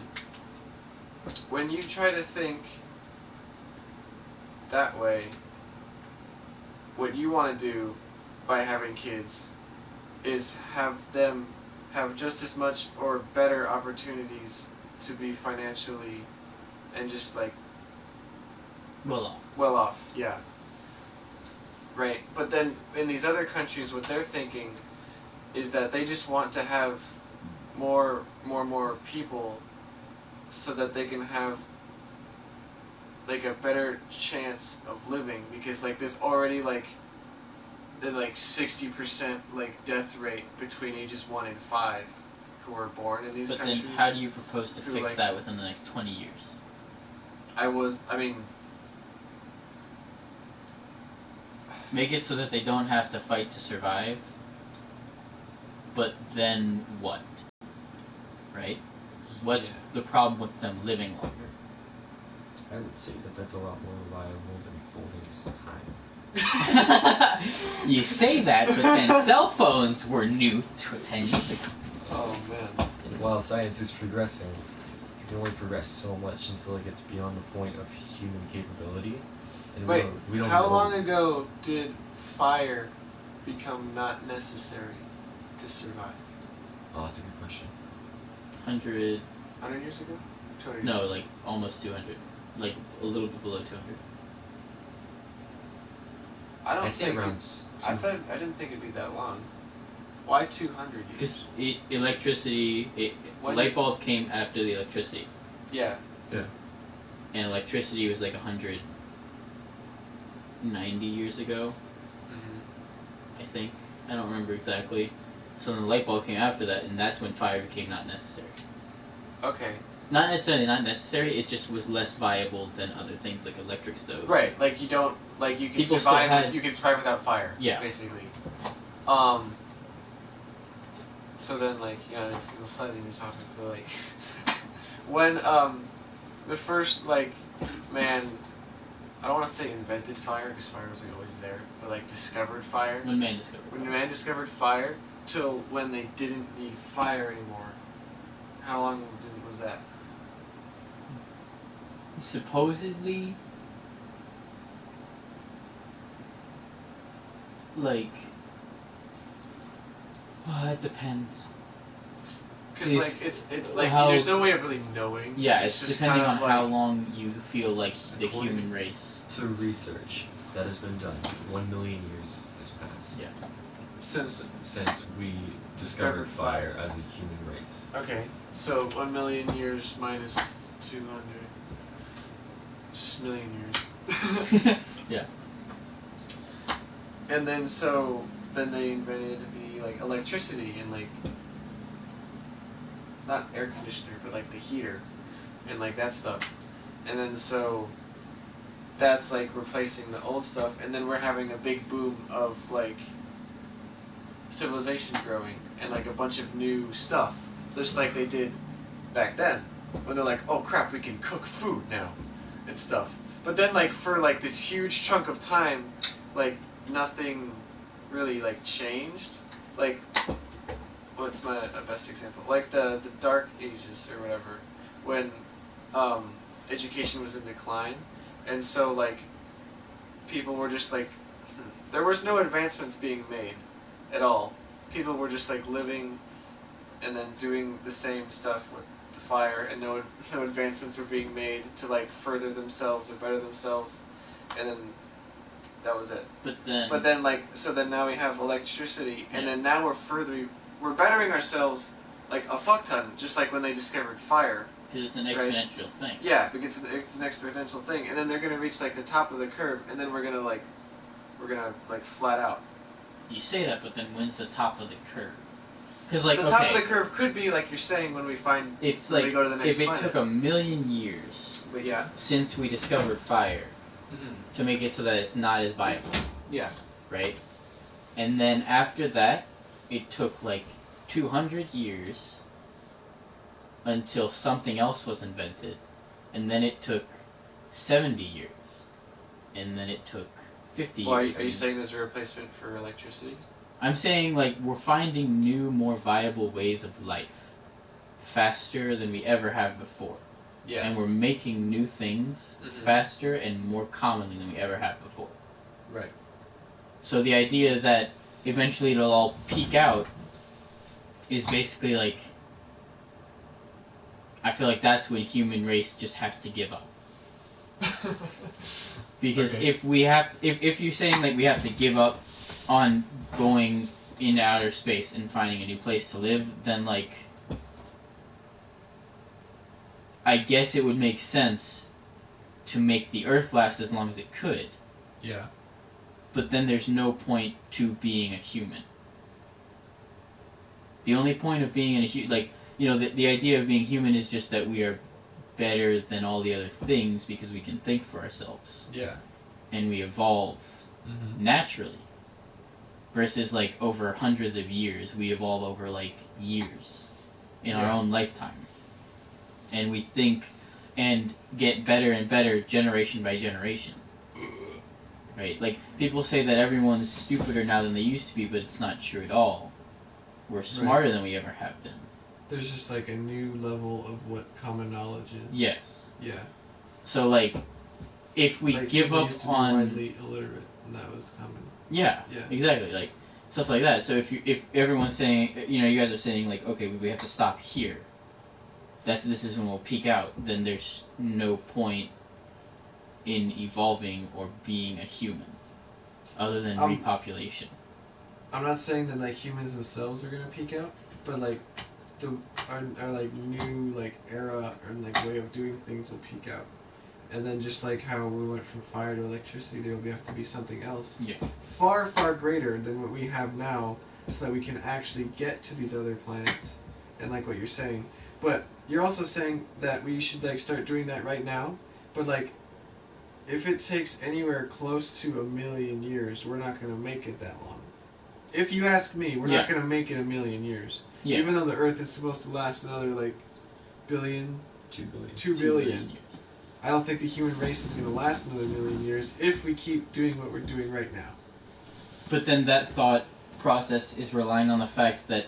Speaker 4: when you try to think that way, what you want to do by having kids is have them have just as much or better opportunities to be financially and just like well off, yeah. Right. But then in these other countries, what they're thinking is that they just want to have more people so that they can have like a better chance of living, because like there's already like the like 60% like death rate between ages 1 and 5 who are born in these countries.
Speaker 1: But then how do you propose to fix
Speaker 4: like,
Speaker 1: that within the next 20 years? Make it so that they don't have to fight to survive. But then what? Right? What's the problem with them living longer?
Speaker 12: I would say that that's a lot more reliable than folding time.
Speaker 1: You say that, but then cell phones were new 10 years ago.
Speaker 4: Oh man.
Speaker 12: And while science is progressing, it can only progress so much until it gets beyond the point of human capability. And
Speaker 4: Wait,
Speaker 12: we don't
Speaker 4: how
Speaker 12: know.
Speaker 4: long ago did fire become not necessary to survive?
Speaker 12: Oh, that's a good question.
Speaker 1: 100
Speaker 4: years ago? 200 years
Speaker 1: No,
Speaker 4: ago?
Speaker 1: like almost 200. Like a little bit below 200.
Speaker 4: I'd say around. I didn't think it'd be that long. Why 200 years?
Speaker 1: Because electricity, light bulb came after the electricity.
Speaker 4: Yeah.
Speaker 12: Yeah.
Speaker 1: And electricity was like 190 years ago. I think. I don't remember exactly. So then the light bulb came after that, and that's when fire became not necessary.
Speaker 4: Okay.
Speaker 1: Not necessarily not necessary, it just was less viable than other things like electric stoves.
Speaker 4: Right, like you don't, like you can
Speaker 1: People
Speaker 4: survive, you can survive without fire.
Speaker 1: Yeah.
Speaker 4: Basically. So then like, you know, it's a slightly new topic, but like, when, the first, like, man, I don't want to say invented fire, because fire was like always there, but like discovered fire.
Speaker 1: When man discovered fire.
Speaker 4: When man discovered fire, till when they didn't need fire anymore. How long was that?
Speaker 1: Supposedly, like, it depends.
Speaker 4: Because like it's like there's no way of really knowing.
Speaker 1: Yeah,
Speaker 4: it's
Speaker 1: it's
Speaker 4: just
Speaker 1: depending
Speaker 4: kind
Speaker 1: on
Speaker 4: of like,
Speaker 1: how long you feel like the human race.
Speaker 12: To research that has been done, 1 million years has passed.
Speaker 1: Yeah.
Speaker 4: Since
Speaker 12: we discovered fire as a human race.
Speaker 4: Okay, so 1 million years minus 200. It's just million years.
Speaker 1: Yeah.
Speaker 4: And then then they invented the like electricity and like not air conditioner but like the heater and like that stuff. And then so that's like replacing the old stuff, and then we're having a big boom of like civilization growing and like a bunch of new stuff, just like they did back then when they're like, oh crap, we can cook food now and stuff. But then like for like this huge chunk of time, like nothing really like changed. Like, what's a best example? Like the Dark Ages or whatever, when education was in decline, and so like people were just like, there was no advancements being made at all. People were just like living and then doing the same stuff with the fire, and no advancements were being made to like further themselves or better themselves, and then that was it. But then like, so then now we have electricity, and then now we're bettering ourselves like a fuck ton, just like when they discovered fire.
Speaker 1: Because it's an exponential thing.
Speaker 4: Yeah, because it's an exponential thing, and then they're gonna reach like the top of the curve, and then we're gonna flat out.
Speaker 1: You say that, but then when's the top of the curve? Because like
Speaker 4: the top of the curve could be like you're saying when we find
Speaker 1: we go to the next planet. If it took 1 million years,
Speaker 4: but yeah,
Speaker 1: since we discovered fire, to make it so that it's not as viable.
Speaker 4: Yeah.
Speaker 1: Right. And then after that, it took like 200 years until something else was invented, and then it took 70 years, and then it took 50 years.
Speaker 4: Are you saying there's a replacement for electricity?
Speaker 1: I'm saying like we're finding new, more viable ways of life, faster than we ever have before.
Speaker 2: Yeah.
Speaker 1: And we're making new things faster and more commonly than we ever have before.
Speaker 4: Right.
Speaker 1: So the idea that eventually it'll all peak out is basically like, I feel like that's when human race just has to give up. Because if you're saying like we have to give up on going into outer space and finding a new place to live, then like I guess it would make sense to make the Earth last as long as it could.
Speaker 4: Yeah.
Speaker 1: But then there's no point to being a human. The only point of being the idea of being human is just that we are better than all the other things because we can think for ourselves.
Speaker 4: Yeah.
Speaker 1: And we evolve naturally. Versus like over hundreds of years, we evolve over like years in our own lifetime. And we think and get better and better generation by generation. Right? Like, people say that everyone's stupider now than they used to be, but it's not true at all. We're smarter than we ever have been.
Speaker 4: There's just like a new level of what common knowledge is.
Speaker 1: Yes.
Speaker 4: Yeah.
Speaker 1: So like, if we
Speaker 4: like
Speaker 1: give up
Speaker 4: used to
Speaker 1: on
Speaker 4: be widely illiterate, and that was common.
Speaker 1: Yeah. Exactly. Like stuff like that. So if everyone's saying, you guys are saying like, okay, we have to stop here. This is when we'll peak out. Then there's no point in evolving or being a human, other than repopulation.
Speaker 4: I'm not saying that like humans themselves are gonna peak out, but like our like new like era and like way of doing things will peak out, and then just like how we went from fire to electricity, there will have to be something else far greater than what we have now, so that we can actually get to these other planets, and like what you're saying. But you're also saying that we should like start doing that right now, but like if it takes anywhere close to 1,000,000 years, we're not gonna make it that long. If you ask me, we're not going to make it 1,000,000 years. Yeah. Even though the Earth is supposed to last another, like, 2 billion. I don't think the human race is going to last another 1,000,000 years if we keep doing what we're doing right now.
Speaker 1: But then that thought process is relying on the fact that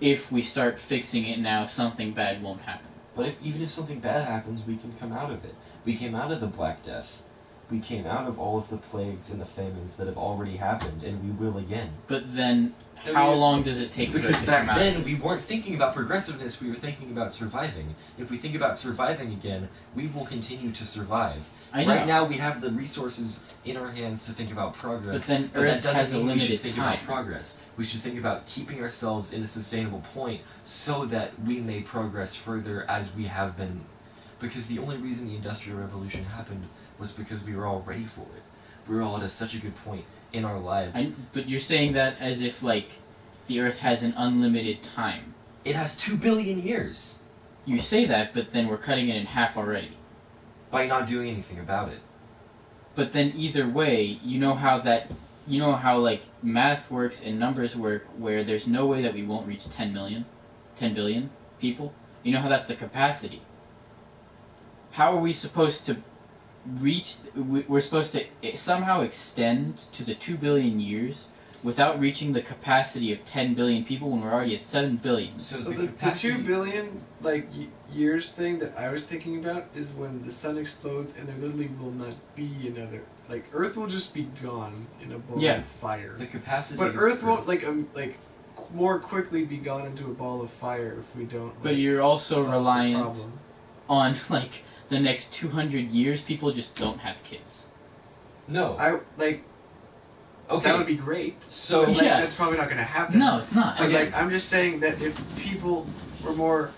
Speaker 1: if we start fixing it now, something bad won't happen.
Speaker 12: But even if something bad happens, we can come out of it. We came out of the Black Death. We came out of all of the plagues and the famines that have already happened, and we will again.
Speaker 1: But then, how long does it take for us
Speaker 12: Because
Speaker 1: to
Speaker 12: back
Speaker 1: come out?
Speaker 12: then, we weren't thinking about progressiveness, we were thinking about surviving. If we think about surviving again, we will continue to survive. Right now, we have the resources in our hands to think about progress,
Speaker 1: but then
Speaker 12: Earth
Speaker 1: that doesn't
Speaker 12: has
Speaker 1: mean
Speaker 12: we should
Speaker 1: limited
Speaker 12: think
Speaker 1: time.
Speaker 12: about progress. We should think about keeping ourselves in a sustainable point so that we may progress further as we have been. Because the only reason the Industrial Revolution happened was because we were all ready for it. We were all at such a good point in our lives.
Speaker 1: But you're saying that as if, like, the Earth has an unlimited time.
Speaker 12: It has 2 billion years.
Speaker 1: You say that, but then we're cutting it in half already.
Speaker 12: By not doing anything about it.
Speaker 1: But then either way, you know how like math works and numbers work, where there's no way that we won't reach 10 billion people. You know how that's the capacity. How are we supposed to reach? We're supposed to somehow extend to the 2 billion years without reaching the capacity of 10 billion people when we're already at 7 billion.
Speaker 4: So the 2 billion like years thing that I was thinking about is when the sun explodes and there literally will not be another, like, Earth will just be gone in a ball of fire.
Speaker 12: The capacity.
Speaker 4: But Earth won't like more quickly be gone into a ball of fire if we don't.
Speaker 1: But you're also reliant on like the next 200 years. People just don't have kids.
Speaker 12: No.
Speaker 4: Okay. That would be great.
Speaker 12: So
Speaker 4: but, that's probably not going to happen.
Speaker 1: No, it's not.
Speaker 4: But I'm just saying that if people were more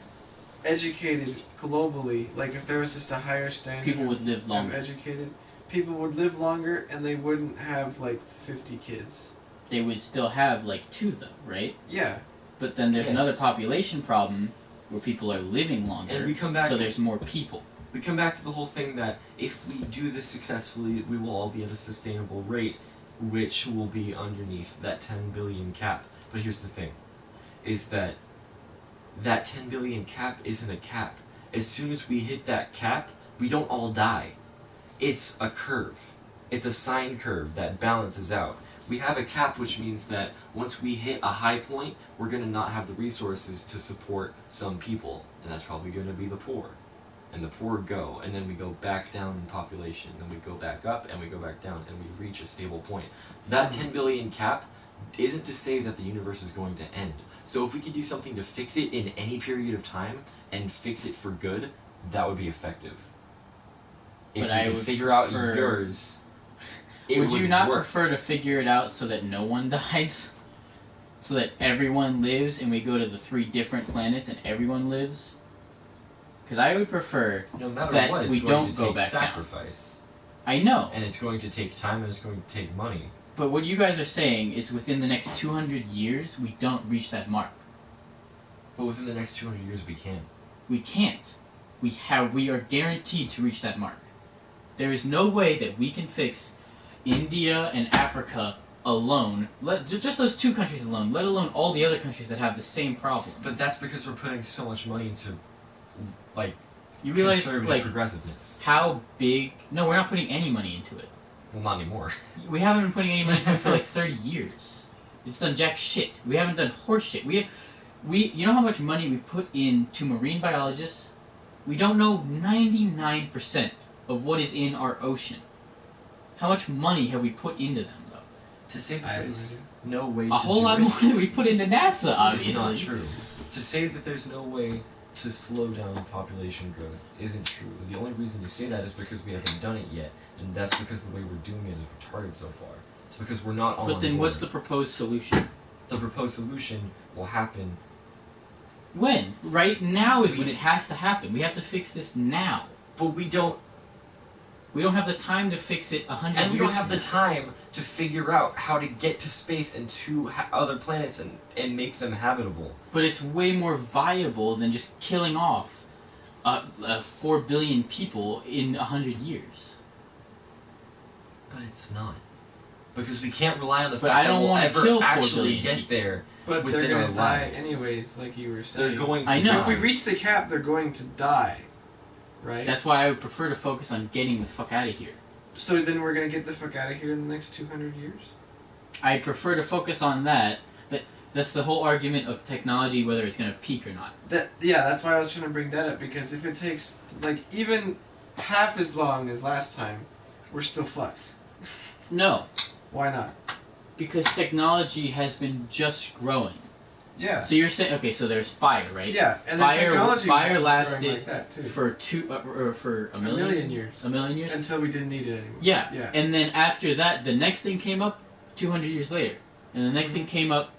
Speaker 4: educated globally, like if there was just a higher standard,
Speaker 1: people would live longer.
Speaker 4: Educated, people would live longer, and they wouldn't have like 50 kids.
Speaker 1: They would still have like 2 though, right?
Speaker 4: Yeah.
Speaker 1: But then there's another population problem where people are living longer.
Speaker 12: And we come back.
Speaker 1: So there's more people.
Speaker 12: We come back to the whole thing that if we do this successfully, we will all be at a sustainable rate, which will be underneath that 10 billion cap. But here's the thing, is that 10 billion cap isn't a cap. As soon as we hit that cap, we don't all die. It's a curve. It's a sine curve that balances out. We have a cap, which means that once we hit a high point, we're going to not have the resources to support some people, and that's probably going to be the poor.
Speaker 2: and the poor go, and then we go back down in population, and we go back up, and we go back down, and we reach a stable point. That 10 billion cap isn't to say that the universe is going to end. So if we could do something to fix it in any period of time, and fix it for good, that would be effective. If
Speaker 1: But
Speaker 2: we
Speaker 1: I
Speaker 2: could
Speaker 1: would
Speaker 2: figure out
Speaker 1: prefer-
Speaker 2: yours, it
Speaker 1: Would you not
Speaker 2: work.
Speaker 1: prefer to figure it out so that no one dies? So that everyone lives and we go to the 3 different planets and everyone lives? Because I would prefer
Speaker 2: No matter
Speaker 1: that
Speaker 2: what, it's
Speaker 1: we
Speaker 2: going
Speaker 1: don't
Speaker 2: to
Speaker 1: go
Speaker 2: take
Speaker 1: back
Speaker 2: sacrifice.
Speaker 1: down. I know.
Speaker 2: And it's going to take time, and it's going to take money.
Speaker 1: But what you guys are saying is within the next 200 years, we don't reach that mark.
Speaker 2: But within the next 200 years, we can.
Speaker 1: We can't. We are guaranteed to reach that mark. There is no way that we can fix India and Africa alone, just those 2 countries alone, let alone all the other countries that have the same problem.
Speaker 2: But that's because we're putting so much money into, like,
Speaker 1: You realize,
Speaker 2: conservative
Speaker 1: like,
Speaker 2: progressiveness.
Speaker 1: how big... No, we're not putting any money into it.
Speaker 2: Well, not anymore.
Speaker 1: We haven't been putting any money into it for like 30 years. It's done jack shit. We haven't done horse shit. You know how much money we put into marine biologists? We don't know 99% of what is in our ocean. How much money have we put into them, though?
Speaker 2: To say that there's no way to
Speaker 1: A whole
Speaker 2: do
Speaker 1: lot
Speaker 2: it
Speaker 1: more than we put into NASA, obviously.
Speaker 2: is not true. To say that there's no way to slow down population growth isn't true. The only reason you say that is because we haven't done it yet, and that's because the way we're doing it is retarded so far. It's because we're not all
Speaker 1: But
Speaker 2: on
Speaker 1: then
Speaker 2: board.
Speaker 1: what's the proposed solution?
Speaker 2: The proposed solution will happen.
Speaker 1: When? Right now is when it has to happen. We have to fix this now.
Speaker 2: But we don't.
Speaker 1: We don't have the time to fix it 100 years
Speaker 2: And we don't have
Speaker 1: from
Speaker 2: the
Speaker 1: now.
Speaker 2: time to figure out how to get to space and to other planets and make them habitable.
Speaker 1: But it's way more viable than just killing off 4 billion people in 100 years.
Speaker 2: But it's not. Because we can't rely on the
Speaker 1: But
Speaker 2: fact
Speaker 1: I
Speaker 2: that
Speaker 1: don't
Speaker 2: we'll
Speaker 1: wanna
Speaker 2: ever
Speaker 1: kill 4
Speaker 2: actually
Speaker 1: billion
Speaker 2: get
Speaker 1: people.
Speaker 2: there
Speaker 4: But
Speaker 2: within
Speaker 4: they're
Speaker 2: our
Speaker 4: gonna die
Speaker 2: lives.
Speaker 4: anyways, like you were saying.
Speaker 2: They're going to
Speaker 1: I know.
Speaker 2: die.
Speaker 4: If we reach the cap, they're going to die, right?
Speaker 1: That's why I would prefer to focus on getting the fuck out of here.
Speaker 4: So then we're gonna get the fuck out of here in the next 200 years?
Speaker 1: I prefer to focus on that. That's the whole argument of technology, whether it's going to peak or not.
Speaker 4: That's why I was trying to bring that up, because if it takes, like, even half as long as last time, we're still fucked.
Speaker 1: No,
Speaker 4: Why not?
Speaker 1: because technology has been just growing.
Speaker 4: Yeah.
Speaker 1: So you're saying, okay, so there's fire, right?
Speaker 4: Yeah, and then technology
Speaker 1: fire
Speaker 4: was just
Speaker 1: lasted
Speaker 4: growing like that, too.
Speaker 1: for a
Speaker 4: A
Speaker 1: million,
Speaker 4: million years.
Speaker 1: A million years?
Speaker 4: Until we didn't need it anymore.
Speaker 1: Yeah.
Speaker 4: Yeah.
Speaker 1: And then after that, the next thing came up 200 years later. And the next thing came up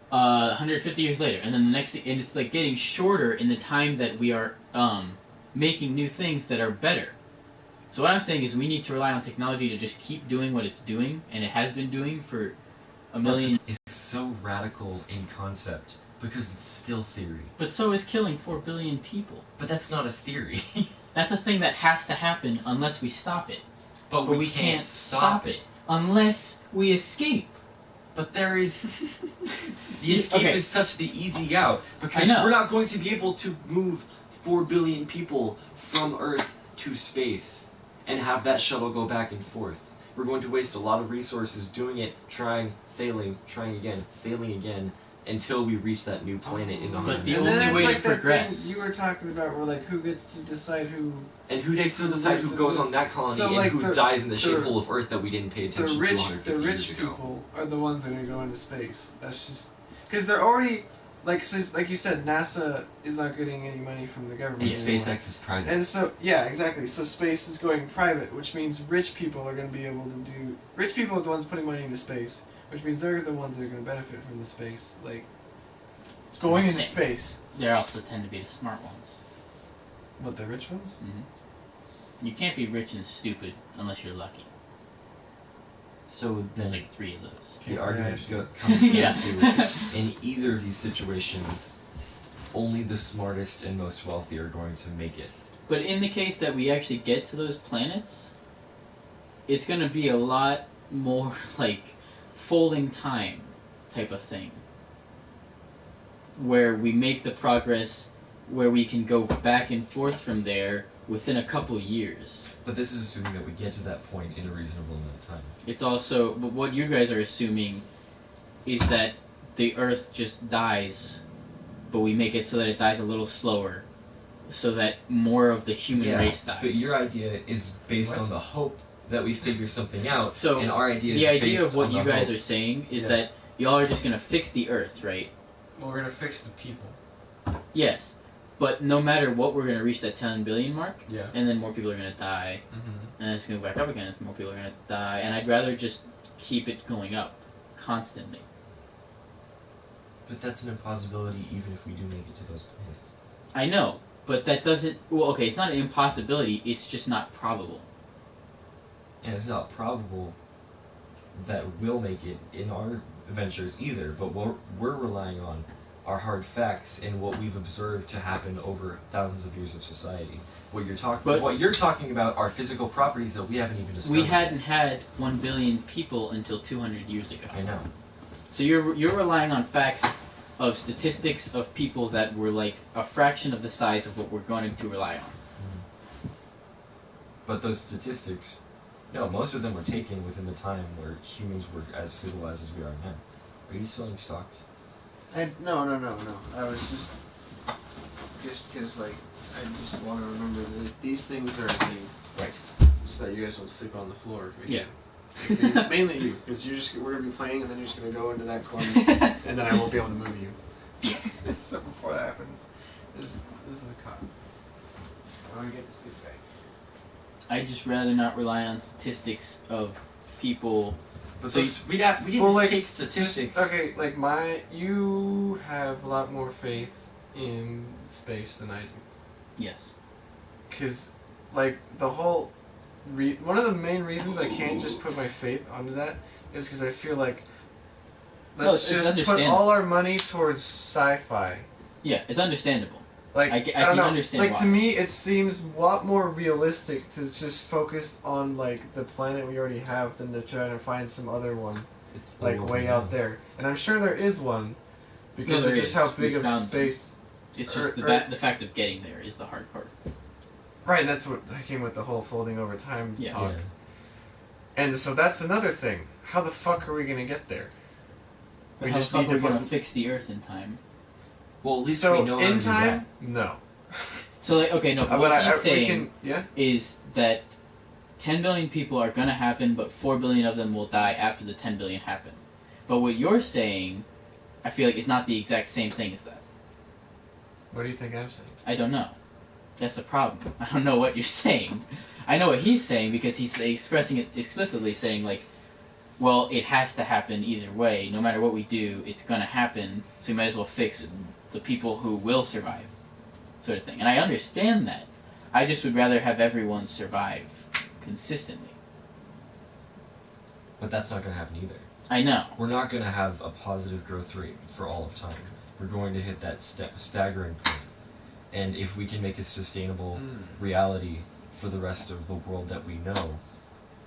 Speaker 1: 150 years later. And then the next thing, and it's like getting shorter in the time that we are making new things that are better. So what I'm saying is we need to rely on technology to just keep doing what it's doing, and it has been doing for a million.
Speaker 2: It's so radical in concept because it's still theory.
Speaker 1: But so is killing 4 billion people.
Speaker 2: But that's not a theory.
Speaker 1: That's a thing that has to happen unless we stop it.
Speaker 2: But
Speaker 1: we can't stop it unless we escape.
Speaker 2: But there is... The escape is such the easy out. Because
Speaker 1: I know.
Speaker 2: we're not going to be able to move 4 billion people from Earth to space and have that shuttle go back and forth. We're going to waste a lot of resources doing it, trying, failing, trying again, failing again, until we reach that new planet in 100
Speaker 1: But the
Speaker 2: years.
Speaker 4: And then
Speaker 1: only
Speaker 4: it's
Speaker 1: way
Speaker 4: like
Speaker 1: to
Speaker 4: that
Speaker 1: progress.
Speaker 4: thing you were talking about where, like, who gets to decide who...
Speaker 2: And who gets to decide who goes on that colony
Speaker 4: So,
Speaker 2: and
Speaker 4: like,
Speaker 2: who
Speaker 4: the-
Speaker 2: dies in the
Speaker 4: the-
Speaker 2: shithole of Earth that we didn't pay attention to 150
Speaker 4: The
Speaker 2: years
Speaker 4: rich
Speaker 2: ago?
Speaker 4: people are the ones that are going to go into space. That's just... Because they're already... Like you said, NASA is not getting any money from the government
Speaker 2: And
Speaker 4: anymore.
Speaker 2: SpaceX is private.
Speaker 4: And so, yeah, exactly. So space is going private, which means rich people are going to be able to do... Rich people are the ones putting money into space, which means they're the ones that are going to benefit from the space. Like, going into space.
Speaker 1: They also tend to be the smart ones.
Speaker 4: What, the rich ones?
Speaker 1: Mm-hmm. You can't be rich and stupid unless you're lucky.
Speaker 2: So
Speaker 1: There's
Speaker 2: then
Speaker 1: like 3 of those.
Speaker 2: the argument
Speaker 4: Yeah.
Speaker 2: comes down
Speaker 1: Yeah.
Speaker 2: to, in either of these situations, only the smartest and most wealthy are going to make it.
Speaker 1: But in the case that we actually get to those planets, it's going to be a lot more like folding time type of thing. Where we make the progress where we can go back and forth from there within a couple years.
Speaker 2: But this is assuming that we get to that point in a reasonable amount of time.
Speaker 1: It's also, but what you guys are assuming is that the Earth just dies, but we make it so that it dies a little slower, so that more of the human race dies.
Speaker 2: But your idea is based on the hope that we figure something out,
Speaker 1: So
Speaker 2: and our idea is
Speaker 1: the idea
Speaker 2: based
Speaker 1: of what
Speaker 2: on
Speaker 1: you
Speaker 2: the
Speaker 1: guys
Speaker 2: hope.
Speaker 1: are saying is that y'all are just gonna fix the Earth, right?
Speaker 4: Well, we're gonna fix the people.
Speaker 1: Yes, but no matter what, we're gonna reach that 10 billion mark,
Speaker 4: Yeah.
Speaker 1: and then more people are gonna die, and then it's gonna go back up again, and more people are gonna die, and I'd rather just keep it going up constantly.
Speaker 2: But that's an impossibility even if we do make it to those planets.
Speaker 1: I know, but that doesn't. Well, okay, it's not an impossibility. It's just not probable.
Speaker 2: And it's not probable that we'll make it in our adventures either. But what we're relying on are hard facts and what we've observed to happen over thousands of years of society. What you're talking about are physical properties that we haven't even discovered.
Speaker 1: We hadn't had 1 billion people until 200 years ago.
Speaker 2: I know.
Speaker 1: So you're relying on facts of statistics of people that were like a fraction of the size of what we're going to rely on.
Speaker 2: But those statistics, no, most of them were taken within the time where humans were as civilized as we are now. Are you selling stocks?
Speaker 4: No. I was just because like I just want to remember that these things are a thing,
Speaker 2: right?
Speaker 4: So that you guys don't sleep on the floor.
Speaker 1: Yeah.
Speaker 4: Mainly you, because we're gonna be playing, and then you're just gonna go into that corner, and then I won't be able to move you. So before that happens, this is a cop. I want to get the sleep bag.
Speaker 1: I'd just rather not rely on statistics of people.
Speaker 2: But
Speaker 1: so
Speaker 2: we didn't take statistics.
Speaker 4: Okay, like you have a lot more faith in space than I do.
Speaker 1: Yes.
Speaker 4: Because, like, the whole one of the main reasons I can't just put my faith onto that is because I feel like let's just put all our money towards sci-fi.
Speaker 1: Yeah, it's understandable.
Speaker 4: Like
Speaker 1: I
Speaker 4: don't
Speaker 1: can
Speaker 4: know.
Speaker 1: understand
Speaker 4: Like
Speaker 1: why.
Speaker 4: to me, it seems a lot more realistic to just focus on like the planet we already have than to try to find some other one,
Speaker 2: it's
Speaker 4: like way out there. And I'm sure there is one, because of just how big of space.
Speaker 1: It's just the fact of getting there is the hard part.
Speaker 4: Right, that's what came with the whole folding over time talk.
Speaker 2: Yeah.
Speaker 4: And so that's another thing. How the fuck are we gonna get there?
Speaker 1: But we just need to fix the Earth in time.
Speaker 2: Well, at least we know how to do that.
Speaker 4: No.
Speaker 1: So like, okay, no. But what he's saying is that 10 billion people are gonna happen, but 4 billion of them will die after the 10 billion happen. But what you're saying, I feel like, is not the exact same thing as that.
Speaker 4: What do you think I'm saying?
Speaker 1: I don't know. That's the problem. I don't know what you're saying. I know what he's saying because he's expressing it explicitly, saying like, well, it has to happen either way. No matter what we do, it's gonna happen. So we might as well fix the people who will survive, sort of thing. And I understand that. I just would rather have everyone survive consistently.
Speaker 2: But that's not gonna happen either.
Speaker 1: I know.
Speaker 2: We're not gonna have a positive growth rate for all of time. We're going to hit that staggering point. And if we can make a sustainable reality for the rest of the world that we know,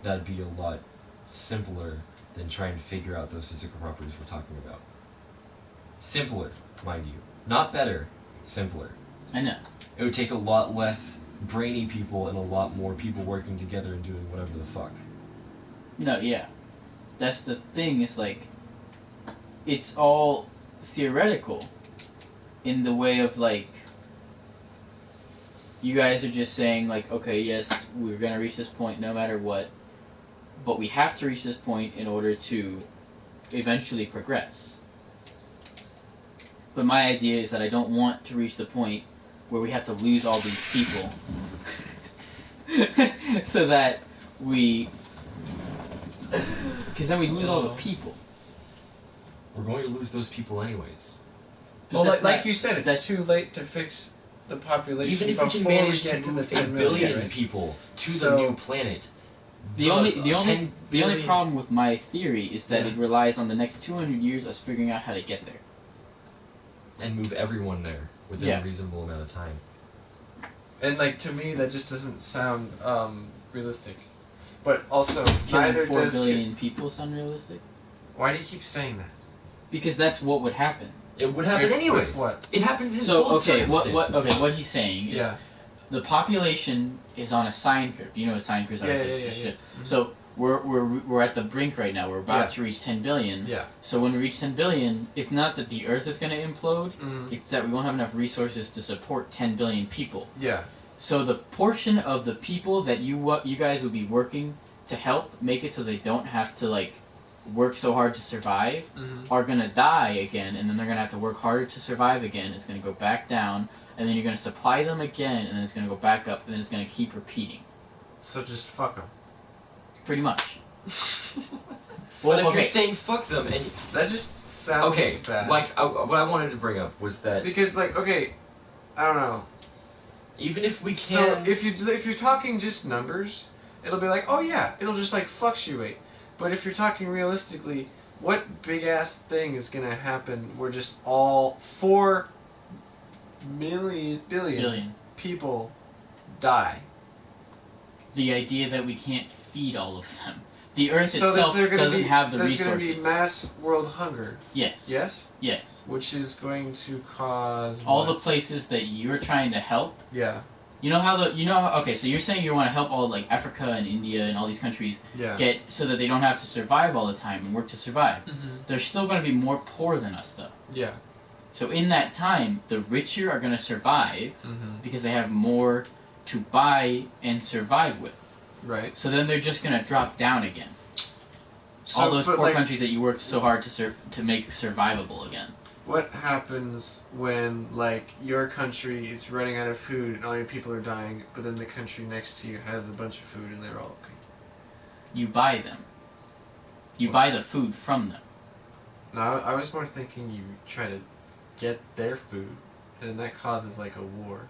Speaker 2: that'd be a lot simpler than trying to figure out those physical properties we're talking about. Simpler, mind you. Not better, simpler.
Speaker 1: I know.
Speaker 2: It would take a lot less brainy people and a lot more people working together and doing whatever the fuck.
Speaker 1: No, yeah. That's the thing, it's like, it's all theoretical in the way of like, you guys are just saying like, okay, yes, we're gonna reach this point no matter what, but we have to reach this point in order to eventually progress. But my idea is that I don't want to reach the point where we have to lose all these people so that we... Because then we lose all the people.
Speaker 2: We're going to lose those people anyways.
Speaker 4: Well, like you said, it's too late to fix the population.
Speaker 2: Even if we can manage to move 10 billion people to the new planet,
Speaker 1: the only problem with my theory is that it relies on the next 200 years us figuring out how to get there.
Speaker 2: And move everyone there within a reasonable amount of time.
Speaker 4: And like to me, that just doesn't sound realistic. But also,
Speaker 1: Killing
Speaker 4: neither
Speaker 1: 4
Speaker 4: does
Speaker 1: billion people sound realistic?
Speaker 4: Why do you keep saying that?
Speaker 1: Because that's what would happen.
Speaker 2: It would happen anyways.
Speaker 4: What?
Speaker 2: It happens in
Speaker 1: both circumstances. What he's saying is the population is on a sine curve. You know what sine curves are?
Speaker 4: Yeah.
Speaker 1: So we're at the brink right now. We're about to reach 10 billion.
Speaker 4: Yeah.
Speaker 1: So when we reach 10 billion, it's not that the Earth is going to implode.
Speaker 4: Mhm.
Speaker 1: It's that we won't have enough resources to support 10 billion people.
Speaker 4: Yeah.
Speaker 1: So the portion of the people that you guys would be working to help make it so they don't have to like work so hard to survive are gonna die again, and then they're gonna have to work harder to survive again. It's gonna go back down, and then you're gonna supply them again, and then it's gonna go back up, and then it's gonna keep repeating.
Speaker 4: So just fuck them.
Speaker 1: Pretty much.
Speaker 2: But if you're saying fuck them, and
Speaker 4: that just sounds bad.
Speaker 2: Like what I wanted to bring up was that
Speaker 4: because like okay, I don't know.
Speaker 2: Even if we can,
Speaker 4: so if you're talking just numbers, it'll be like, oh yeah, it'll just like fluctuate. But if you're talking realistically, what big ass thing is gonna happen where just all 4 billion people die?
Speaker 1: The idea that we can't feed all of them. The Earth
Speaker 4: so
Speaker 1: itself doesn't have the resources.
Speaker 4: There's going to be mass world hunger.
Speaker 1: Yes.
Speaker 4: Yes?
Speaker 1: Yes.
Speaker 4: Which is going to cause
Speaker 1: all
Speaker 4: what?
Speaker 1: the places that you're trying to help.
Speaker 4: Yeah.
Speaker 1: You know how okay, so you're saying you want to help all like Africa and India and all these countries get so that they don't have to survive all the time and work to survive. They're still going to be more poor than us though.
Speaker 4: Yeah.
Speaker 1: So in that time, the richer are going to survive because they have more to buy and survive with.
Speaker 4: Right.
Speaker 1: So then they're just going to drop down again. So, all those poor countries that you worked so hard to make survivable again.
Speaker 4: What happens when, like, your country is running out of food and all your people are dying, but then the country next to you has a bunch of food and they're all okay?
Speaker 1: You buy them. You buy the food from them.
Speaker 4: No, I was more thinking you try to get their food, and then that causes, like, a war.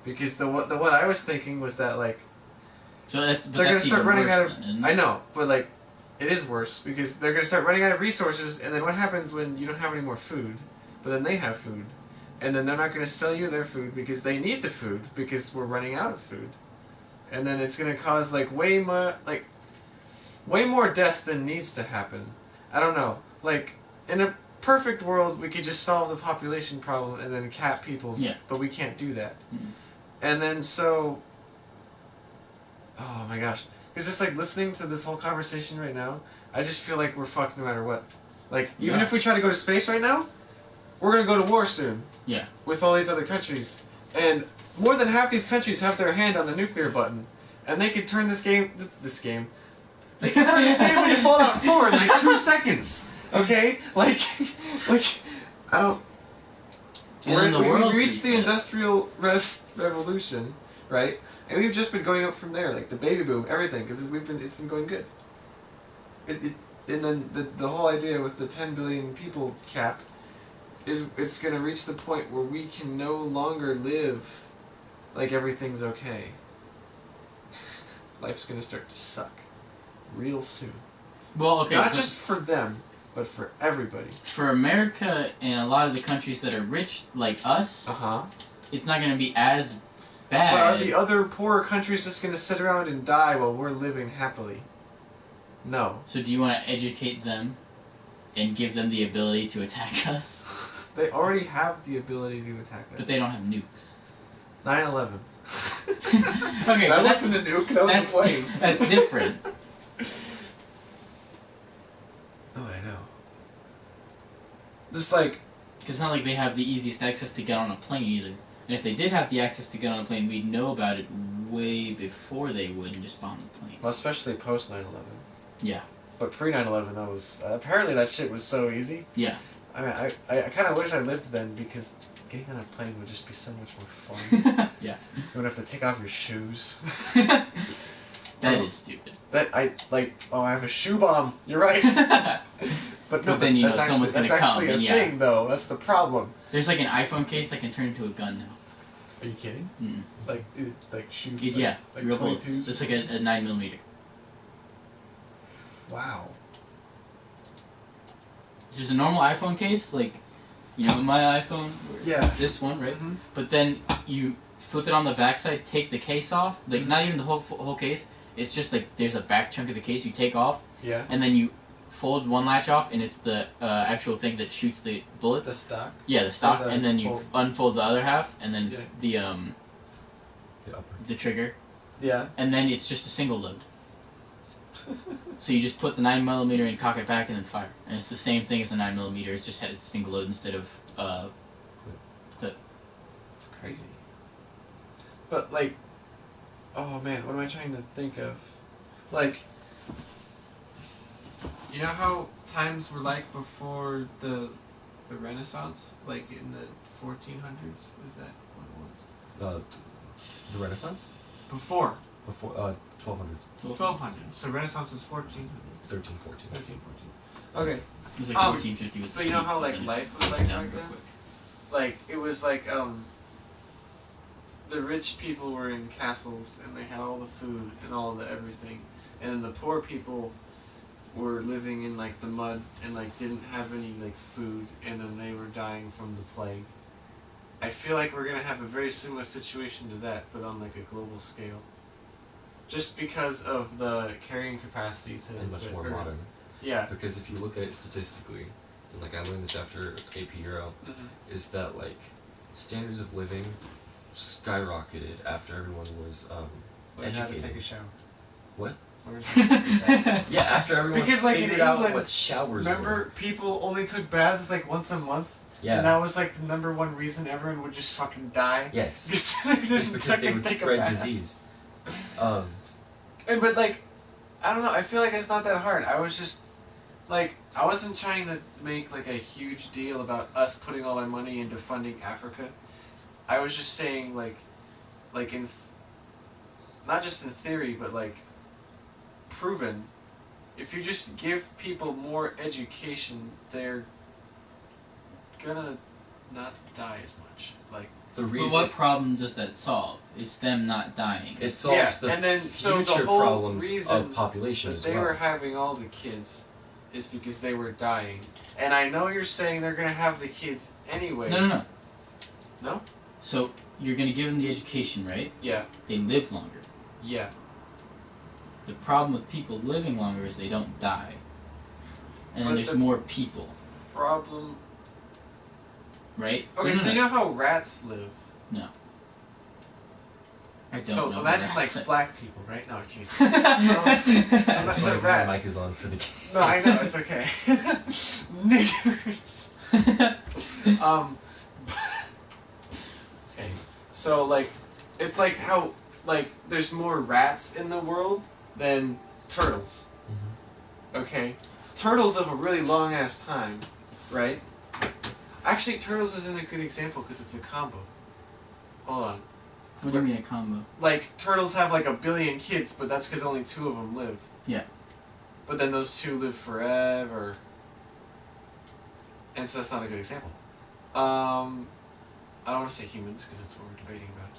Speaker 4: Because the what I was thinking was that, like,
Speaker 1: so they're
Speaker 4: going to start running out of...
Speaker 1: Then,
Speaker 4: I know, but, like, it is worse, because they're going to start running out of resources, and then what happens when you don't have any more food, but then they have food, and then they're not going to sell you their food because they need the food, because we're running out of food. And then it's going to cause, like, way more death than needs to happen. I don't know. Like, in a perfect world, we could just solve the population problem and then cap people's...
Speaker 1: Yeah.
Speaker 4: But we can't do that. And then, so... Oh, my gosh. It's just like listening to this whole conversation right now, I just feel like we're fucked no matter what. Like, even if we try to go to space right now, we're going to go to war soon.
Speaker 1: Yeah.
Speaker 4: With all these other countries. And more than half these countries have their hand on the nuclear button. And they could turn this game... They can turn this game into Fallout 4 in like 2 seconds. Okay? Like, I don't... We reached the Industrial Revolution, right? And we've just been going up from there, like the baby boom, everything, because it's been going good. And then the whole idea with the 10 billion people cap is it's going to reach the point where we can no longer live like everything's okay. Life's going to start to suck real soon.
Speaker 1: Well, okay.
Speaker 4: Not just for them, but for everybody.
Speaker 1: For America and a lot of the countries that are rich like us, it's not going to be as bad.
Speaker 4: But are the other poorer countries just going to sit around and die while we're living happily? No.
Speaker 1: So do you want to educate them and give them the ability to attack us?
Speaker 4: They already have the ability to attack us.
Speaker 1: But they don't have nukes.
Speaker 4: 9/11.
Speaker 1: Okay,
Speaker 4: that
Speaker 1: but
Speaker 4: wasn't a nuke, that was a plane.
Speaker 1: That's different.
Speaker 4: Oh, I know. Just like...
Speaker 1: Because it's not like they have the easiest access to get on a plane either. And if they did have the access to get on a plane, we'd know about it way before they would and just bomb the plane.
Speaker 4: Well, especially post 9/11.
Speaker 1: Yeah.
Speaker 4: But pre 9/11, that was... apparently that shit was so easy.
Speaker 1: Yeah.
Speaker 4: I mean, I kind of wish I lived then, because getting on a plane would just be so much more fun.
Speaker 1: Yeah.
Speaker 4: You wouldn't have to take off your shoes.
Speaker 1: That is stupid.
Speaker 4: I have a shoe bomb. You're right. But no,
Speaker 1: then you know
Speaker 4: that's
Speaker 1: someone's going to come.
Speaker 4: That's actually a thing, though. That's the problem.
Speaker 1: There's like an iPhone case that can turn into a gun now.
Speaker 4: Are you kidding?
Speaker 1: Mm.
Speaker 4: Like shoots?
Speaker 1: Yeah,
Speaker 4: like
Speaker 1: real bullets.
Speaker 4: 22s?
Speaker 1: It's like a 9mm.
Speaker 4: Wow.
Speaker 1: Just a normal iPhone case, like, you know, my iPhone.
Speaker 4: Yeah.
Speaker 1: This one, right? Mm-hmm. But then you flip it on the backside, take the case off. Like, not even the whole case. It's just like there's a back chunk of the case you take off.
Speaker 4: Yeah.
Speaker 1: And then you fold one latch off, and it's the actual thing that shoots the bullets.
Speaker 4: The stock?
Speaker 1: Yeah, the stock, and then you unfold the other half, and then the trigger.
Speaker 4: Yeah.
Speaker 1: And then it's just a single load. So you just put the 9mm and cock it back and then fire. And it's the same thing as a 9mm. It just has a single load instead of clip.
Speaker 4: It's crazy. But like, oh man, what am I trying to think of? Like, you know how times were like before the Renaissance, like in the 1400s? Is that what it was?
Speaker 2: The Renaissance?
Speaker 4: Before.
Speaker 2: Before 1200s.
Speaker 4: 1200s. So Renaissance was 1400s.
Speaker 2: 1314.
Speaker 4: 1314. Okay.
Speaker 1: It was like 1450 was
Speaker 4: But you know how like life was like back then? Like it was like the rich people were in castles and they had all the food and all the everything, and then the poor people were living in like the mud and like didn't have any like food, and then they were dying from the plague. I feel like we're gonna have a very similar situation to that, but on like a global scale. Just because of the carrying capacity to
Speaker 2: And much
Speaker 4: the
Speaker 2: more
Speaker 4: Earth.
Speaker 2: modern.
Speaker 4: Yeah.
Speaker 2: Because if you look at it statistically, and like I learned this after AP Euro, is that like standards of living skyrocketed after everyone was
Speaker 4: Learned how
Speaker 2: educated.
Speaker 4: to take a shower.
Speaker 2: What?
Speaker 4: Learned how to take a shower.
Speaker 2: Yeah, after everyone
Speaker 4: because like
Speaker 2: figured
Speaker 4: in
Speaker 2: out
Speaker 4: England,
Speaker 2: what showers
Speaker 4: remember
Speaker 2: were.
Speaker 4: people only took baths like once a month?
Speaker 2: Yeah.
Speaker 4: And that was like the number one reason everyone would just fucking die?
Speaker 2: Yes.
Speaker 4: Just they didn't
Speaker 2: It's because they would
Speaker 4: take a
Speaker 2: spread
Speaker 4: bath.
Speaker 2: disease.
Speaker 4: And but like, I don't know, I feel like it's not that hard. I was just, like, I wasn't trying to make like a huge deal about us putting all our money into funding Africa. I was just saying like in, not just in theory, but like, proven, if you just give people more education, they're gonna not die as much. Like,
Speaker 2: the
Speaker 1: But
Speaker 2: reason
Speaker 1: what problem does that solve? It's them not dying.
Speaker 2: it solves the
Speaker 4: and then, so
Speaker 2: future
Speaker 4: the whole
Speaker 2: problems
Speaker 4: reason
Speaker 2: of population
Speaker 4: that
Speaker 2: as
Speaker 4: they
Speaker 2: well.
Speaker 4: were having all the kids is because they were dying. And I know you're saying they're gonna have the kids anyway.
Speaker 1: No.
Speaker 4: No?
Speaker 1: So you're gonna give them the education, right?
Speaker 4: Yeah.
Speaker 1: They live longer.
Speaker 4: Yeah.
Speaker 1: The problem with people living longer is they don't die. And then
Speaker 4: But
Speaker 1: there's
Speaker 4: the
Speaker 1: more people,
Speaker 4: problem.
Speaker 1: right?
Speaker 4: Okay, so you know how rats live?
Speaker 1: No. I don't
Speaker 4: So
Speaker 1: know.
Speaker 4: imagine
Speaker 1: how
Speaker 4: like
Speaker 1: rats live.
Speaker 4: black people, right? No, I'm kidding.
Speaker 2: That's why
Speaker 4: the
Speaker 2: my
Speaker 4: rats.
Speaker 2: mic is on for the game.
Speaker 4: No, I know, it's okay. Niggers. Okay. So like, it's like how like there's more rats in the world than turtles. Okay. Turtles live a really long ass time, right? Actually, turtles isn't a good example because it's a combo. Hold on.
Speaker 1: What do you mean a combo?
Speaker 4: Like, turtles have like 1 billion kids, but that's because only 2 of them live.
Speaker 1: Yeah.
Speaker 4: But then those 2 live forever. And so that's not a good example. I don't want to say humans because that's what we're debating about.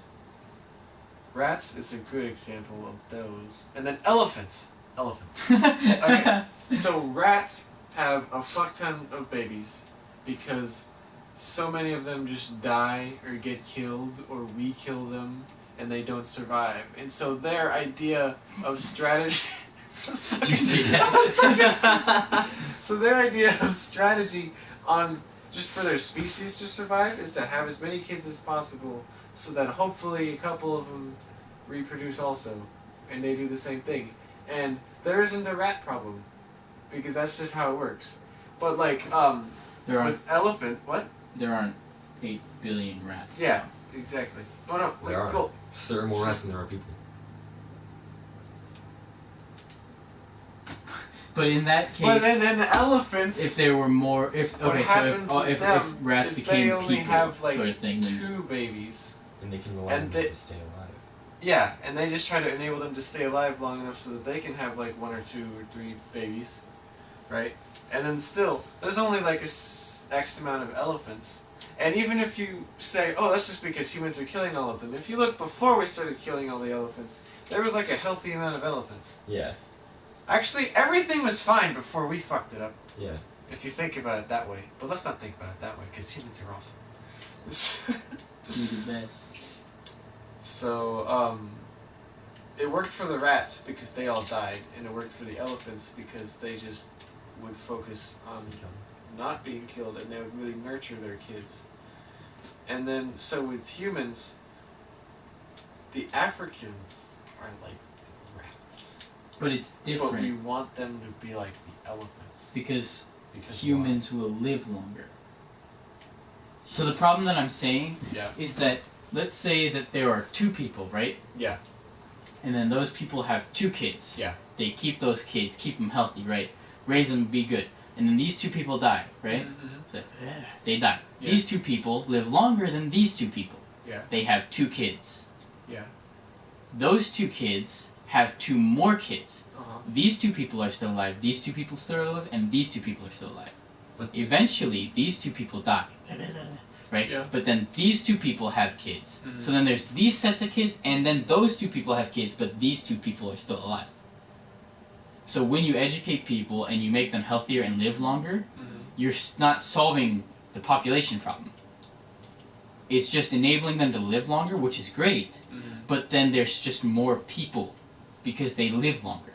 Speaker 4: Rats is a good example of those. And then elephants. Elephants. Okay. So rats have a fuck ton of babies because so many of them just die or get killed or we kill them and they don't survive. And so their idea of strategy...
Speaker 2: You see that?
Speaker 4: So their idea of strategy on just for their species to survive is to have as many kids as possible so that hopefully a couple of them reproduce also. And they do the same thing. And there isn't a rat problem because that's just how it works. But like, with elephant, what?
Speaker 1: There aren't 8 billion rats.
Speaker 4: Yeah, exactly. Oh no,
Speaker 2: There are.
Speaker 4: cool.
Speaker 2: There are more rats than there are people.
Speaker 1: But in that case,
Speaker 4: But then elephants.
Speaker 1: if there were more, if rats
Speaker 4: is
Speaker 1: became
Speaker 4: they only
Speaker 1: people,
Speaker 4: have like
Speaker 1: sort of thing, then
Speaker 4: 2 babies.
Speaker 2: And they can rely on them to stay alive.
Speaker 4: Yeah, and they just try to enable them to stay alive long enough so that they can have like 1 or 2 or 3 babies, right? And then still, there's only like X amount of elephants. And even if you say, oh, that's just because humans are killing all of them. If you look before we started killing all the elephants, there was like a healthy amount of elephants.
Speaker 2: Yeah.
Speaker 4: Actually, everything was fine before we fucked it up.
Speaker 2: Yeah.
Speaker 4: If you think about it that way. But let's not think about it that way, because humans are awesome.
Speaker 1: we do best.
Speaker 4: So, it worked for the rats because they all died, and it worked for the elephants because they just would focus on not being killed, and they would really nurture their kids. And then, so with humans, the Africans are like the rats.
Speaker 1: But it's
Speaker 4: But we
Speaker 1: different
Speaker 4: want them to be like the elephants.
Speaker 1: because
Speaker 4: Because
Speaker 1: humans will live longer. So the problem that I'm saying
Speaker 4: Yeah.
Speaker 1: is that let's say that there are 2 people, right?
Speaker 4: Yeah.
Speaker 1: And then those people have 2 kids.
Speaker 4: Yeah.
Speaker 1: They keep those kids, keep them healthy, right? Raise them, be good. And then these 2 people die, right?
Speaker 4: Mm-hmm.
Speaker 1: So, they die.
Speaker 4: Yeah.
Speaker 1: These 2 people live longer than these 2 people.
Speaker 4: Yeah.
Speaker 1: They have 2 kids.
Speaker 4: Yeah.
Speaker 1: Those 2 kids have 2 more kids.
Speaker 4: Uh-huh.
Speaker 1: These 2 people are still alive, these 2 people still alive, and these 2 people are still alive.
Speaker 12: But
Speaker 1: eventually, these 2 people die. Right?
Speaker 4: Yeah.
Speaker 1: But then these 2 people have kids.
Speaker 4: Mhm.
Speaker 1: So then there's these sets of kids, and then those 2 people have kids, but these 2 people are still alive. So when you educate people and you make them healthier and live longer, you're not solving the population problem. It's just enabling them to live longer, which is great, but then there's just more people because they live longer.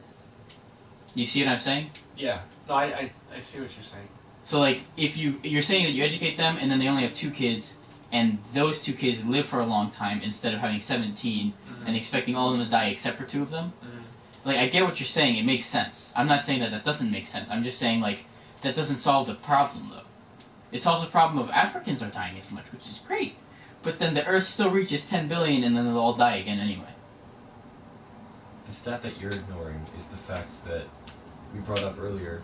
Speaker 1: You see what I'm saying?
Speaker 4: Yeah. No, I see what you're saying.
Speaker 1: So like if you're saying that you educate them and then they only have 2 kids and those 2 kids live for a long time instead of having 17 and expecting all of them to die except for 2 of them. Like I get what you're saying, it makes sense. I'm not saying that that doesn't make sense. I'm just saying like that doesn't solve the problem though. It solves the problem of Africans are dying as much, which is great. But then the Earth still reaches 10 billion and then they'll all die again anyway.
Speaker 12: The stat that you're ignoring is the fact that we brought up earlier.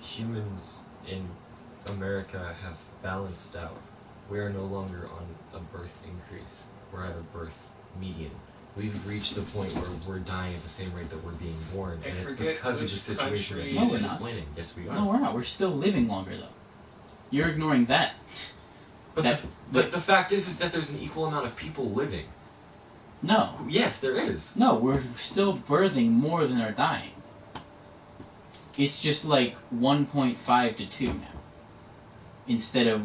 Speaker 12: Humans in America have balanced out. We are no longer on a birth increase. We're at a birth median. We've reached the point where we're dying at the same rate that we're being born, and it's because of the situation that
Speaker 1: No,
Speaker 12: he's
Speaker 1: we're not.
Speaker 12: explaining. Yes, we are.
Speaker 1: No, we're not. We're still living longer though. You're ignoring that.
Speaker 12: But the fact is that there's an equal amount of people living.
Speaker 1: No.
Speaker 12: Yes, there is.
Speaker 1: No, we're still birthing more than are dying. It's just like 1.5 to 2 now. Instead of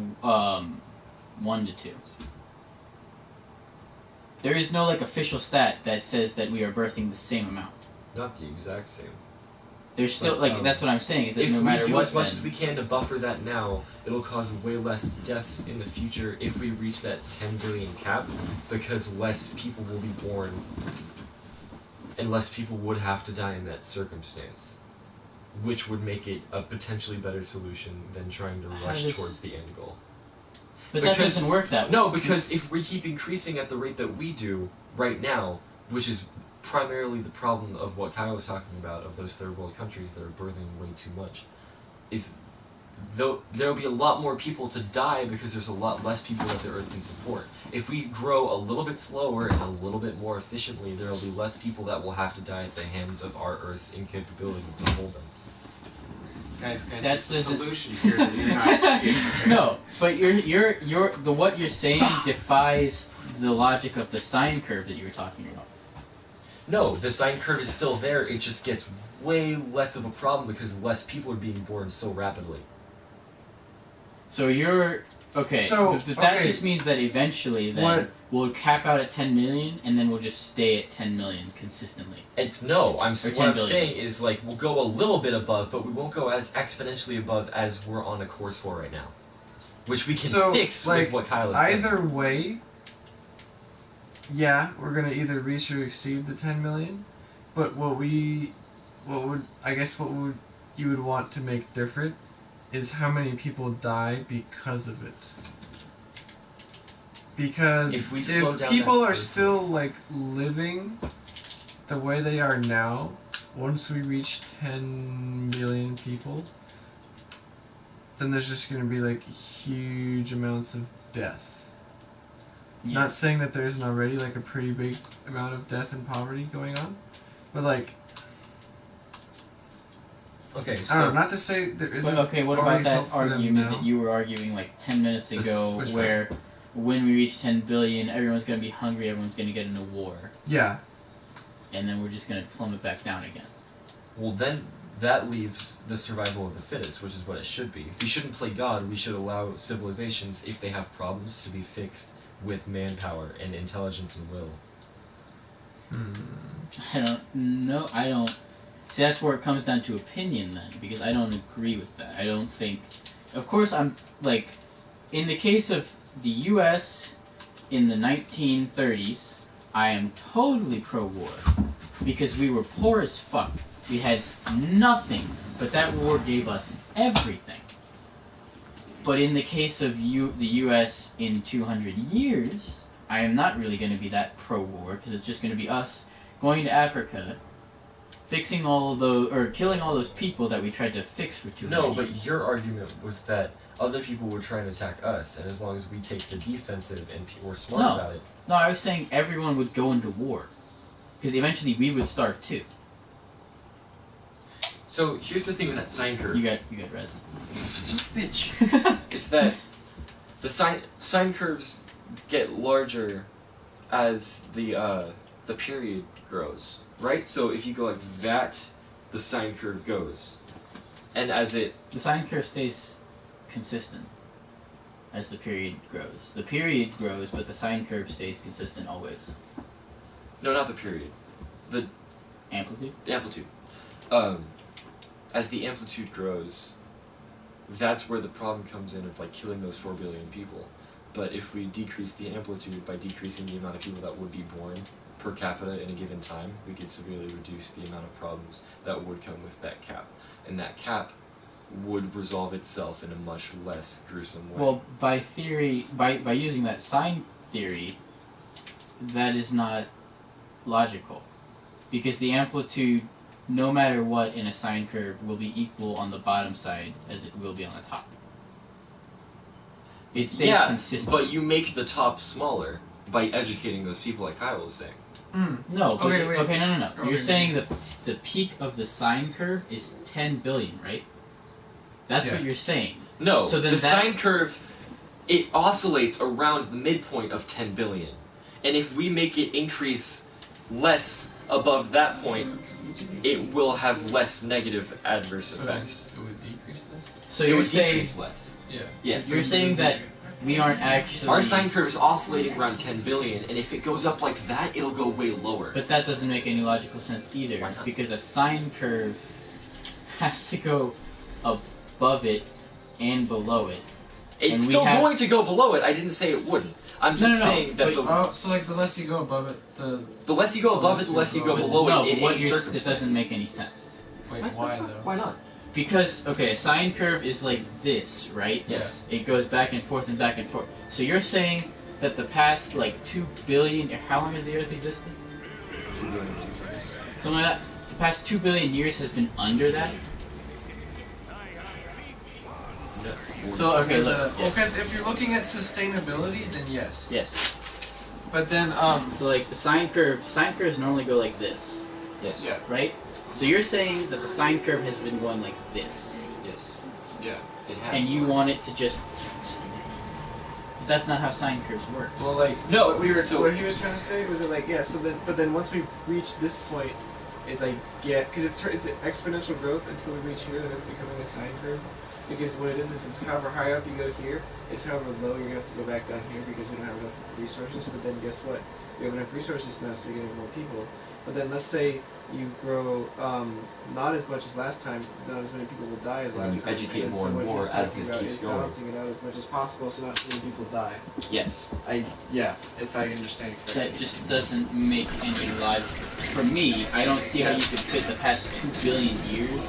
Speaker 1: 1 to 2. There is no like official stat that says that we are birthing the same amount.
Speaker 12: Not the exact same.
Speaker 1: There's still like that's what I'm saying is that
Speaker 12: if
Speaker 1: no matter
Speaker 12: we do
Speaker 1: what,
Speaker 12: as much
Speaker 1: then,
Speaker 12: as we can to buffer that now, it'll cause way less deaths in the future if we reach that 10 billion cap, because less people will be born, and less people would have to die in that circumstance, which would make it a potentially better solution than trying to rush towards the end goal.
Speaker 1: But that doesn't work that way.
Speaker 12: No, because if we keep increasing at the rate that we do right now, which is primarily the problem of what Kyle was talking about, of those third world countries that are birthing way too much, is there'll be a lot more people to die because there's a lot less people that the Earth can support. If we grow a little bit slower and a little bit more efficiently, there'll be less people that will have to die at the hands of our Earth's incapability to hold them.
Speaker 4: Guys,
Speaker 1: That's
Speaker 4: there's a solution here that you're not seeing.
Speaker 1: No, but what you're saying defies the logic of the sine curve that you were talking about.
Speaker 12: No, the sine curve is still there, it just gets way less of a problem because less people are being born so rapidly.
Speaker 1: So you're okay.
Speaker 4: So
Speaker 1: that just means that eventually then we'll cap out at 10 million and then we'll just stay at 10 million consistently.
Speaker 12: It's no. What I'm
Speaker 1: 10
Speaker 12: saying
Speaker 1: billion.
Speaker 12: is like we'll go a little bit above, but we won't go as exponentially above as we're on a course for right now, which we can fix with what Kyle is saying.
Speaker 4: Either way, yeah, we're gonna either reach or exceed the 10 million, but what you would want to make different is how many people die because of it. Because if people are still like living the way they are now, once we reach 10 million people, then there's just going to be like huge amounts of death. Yeah. Not saying that there isn't already like a pretty big amount of death and poverty going on, but like,
Speaker 12: okay,
Speaker 4: I don't know, not to say there isn't.
Speaker 1: But okay, what about that argument that you were arguing like 10 minutes ago, where when we reach 10 billion, everyone's going to be hungry, everyone's going to get in a war.
Speaker 4: Yeah.
Speaker 1: And then we're just going to plummet back down again.
Speaker 12: Well, then that leaves the survival of the fittest, which is what it should be. We shouldn't play God. We should allow civilizations, if they have problems, to be fixed with manpower and intelligence and will.
Speaker 1: I don't know. I don't. See, that's where it comes down to opinion then, because I don't agree with that. I don't think. Of course, I'm like, in the case of the U.S. in the 1930s, I am totally pro-war. because we were poor as fuck. We had nothing, but that war gave us everything. But in the case of the U.S. in 200 years, I am not really going to be that pro-war, because it's just going to be us going to Africa, fixing all those, or killing all those people that we tried to fix for 200 years.
Speaker 2: No, but your argument was that other people would try and attack us, and as long as we take the defensive and we're smart about it.
Speaker 1: No, I was saying everyone would go into war. Because eventually we would starve too.
Speaker 2: So here's the thing with that sine curve.
Speaker 1: You got res.
Speaker 2: Bitch. It's that the sine curves get larger as the period grows, right? So if you go like that, the sine curve goes, and as it
Speaker 1: the sine curve stays consistent as the period grows. The period grows, but the sine curve stays consistent always.
Speaker 2: No, not the period. The
Speaker 1: amplitude.
Speaker 2: The amplitude. As the amplitude grows, that's where the problem comes in of like killing those 4 billion people. But if we decrease the amplitude by decreasing the amount of people that would be born per capita in a given time, we could severely reduce the amount of problems that would come with that cap. And that cap would resolve itself in a much less gruesome way.
Speaker 1: Well, by theory, by using that sine theory, that is not logical. Because the amplitude, no matter what in a sine curve, will be equal on the bottom side as it will be on the top. It stays consistent.
Speaker 2: But you make the top smaller by educating those people, like Kyle was saying.
Speaker 1: No, but
Speaker 4: Okay,
Speaker 1: no. You're saying the peak of the sine curve is 10 billion, right? That's what you're saying.
Speaker 2: No,
Speaker 1: so then
Speaker 2: the sine curve, it oscillates around the midpoint of 10 billion. And if we make it increase less above that point, it will have less negative adverse effects.
Speaker 13: It would decrease this?
Speaker 1: So
Speaker 2: it
Speaker 1: you're
Speaker 2: would
Speaker 1: saying
Speaker 2: decrease less.
Speaker 13: Yeah.
Speaker 2: Yes.
Speaker 1: You're saying that we aren't actually.
Speaker 2: Our sine curve is oscillating around 10 billion, and if it goes up like that, it'll go way lower.
Speaker 1: But that doesn't make any logical sense either, because a sine curve has to go above it and below it.
Speaker 2: It's still going to go below it. I didn't say it wouldn't. I'm just saying that
Speaker 13: so like the less you go above it,
Speaker 2: the less you go above it, the less you go below it in any circumstance.
Speaker 1: It doesn't make any sense.
Speaker 13: Wait, why though?
Speaker 2: Why not?
Speaker 1: Because, okay, a sine curve is like this, right?
Speaker 2: Yes.
Speaker 1: It goes back and forth and back and forth. So you're saying that the past, like, 2 billion... How long has the Earth existed?
Speaker 2: 2 billion.
Speaker 1: Something like that? The past 2 billion years has been under that?
Speaker 2: No.
Speaker 1: So, okay, look.
Speaker 13: Because if you're looking at sustainability, then yes.
Speaker 1: Yes.
Speaker 13: But then,
Speaker 1: So, like, the sine curves normally go like this.
Speaker 2: Yes.
Speaker 13: Yeah.
Speaker 1: Right? So you're saying that the sine curve has been going like this.
Speaker 2: Yes.
Speaker 13: Yeah.
Speaker 2: It has.
Speaker 1: And you want it to just... But that's not how sine curves work.
Speaker 13: Well, like,
Speaker 2: no.
Speaker 4: What he was trying to say was that, like, yeah. So then, but then once we reach this point, it's like because it's exponential growth until we reach here, then it's becoming a sine curve. Because what it is however high up you go here, it's however low you're gonna have to go back down here because we don't have enough resources. But then guess what? We have enough resources now, so we're getting more people. But then let's say you grow not as much as last time, not as many people will die as last
Speaker 2: you
Speaker 4: time.
Speaker 2: educate
Speaker 4: and
Speaker 2: more and
Speaker 4: what
Speaker 2: more
Speaker 4: he's
Speaker 2: as
Speaker 4: talking
Speaker 2: this
Speaker 4: about
Speaker 2: keeps
Speaker 4: is
Speaker 2: going.
Speaker 4: balancing it out as much as possible, so not too many people die.
Speaker 2: Yes.
Speaker 4: If I understand correctly.
Speaker 1: That just doesn't make any logic. For me, I don't see how you could fit the past 2 billion years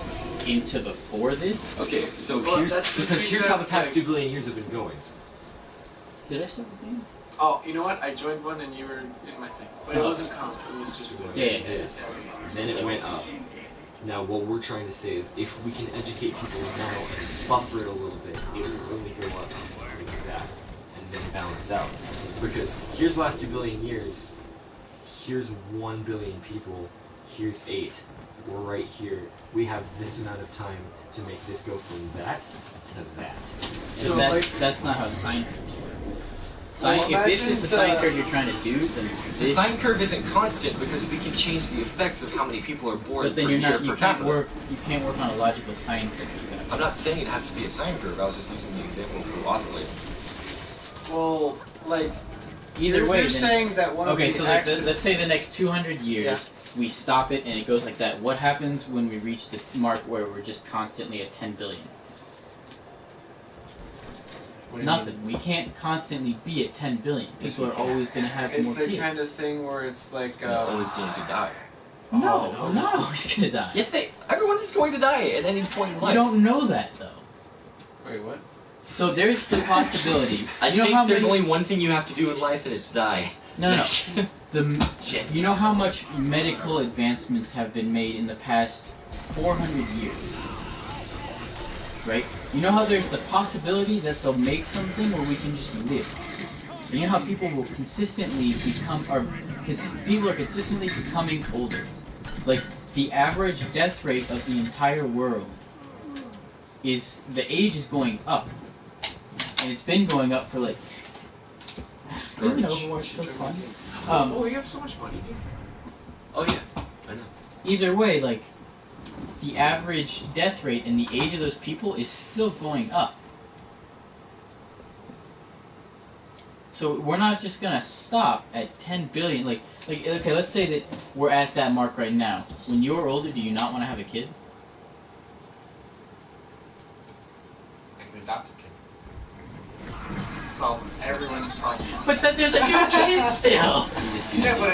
Speaker 1: into before this.
Speaker 2: Okay, so
Speaker 4: Well,
Speaker 2: here's how the past 2 billion years have been going.
Speaker 1: Did I start the game?
Speaker 4: Oh, you know what? I joined one and you were in my thing. But it wasn't comp, it was just...
Speaker 2: Yes. Then it went up. Now what we're trying to say is if we can educate people now and buffer it a little bit, it will only go up like that and then balance out. Because here's the last 2 billion years, here's 1 billion people, here's 8. We're right here. We have this amount of time to make this go from that to that.
Speaker 1: So that's not how sine curves work. If this is the sine curve you're trying to do, then
Speaker 2: the sine curve isn't constant because we can change the effects of how many people are born
Speaker 1: but then
Speaker 2: per year per capita.
Speaker 1: You can't work on a logical sine curve.
Speaker 2: I'm not saying it has to be a sine curve. I was just using the example for oscillating.
Speaker 4: Well, like...
Speaker 1: Either way,
Speaker 4: you're saying that one of the axes...
Speaker 1: let's say the next 200 years, we stop it and it goes like that. What happens when we reach the mark where we're just constantly at 10 billion? Nothing. We can't constantly be at 10 billion. People are always going to have more kids.
Speaker 4: It's the kind of thing where it's like...
Speaker 2: always going to die.
Speaker 1: No, we're not always gonna die.
Speaker 2: Yes, everyone is going to die at any point in life.
Speaker 1: You don't know that though.
Speaker 4: Wait, what?
Speaker 1: So there's the possibility.
Speaker 2: I
Speaker 1: You know
Speaker 2: think
Speaker 1: how
Speaker 2: there's
Speaker 1: many-
Speaker 2: only one thing you have to do in life, and it's die.
Speaker 1: No. You know how much medical advancements have been made in the past 400 years, right? You know how there's the possibility that they'll make something where we can just live. You know how people will consistently people are consistently becoming older. Like the average death rate of the entire world is the age is going up, and it's been going up for like. Isn't Overwatch so fun?
Speaker 4: Oh, you have so much money, dude.
Speaker 2: Oh yeah, I know.
Speaker 1: Either way, like, the average death rate and the age of those people is still going up. So we're not just gonna stop at 10 billion. Like, okay, let's say that we're at that mark right now. When you're older, do you not want to have a kid?
Speaker 4: I can adopt a kid. Solve everyone's problems.
Speaker 1: But then there's a new kid still.
Speaker 4: Yeah, but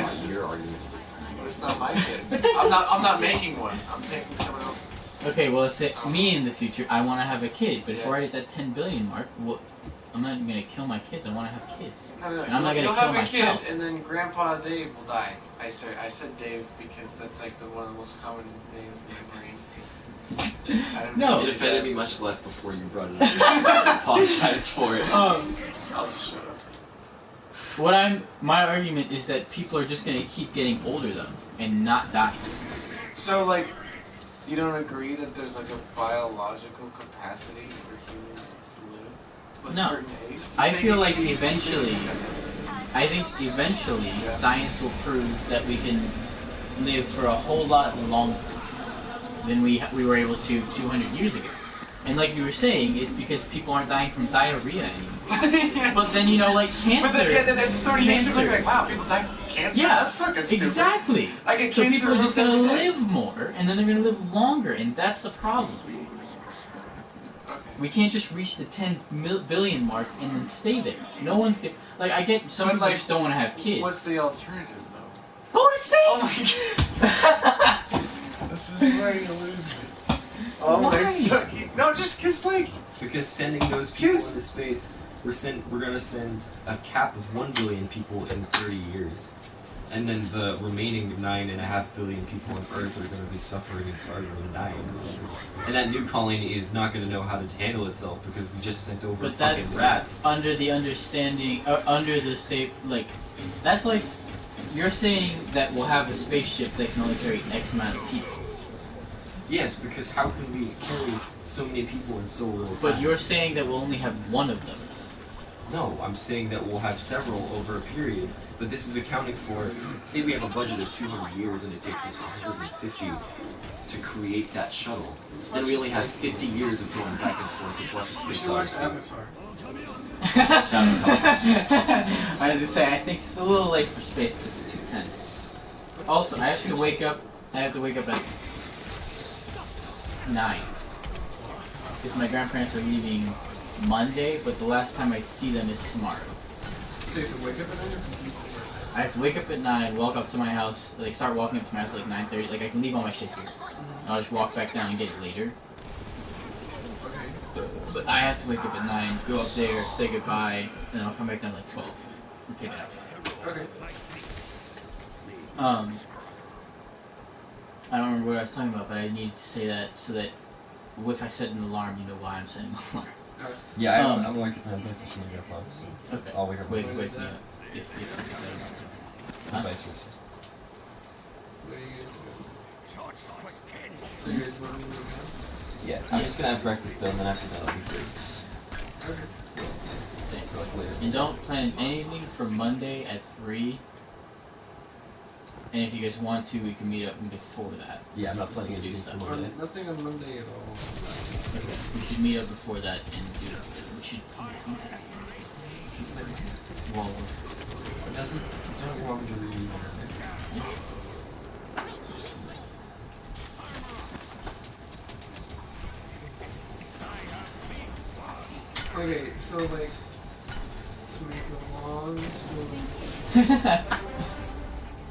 Speaker 4: it's not my kid. I'm not making one. I'm taking someone else's.
Speaker 1: Okay, well, let's say me in the future, I want to have a kid, but if we're at that 10 billion mark, well, I'm not gonna kill my kids. I want to have kids.
Speaker 4: No.
Speaker 1: And I'm not gonna
Speaker 4: You'll
Speaker 1: kill
Speaker 4: have a
Speaker 1: myself.
Speaker 4: kid, and then Grandpa Dave will die. I said Dave because that's like one of the most common names in my brain.
Speaker 1: No.
Speaker 2: It offended me much less before you brought it up. I apologize for it.
Speaker 4: I'll just shut up.
Speaker 1: My argument is that people are just gonna keep getting older though, and not dying.
Speaker 4: So like, you don't agree that there's like a biological capacity for humans to live a
Speaker 1: No.
Speaker 4: certain age?
Speaker 1: I feel like eventually science will prove that we can live for a whole lot longer than we were able to 200 years ago. And like you were saying, it's because people aren't dying from diarrhea anymore.
Speaker 4: Yeah.
Speaker 1: But then, you know, like cancer.
Speaker 4: But then 30 years people are like, wow, people die from cancer?
Speaker 1: Yeah,
Speaker 4: That's fucking stupid.
Speaker 1: exactly.
Speaker 4: I get
Speaker 1: So
Speaker 4: cancer
Speaker 1: people are just
Speaker 4: almost
Speaker 1: gonna
Speaker 4: every day.
Speaker 1: live more, and then they're gonna live longer, and that's the problem. We can't just reach the 10 billion mark and then stay there. No one's gonna... Like, I get some people just don't want to have kids.
Speaker 4: What's the alternative, though?
Speaker 1: Go to space!
Speaker 4: Oh my god. This is where you lose me. Oh
Speaker 1: Why?
Speaker 4: my fucking... No, just kiss, like...
Speaker 2: Because sending those people into space, we're gonna send a cap of 1 billion people in 30 years. And then the remaining 9.5 billion people on Earth are going to be suffering and starving and dying. And that new colony is not going to know how to handle itself because we just sent over
Speaker 1: But
Speaker 2: fucking
Speaker 1: that's
Speaker 2: rats.
Speaker 1: under the understanding, under the state, like, that's like, you're saying that we'll have a spaceship that can only carry X amount of people.
Speaker 2: Yes, because how can we carry so many people in so little time?
Speaker 1: But you're saying that we'll only have one of those.
Speaker 2: No, I'm saying that we'll have several over a period, but this is accounting for, say we have a budget of 200 years and it takes us 150 to create that shuttle. Then we only have 50 years of going back and forth. Let's watch a
Speaker 4: We
Speaker 2: space
Speaker 4: should watch
Speaker 2: odyssey.
Speaker 4: Avatar.
Speaker 1: I was gonna say, I think it's a little late for space, it's 2:10. Also, I have to wake up at 9. Because my grandparents are leaving Monday, but the last time I see them is tomorrow.
Speaker 4: So you have to wake up at 9 or complete sleep?
Speaker 1: I have to wake up at 9, walk up to my house, like start walking up to my house at like 9:30. Like I can leave all my shit here. And I'll just walk back down and get it later.
Speaker 4: Okay.
Speaker 1: But I have to wake up at 9, go up there, say goodbye, and I'll come back down at like 12 and take it out.
Speaker 4: Okay.
Speaker 1: I don't remember what I was talking about, but I need to say that so that if I set an alarm, you know why I'm setting an alarm.
Speaker 12: Yeah, I'm going to plan PlayStation to get so
Speaker 1: Okay.
Speaker 12: I'll wake up.
Speaker 1: Wake me up. If
Speaker 12: Huh? Vice versa.
Speaker 4: What are you guys doing? So you guys want me to move
Speaker 12: Yeah, I'm just gonna have breakfast though, and then after that I'll be free.
Speaker 4: Okay.
Speaker 12: So like later.
Speaker 1: And don't plan anything for Monday at 3. And if you guys want to, we can meet up before that.
Speaker 12: Yeah, I'm not planning
Speaker 1: to do
Speaker 12: anything
Speaker 1: stuff.
Speaker 12: for Monday.
Speaker 4: Nothing on Monday at all.
Speaker 1: Okay. We should meet up before that and do. We should. Well,
Speaker 12: Don't you want me to read?
Speaker 4: Okay, so like, to make a long story.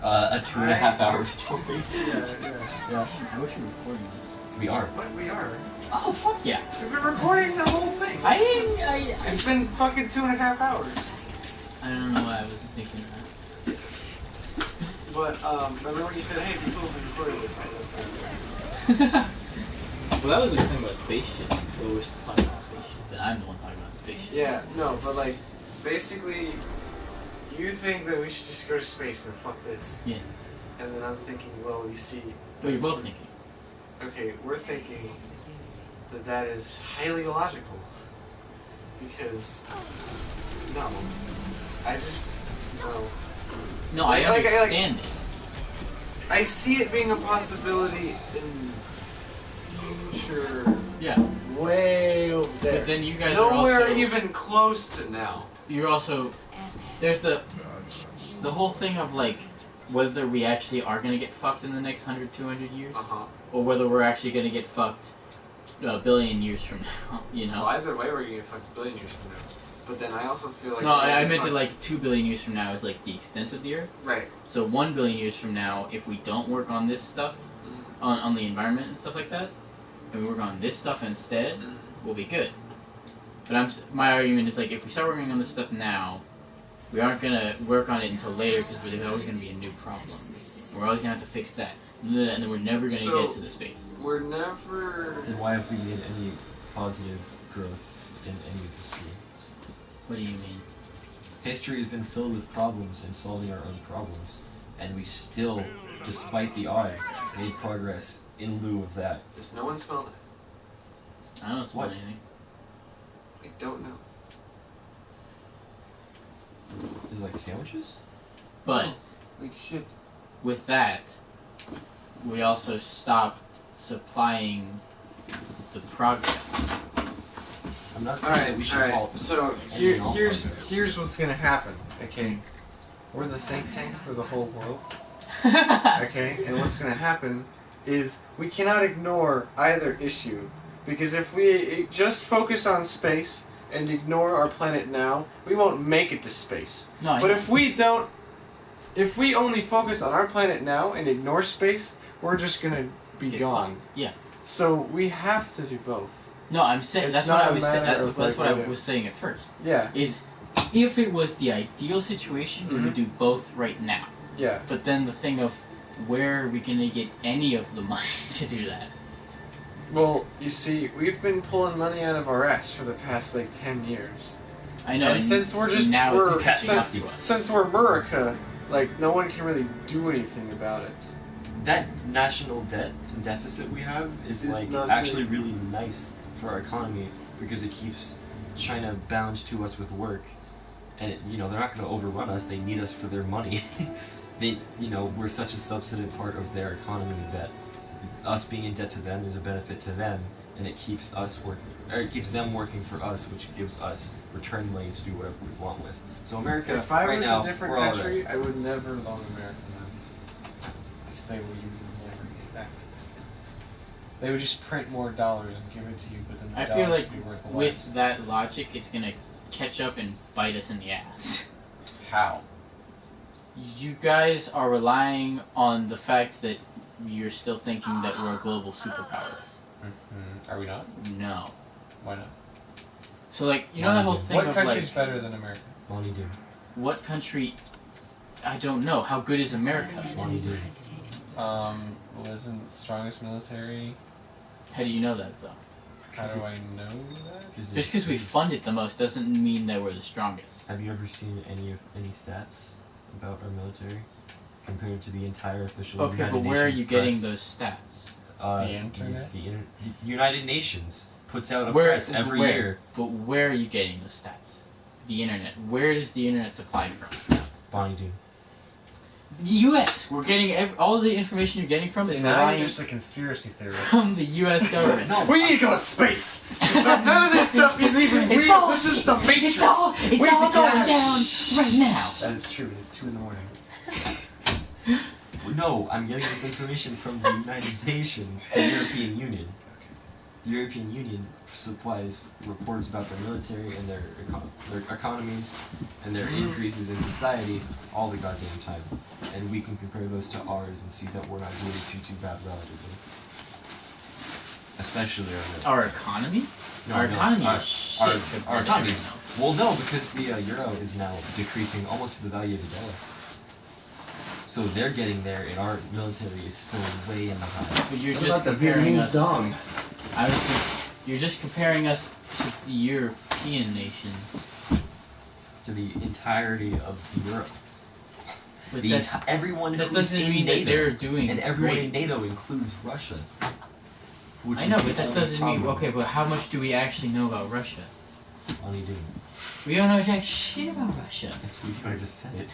Speaker 12: A 2.5 hour story.
Speaker 4: Yeah.
Speaker 1: I wish we were recording this.
Speaker 12: We are.
Speaker 4: What? We are.
Speaker 1: Oh, fuck yeah.
Speaker 4: We've been recording the whole thing. It's been fucking 2.5 hours.
Speaker 1: I don't know why I wasn't thinking that.
Speaker 4: But, remember when you said, hey, people have been recording this? That's what I said.
Speaker 1: Well, that was the thing about spaceship. Well, we're still talking about spaceship, but I'm the one talking about spaceship.
Speaker 4: Yeah, no, but like, basically, you think that we should just go to space and fuck this.
Speaker 1: Yeah.
Speaker 4: And then I'm thinking, well, you see.
Speaker 1: Well, you're both thinking.
Speaker 4: Okay, we're thinking that that is highly illogical. Because, no. I just, no.
Speaker 1: No, I understand it.
Speaker 4: I see it being a possibility in future.
Speaker 1: Yeah.
Speaker 4: Way over there.
Speaker 1: But then you guys
Speaker 4: nowhere
Speaker 1: are also...
Speaker 4: even close to now.
Speaker 1: You're also... There's the whole thing of, like, whether we actually are going to get fucked in the next 100, 200 years. Or whether we're actually going to get fucked a billion years from now, you know?
Speaker 4: Well, either way, we're going to get fucked a billion years from now. But then I also feel like...
Speaker 1: No, I meant that, like, 2 billion years from now is, like, the extent of the Earth.
Speaker 4: Right.
Speaker 1: So 1 billion years from now, if we don't work on this stuff, on the environment and stuff like that, and we work on this stuff instead, we'll be good. But my argument is, like, if we start working on this stuff now, we aren't going to work on it until later because there's always going to be a new problem. We're always going to have to fix that. And then we're never going to get to the space.
Speaker 4: We're never...
Speaker 12: Then why have we made any positive growth in any of history?
Speaker 1: What do you mean?
Speaker 12: History has been filled with problems and solving our own problems. And we still, despite the odds, made progress in lieu of that.
Speaker 4: Does no one smell that?
Speaker 1: I don't smell anything.
Speaker 4: I don't know.
Speaker 12: Is it like sandwiches?
Speaker 1: But,
Speaker 4: like shit.
Speaker 1: With that, we also stopped supplying the progress.
Speaker 12: I'm not saying that we should halt.
Speaker 4: So here's what's gonna happen. Okay, we're the think tank for the whole world. Okay, and what's gonna happen is we cannot ignore either issue because if we just focus on space and ignore our planet now, we won't make it to space.
Speaker 1: No,
Speaker 4: but if we only focus on our planet now and ignore space, we're just gonna be gone.
Speaker 1: Yeah.
Speaker 4: So we have to do both.
Speaker 1: No, I'm saying that's what I was saying. That's what I was saying at first.
Speaker 4: Yeah.
Speaker 1: Is if it was the ideal situation, we would do both right now.
Speaker 4: Yeah.
Speaker 1: But then the thing of where are we gonna get any of the money to do that?
Speaker 4: Well, you see, we've been pulling money out of our ass for the past like 10 years.
Speaker 1: I know.
Speaker 4: And since we're just since we're America, like no one can really do anything about it.
Speaker 12: That national debt and deficit we have is like actually really nice for our economy because it keeps China bound to us with work, and they're not going to overrun us. They need us for their money. We're such a substantive part of their economy that us being in debt to them is a benefit to them, and it keeps it keeps them working for us, which gives us return money to do whatever we want with. So America,
Speaker 4: if I
Speaker 12: right
Speaker 4: was
Speaker 12: now,
Speaker 4: a different
Speaker 12: we're all
Speaker 4: country,
Speaker 12: right.
Speaker 4: I would never loan America money. Because they would never get back. They would just print more dollars and give it to you, but then the
Speaker 1: I
Speaker 4: dollars
Speaker 1: feel like
Speaker 4: should be worth less.
Speaker 1: with that logic, it's gonna catch up and bite us in the ass.
Speaker 4: How?
Speaker 1: You guys are relying on the fact that you're still thinking that we're a global superpower.
Speaker 4: Mm-hmm. Are we not?
Speaker 1: No.
Speaker 4: Why not?
Speaker 1: So, like, you know that whole thing
Speaker 4: what
Speaker 1: of,
Speaker 4: country's
Speaker 1: like...
Speaker 4: better than America?
Speaker 12: Money do.
Speaker 1: What country... I don't know. How good is America?
Speaker 12: Money do.
Speaker 4: Isn't strongest military...
Speaker 1: How do you know that, though?
Speaker 4: How do I know that?
Speaker 1: Just because we fund it the most doesn't mean that we're the strongest.
Speaker 12: Have you ever seen any stats about our military compared to the entire official
Speaker 1: Okay,
Speaker 12: United
Speaker 1: but where are
Speaker 12: Nations
Speaker 1: you
Speaker 12: press?
Speaker 1: getting those stats?
Speaker 4: The internet?
Speaker 12: The United Nations puts out a press every year.
Speaker 1: But where are you getting those stats? The internet. Where is the internet supplied from?
Speaker 12: Bonnie do.
Speaker 1: The U.S. We're getting all the information you're getting from is
Speaker 4: now you're just a conspiracy theorist.
Speaker 1: From the U.S. government.
Speaker 4: No, we need to go to space. So none of this stuff is even real. This is the Matrix.
Speaker 1: It's all going down right now.
Speaker 4: That is true. It's 2 in the morning.
Speaker 12: No, I'm getting this information from the United Nations, the European Union.
Speaker 2: The European Union supplies reports about their military and their economies and their increases in society all the goddamn time. And we can compare those to ours and see that we're not doing too bad relatively. Especially
Speaker 1: our economy?
Speaker 2: No,
Speaker 1: our
Speaker 2: no,
Speaker 1: economy
Speaker 2: our,
Speaker 1: is shit
Speaker 2: our
Speaker 1: compared to
Speaker 2: economy
Speaker 1: everything
Speaker 2: is...
Speaker 1: else.
Speaker 2: Well, no, because the euro is now decreasing almost to the value of the dollar. So they're getting there, and our military is still way in the high.
Speaker 1: But you're
Speaker 4: What
Speaker 1: just
Speaker 4: about the
Speaker 1: comparing
Speaker 4: Vietnamese
Speaker 1: us.
Speaker 4: dong?
Speaker 1: You're just comparing us to the European nations.
Speaker 2: To the entirety of Europe.
Speaker 1: But
Speaker 2: everyone
Speaker 1: that
Speaker 2: who's
Speaker 1: doesn't
Speaker 2: in
Speaker 1: mean
Speaker 2: NATO,
Speaker 1: that they're doing
Speaker 2: and everyone
Speaker 1: great.
Speaker 2: in NATO includes Russia. Which
Speaker 1: I
Speaker 2: is
Speaker 1: know,
Speaker 2: the
Speaker 1: but that
Speaker 2: only
Speaker 1: doesn't mean.
Speaker 2: problem.
Speaker 1: Okay, but how much do we actually know about Russia?
Speaker 2: Only do.
Speaker 1: We don't know jack shit about Russia.
Speaker 2: Yes, we do. I just said it.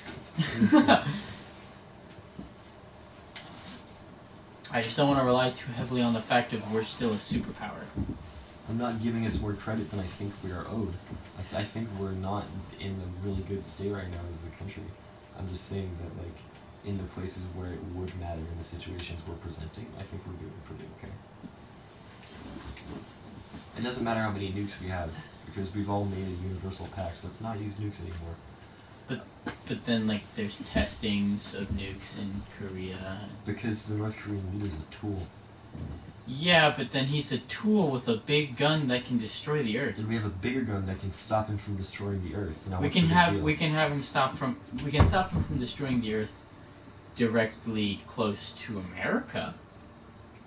Speaker 1: I just don't want to rely too heavily on the fact that we're still a superpower.
Speaker 2: I'm not giving us more credit than I think we are owed. I think we're not in a really good state right now as a country. I'm just saying that, like, in the places where it would matter in the situations we're presenting, I think we're doing pretty okay. It doesn't matter how many nukes we have, because we've all made a universal pact. Let's not use nukes anymore.
Speaker 1: But then, like, there's testings of nukes in Korea.
Speaker 2: Because the North Korean leader is a tool.
Speaker 1: Yeah, but then he's a tool with a big gun that can destroy the Earth.
Speaker 2: And we have a bigger gun that can stop him from destroying the Earth. Now,
Speaker 1: We can have him stop him from destroying the Earth directly close to America.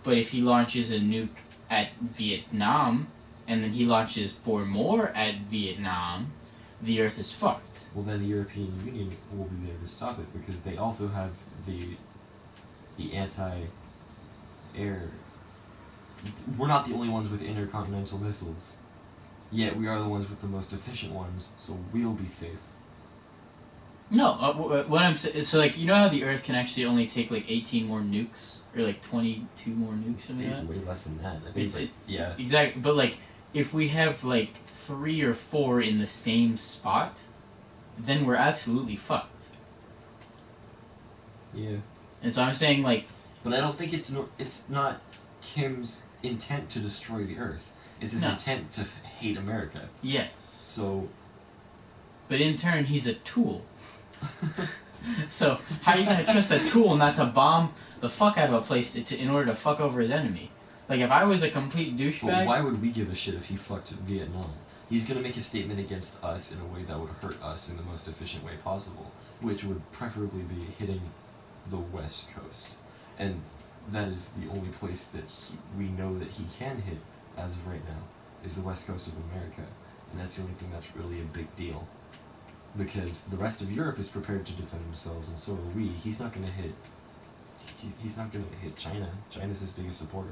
Speaker 1: But if he launches a nuke at Vietnam, and then he launches 4 more at Vietnam, the Earth is fucked.
Speaker 2: Well, then the European Union will be there to stop it, because they also have the anti-air... We're not the only ones with intercontinental missiles. Yet we are the ones with the most efficient ones, so we'll be safe.
Speaker 1: No, what I'm saying, so, like, you know how the Earth can actually only take, like, 18 more nukes? Or, like, 22 more nukes?
Speaker 2: I think it's way less than that. I think it's like, yeah.
Speaker 1: Exactly, but, like, if we have, like, 3 or 4 in the same spot, then we're absolutely fucked.
Speaker 2: Yeah.
Speaker 1: And so I'm saying, like...
Speaker 2: But I don't think it's not Kim's intent to destroy the Earth. It's his intent to hate America.
Speaker 1: Yes.
Speaker 2: So...
Speaker 1: But in turn, he's a tool. So, how are you going to trust a tool not to bomb the fuck out of a place in order to fuck over his enemy? Like, if I was a complete douchebag...
Speaker 2: But why would we give a shit if he fucked Vietnam? He's going to make a statement against us in a way that would hurt us in the most efficient way possible, which would preferably be hitting the West Coast. And that is the only place that we know that he can hit, as of right now, is the West Coast of America. And that's the only thing that's really a big deal. Because the rest of Europe is prepared to defend themselves, and so are we. He's not going to hit... He's not going to hit China. China's his biggest supporter.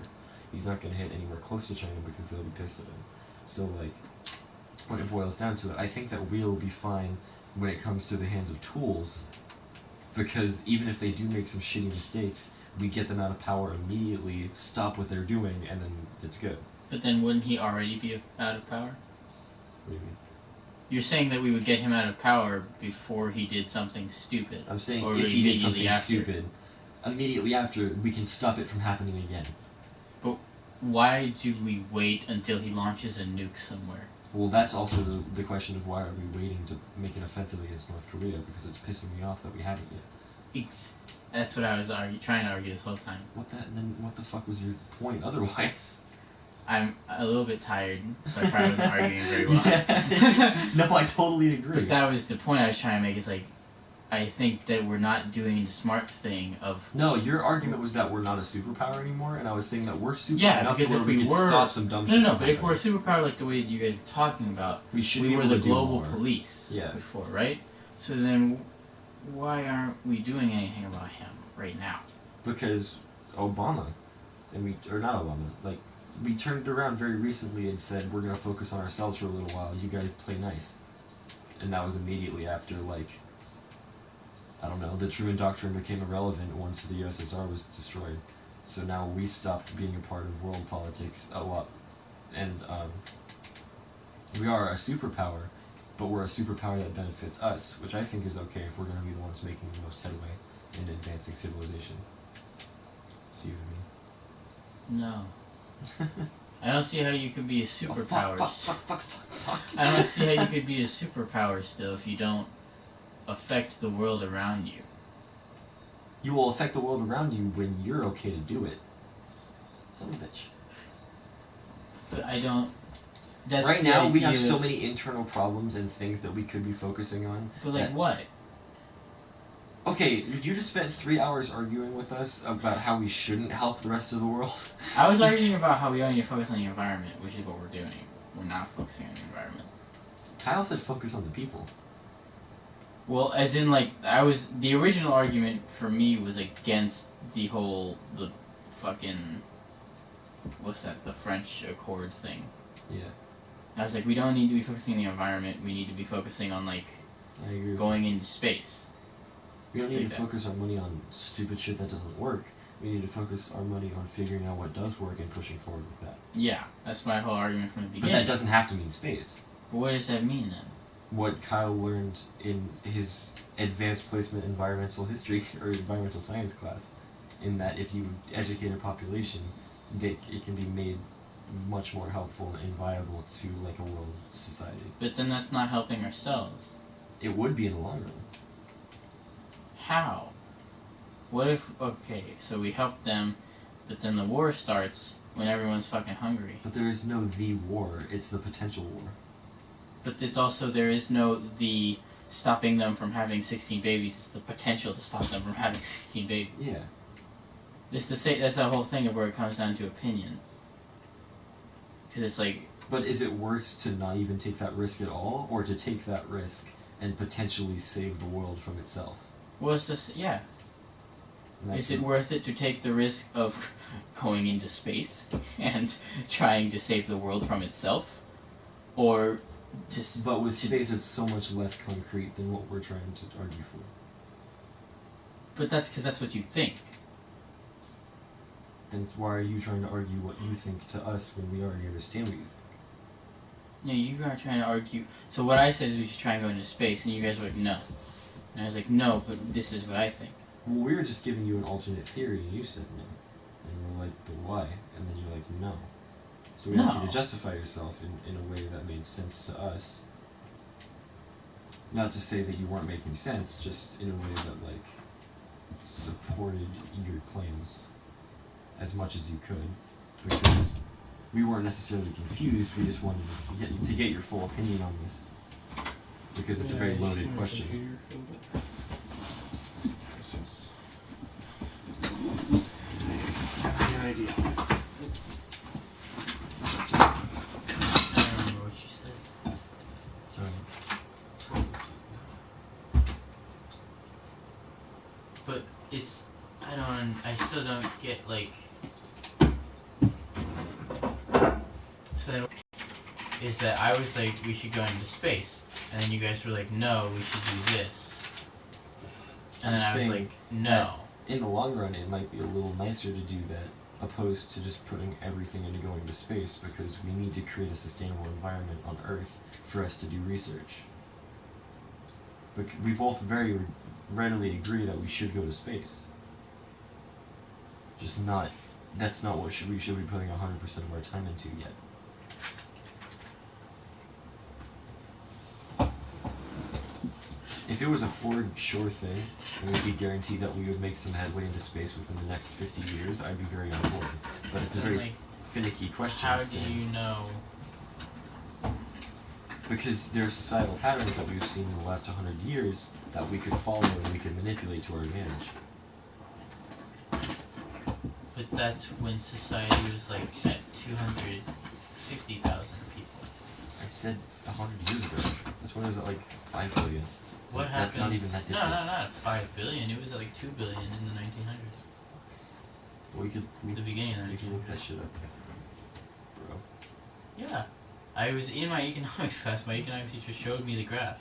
Speaker 2: He's not going to hit anywhere close to China because they'll be pissed at him. So, like, when it boils down to it, I think that we'll be fine when it comes to the hands of tools, because even if they do make some shitty mistakes, we get them out of power immediately, stop what they're doing, and then it's good.
Speaker 1: But then wouldn't he already be out of power?
Speaker 2: What do you mean?
Speaker 1: You're saying that we would get him out of power before he did something stupid.
Speaker 2: I'm saying
Speaker 1: or
Speaker 2: if he did something
Speaker 1: after.
Speaker 2: stupid, immediately after, we can stop it from happening again.
Speaker 1: But why do we wait until he launches a nuke somewhere?
Speaker 2: Well, that's also the question of why are we waiting to make an offensive against North Korea, because it's pissing me off that we haven't yet.
Speaker 1: That's what I was trying to argue this whole time.
Speaker 2: Then what the fuck was your point otherwise?
Speaker 1: I'm a little bit tired, so I probably wasn't arguing very well.
Speaker 2: No, I totally agree.
Speaker 1: But that was the point I was trying to make, is like, I think that we're not doing the smart thing of...
Speaker 2: No, your argument was that we're not a superpower anymore, and I was saying that we're super enough
Speaker 1: because
Speaker 2: to where
Speaker 1: if
Speaker 2: we can stop some dumb shit.
Speaker 1: No, but if we're a superpower like the way you guys are talking about, we were the global police before, right? So then, why aren't we doing anything about him right now?
Speaker 2: Because Obama, or not Obama, like, we turned around very recently and said, we're going to focus on ourselves for a little while, you guys play nice. And that was immediately after, like, I don't know, the Truman Doctrine became irrelevant once the USSR was destroyed. So now we stopped being a part of world politics a lot. And we are a superpower, but we're a superpower that benefits us, which I think is okay if we're going to be the ones making the most headway in advancing civilization. See what I mean?
Speaker 1: No. I don't see how you could be a superpower.
Speaker 2: Fuck.
Speaker 1: I don't see how you could be a superpower still if you don't affect the world around you.
Speaker 2: You will affect the world around you when you're okay to do it. Son of a bitch.
Speaker 1: But I don't. That's
Speaker 2: right
Speaker 1: the
Speaker 2: now, we have
Speaker 1: idea
Speaker 2: so
Speaker 1: of-
Speaker 2: many internal problems and things that we could be focusing on.
Speaker 1: But like what?
Speaker 2: Okay, you just spent 3 hours arguing with us about how we shouldn't help the rest of the world.
Speaker 1: I was arguing about how we don't need to focus on the environment, which is what we're doing. We're not focusing on the environment.
Speaker 2: Kyle said focus on the people.
Speaker 1: Well, as in, like, the original argument for me was against the fucking, what's that, the French Accord thing.
Speaker 2: Yeah.
Speaker 1: I was like, we don't need to be focusing on the environment, we need to be focusing on, like,
Speaker 2: I agree.
Speaker 1: going into space.
Speaker 2: We don't need to focus our money on stupid shit that doesn't work. We need to focus our money on figuring out what does work and pushing forward with that.
Speaker 1: Yeah, that's my whole argument from the beginning.
Speaker 2: But that doesn't have to mean space.
Speaker 1: But what does that mean, then?
Speaker 2: What Kyle learned in his advanced placement environmental history or environmental science class, in that if you educate a population, it can be made much more helpful and viable to like a world society.
Speaker 1: But then that's not helping ourselves.
Speaker 2: It would be in the long run.
Speaker 1: How? What if, okay, so we help them, but then the war starts when everyone's fucking hungry.
Speaker 2: But there is no the war, it's the potential war.
Speaker 1: But it's also, there is no the stopping them from having 16 babies, it's the potential to stop them from having 16 babies.
Speaker 2: Yeah.
Speaker 1: It's the same, that's the whole thing of where it comes down to opinion. Because it's like...
Speaker 2: But is it worse to not even take that risk at all, or to take that risk and potentially save the world from itself?
Speaker 1: Well, it's just, yeah. Is it worth it to take the risk of going into space and trying to save the world from itself? Or just...
Speaker 2: But with space, it's so much less concrete than what we're trying to argue for.
Speaker 1: But that's because that's what you think.
Speaker 2: Then why are you trying to argue what you think to us when we already understand what you think?
Speaker 1: Yeah, you are trying to argue... So what I said is we should try and go into space, and you guys were like, no. And I was like, no, but this is what I think.
Speaker 2: Well, we were just giving you an alternate theory, and you said no. And we're like, but why? And then you're like, no. So we asked you to justify yourself in a way that made sense to us. Not to say that you weren't making sense, just in a way that, like, supported your claims as much as you could. Because we weren't necessarily confused, we just wanted to get your full opinion on this. Because it's a very loaded question.
Speaker 4: An idea.
Speaker 1: I don't remember what you said.
Speaker 2: Sorry.
Speaker 1: But it's... I still don't get, like... So then... Is that I was like, we should go into space. And then you guys were like, no, we should do this. And then I was like, no.
Speaker 2: In the long run, it might be a little nicer to do that, opposed to just putting everything into going to space, because we need to create a sustainable environment on Earth for us to do research. But we both very readily agree that we should go to space. Just not, that's not what we should be putting 100% of our time into yet. If it was a forward sure thing, and we'd be guaranteed that we would make some headway into space within the next 50 years, I'd be very on board. But it's a very finicky question.
Speaker 1: How do you know?
Speaker 2: Because there's societal patterns that we've seen in the last 100 years that we could follow and we could manipulate to our advantage.
Speaker 1: But that's when society was like at 250,000 people.
Speaker 2: I said 100 years ago. That's when it was at like 5 billion.
Speaker 1: What happened?
Speaker 2: That's not even that different.
Speaker 1: No, not 5 billion. It was at like 2 billion in the 1900s.
Speaker 2: We could
Speaker 1: the beginning of
Speaker 2: we can look that shit up, bro.
Speaker 1: Yeah, I was in my economics class. My economics teacher showed me the graph.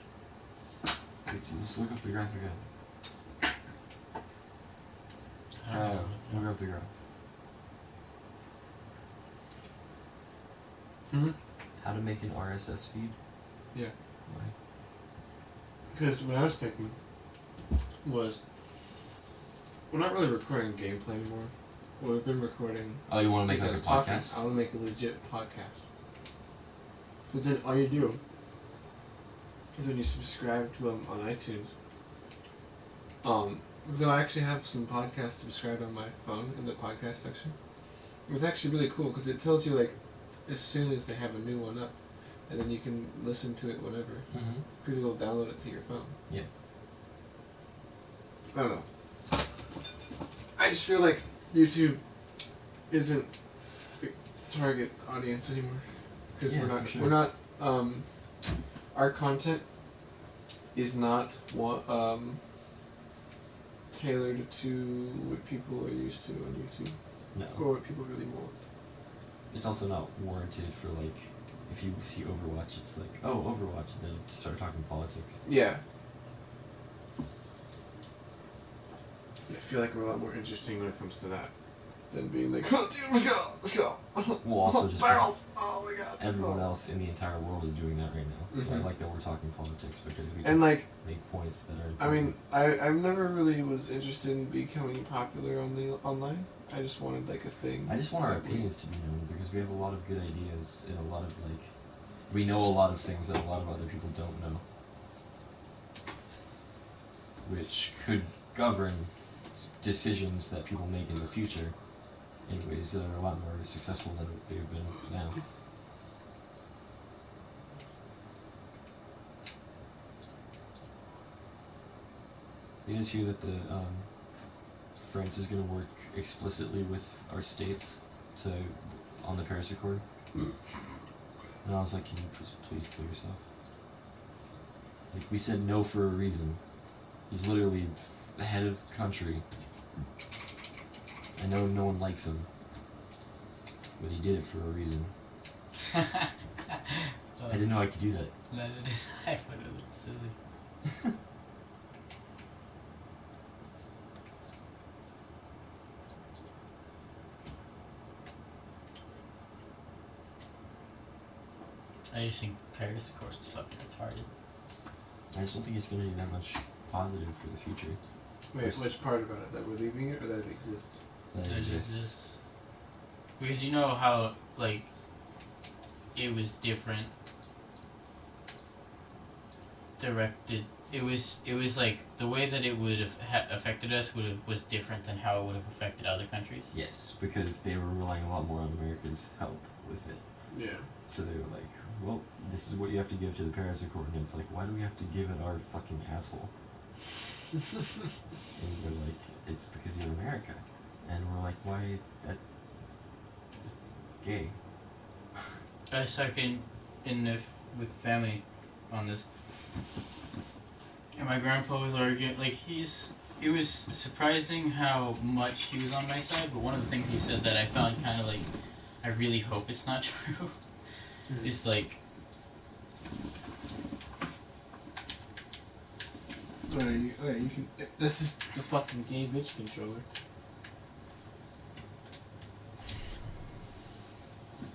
Speaker 2: Just look up the graph again. Look up the graph. How to make an RSS feed?
Speaker 4: Yeah.
Speaker 2: Why?
Speaker 4: Because what I was thinking was, we're not really recording gameplay anymore. Well, we've been recording.
Speaker 12: Oh, you want to make like a
Speaker 4: us talking.
Speaker 12: podcast?
Speaker 4: I want to make a legit podcast. Because then all you do is when you subscribe to them on iTunes. Because I actually have some podcasts subscribed on my phone in the podcast section. It's actually really cool because it tells you like as soon as they have a new one up, and then you can listen to it whenever. Because it'll download it to your phone.
Speaker 12: Yeah.
Speaker 4: I don't know. I just feel like YouTube isn't the target audience anymore. Because we're not our content is not tailored to what people are used to on YouTube.
Speaker 12: No.
Speaker 4: Or what people really want.
Speaker 12: It's also not warranted for like, if you see Overwatch, it's like, oh, Overwatch, and then start talking politics.
Speaker 4: Yeah. I feel like we're a lot more interesting when it comes to that than being like, oh, dude, let's go.
Speaker 12: Well, also just
Speaker 4: barrels. Oh my god.
Speaker 12: Everyone else in the entire world is doing that right now. So I like that we're talking politics because we can
Speaker 4: like
Speaker 12: make points that are.
Speaker 4: I mean, I never really was interested in becoming popular on the online. I just wanted like a thing.
Speaker 12: I just want our opinions to be known because we have a lot of good ideas and a lot of like, we know a lot of things that a lot of other people don't know, which could govern decisions that people make in the future in ways that are a lot more successful than they've been now. You guys hear that the France is going to work explicitly with our states on the Paris Accord? And I was like, can you please kill yourself? Like, we said no for a reason. He's literally the head of the country. I know no one likes him, but he did it for a reason. I didn't know I could do that.
Speaker 1: No, I thought it looked silly. I just think Paris Accord's fucking retarded.
Speaker 12: I just don't think it's going to be that much positive for the future.
Speaker 4: Wait, which part about it? That we're leaving it or that it exists?
Speaker 12: That it exists.
Speaker 1: Because you know how, like, it was different directed. It was like, the way that it would have affected us was different than how it would have affected other countries.
Speaker 12: Yes, because they were relying a lot more on America's help with it.
Speaker 4: Yeah.
Speaker 12: So they were like, well, this is what you have to give to the Paris Accord. And it's like, why do we have to give it our fucking asshole? And they're like, it's because you're America. And we're like, why? It's gay.
Speaker 1: I was talking with family on this, and my grandpa was arguing, like, it was surprising how much he was on my side, but one of the things he said that I found kind of like, I really hope it's not true, is like,
Speaker 4: you can. This is the fucking gay bitch controller.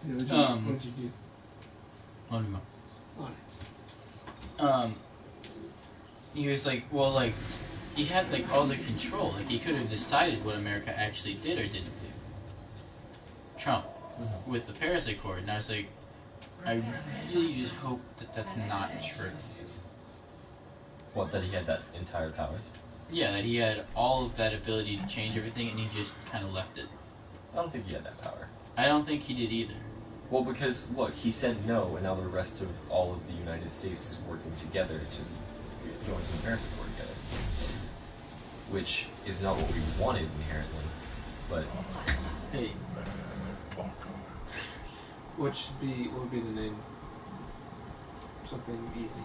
Speaker 4: Yeah, what'd you do?
Speaker 1: Oh no. He was like, well, like, he had like all the control. Like, he could have decided what America actually did or didn't do. Trump, with the Paris Accord, and I was like, I really just hope that that's not true.
Speaker 12: What, that he had that entire power?
Speaker 1: Yeah, that he had all of that ability to change everything, and he just kind of left it.
Speaker 12: I don't think he had that power.
Speaker 1: I don't think he did either.
Speaker 12: Well, because, look, he said no, and now the rest of all of the United States is working together to join the Paris Accord together. Which is not what we wanted inherently, but...
Speaker 1: Hey.
Speaker 4: What would be the name? Something easy.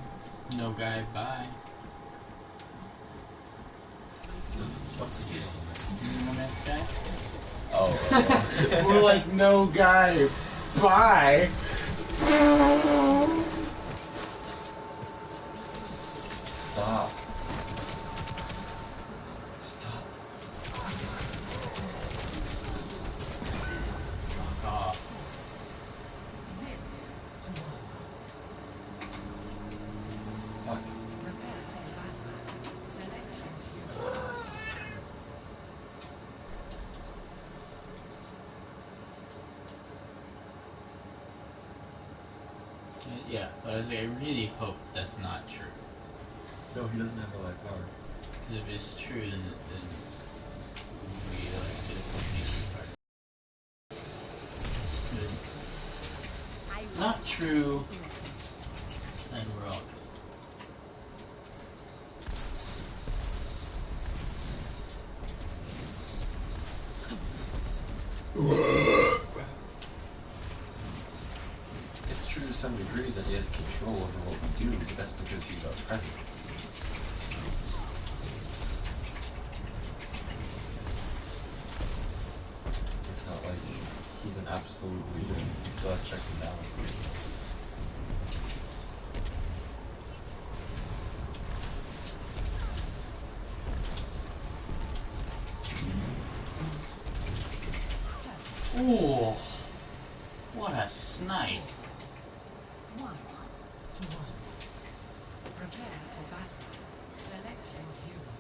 Speaker 1: No guy, bye.
Speaker 12: Oh.
Speaker 4: We're like, no guy, bye.
Speaker 12: Stop. Stop.
Speaker 1: Fuck off.
Speaker 12: Fuck.
Speaker 1: Yeah, but I was like, I really hope that's not true.
Speaker 12: No, he doesn't have all that power.
Speaker 1: Because if it's true, then we get a company card. If it's not true, then we're all good.
Speaker 12: It's true to some degree that he has control over what we do, but that's because he's our president. It's not like he's an absolute leader. He still has checks and balances.
Speaker 1: Ooh, what a snipe.
Speaker 11: 1 to 1. Prepare for battle. Select your hero.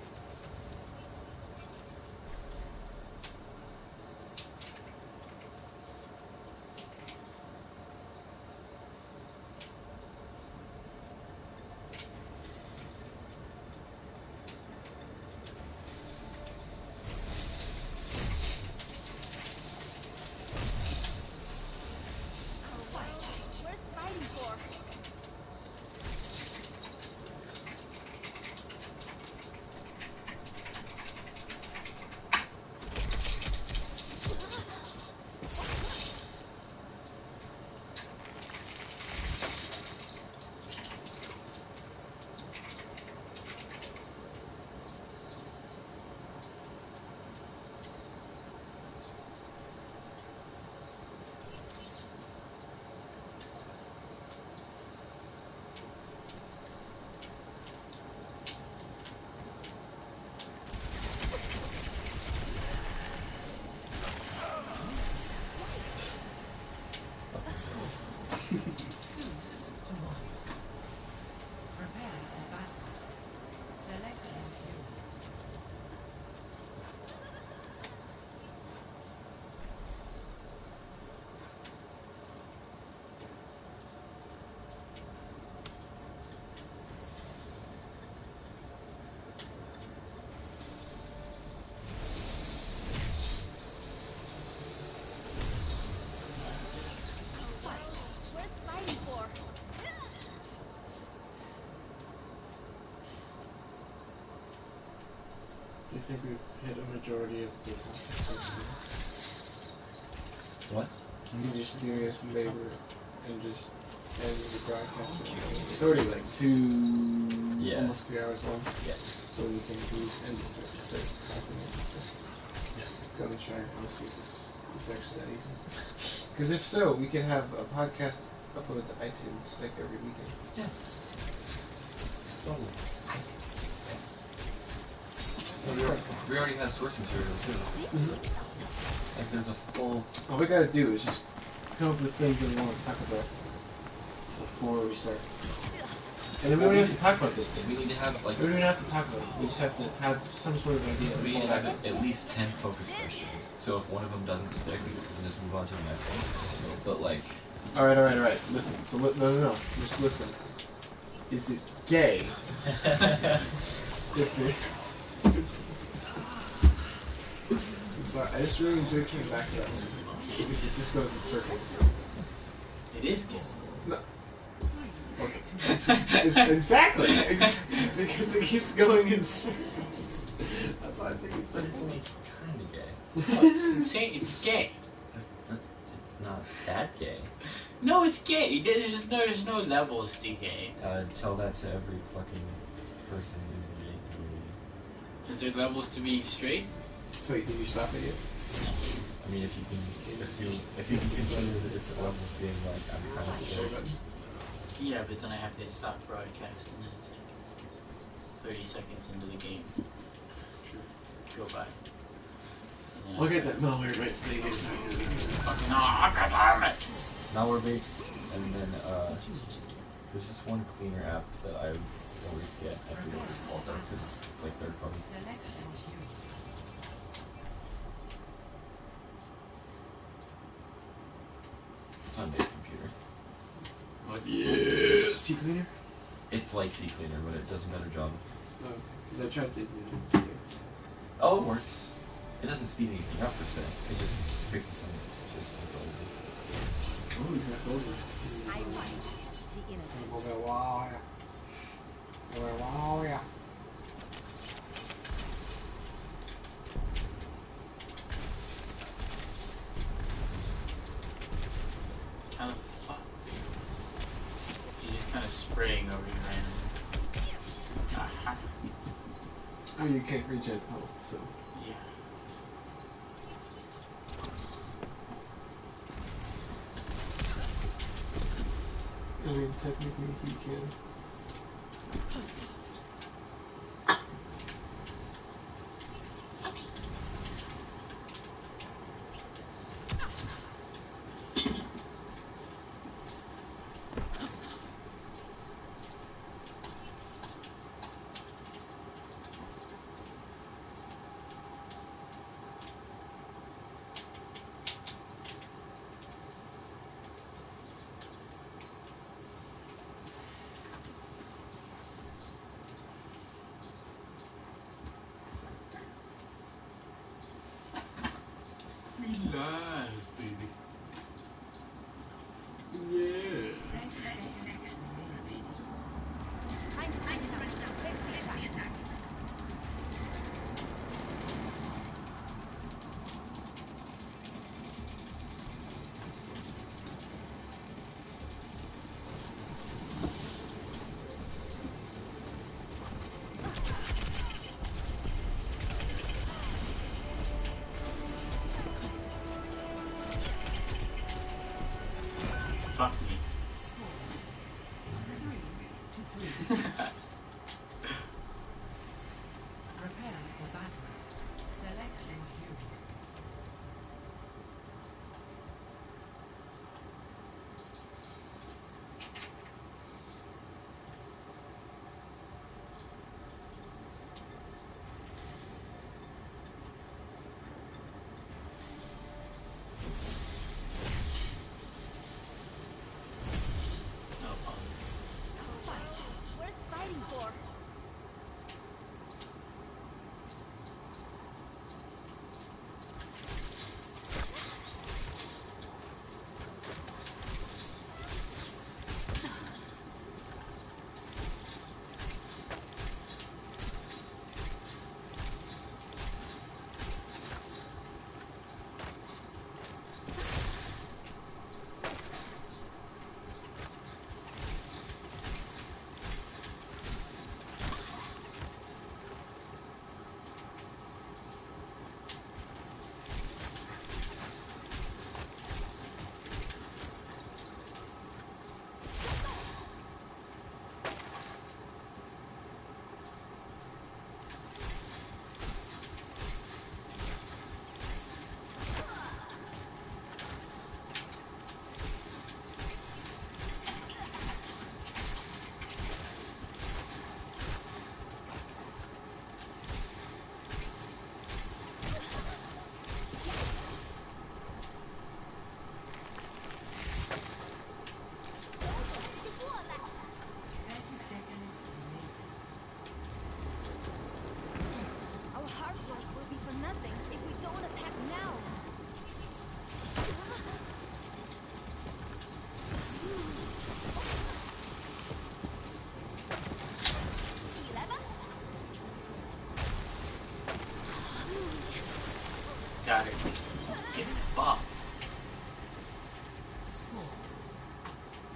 Speaker 4: Do you think we've hit a majority of the topics?
Speaker 12: What?
Speaker 4: You can just do me a favor and just end the broadcast. It's already like almost 3 hours long.
Speaker 12: Yes.
Speaker 4: So we can end this start talking and just go and try and see if it's actually that easy. Because if so, we can have a podcast uploaded to iTunes like every weekend.
Speaker 12: Yeah. Totally. We already have source material too. Like there's a full.
Speaker 4: All we gotta do is just come up with things that we want to talk about before we start. And then we don't even have to talk about those things.
Speaker 12: We need to have like.
Speaker 4: We don't even have to talk about it. We just have to have some sort of idea.
Speaker 12: We need to have at least 10 focus questions. So if one of them doesn't stick, we can just move on to the next one. But like.
Speaker 4: All right. Listen. So no. Just listen. Is it gay? It's not, I just really enjoy coming back to that one. Because it just goes in circles.
Speaker 1: It is gay.
Speaker 4: No. Okay. Exactly. Because it keeps going in circles. That's why I think it's so
Speaker 12: But it's only kind of gay.
Speaker 1: Oh, it's insane. It's gay.
Speaker 12: But it's not that gay.
Speaker 1: No, it's gay. There's no levels to gay.
Speaker 12: Tell that to every fucking person in the gay community.
Speaker 1: Is there levels to being straight?
Speaker 4: So did you stop it yet?
Speaker 12: No. I mean, if you can assume, if you can consider that it's a level of being like, I'm kind of straight.
Speaker 1: Yeah, but then I have to stop the broadcast and then it's like 30 seconds into the game. Go by.
Speaker 4: Look at that malware base thing.
Speaker 1: No, damn it!
Speaker 12: Malware base, and then there's this one cleaner app that I always get. I forget what it's called though, because it's like third party. It's on Dave's computer.
Speaker 1: What? Yeah.
Speaker 4: Sea Cleaner?
Speaker 12: It's like Sea Cleaner, but it does a better job.
Speaker 4: Oh, because I tried Sea Cleaner.
Speaker 12: Oh, it works. It doesn't speed anything up per se. It just fixes some difficulty.
Speaker 4: Oh, he's got gold rush.
Speaker 6: I fight the innocent.
Speaker 4: Wow, yeah.
Speaker 1: How the fuck? He's just kind of spraying over you randomly. Aha.
Speaker 4: Oh, you can't regen health, so.
Speaker 1: Yeah.
Speaker 4: I mean, technically he can.
Speaker 1: Alive, baby. Yeah.
Speaker 6: I'm signing up. Let's be attacked.
Speaker 1: Fuck me.
Speaker 11: 3-3. Prepare for battle. Select your hero.
Speaker 5: Worth fighting for. Our hard work will be for nothing if we don't attack now.
Speaker 1: Got it. Get fucked.
Speaker 11: Score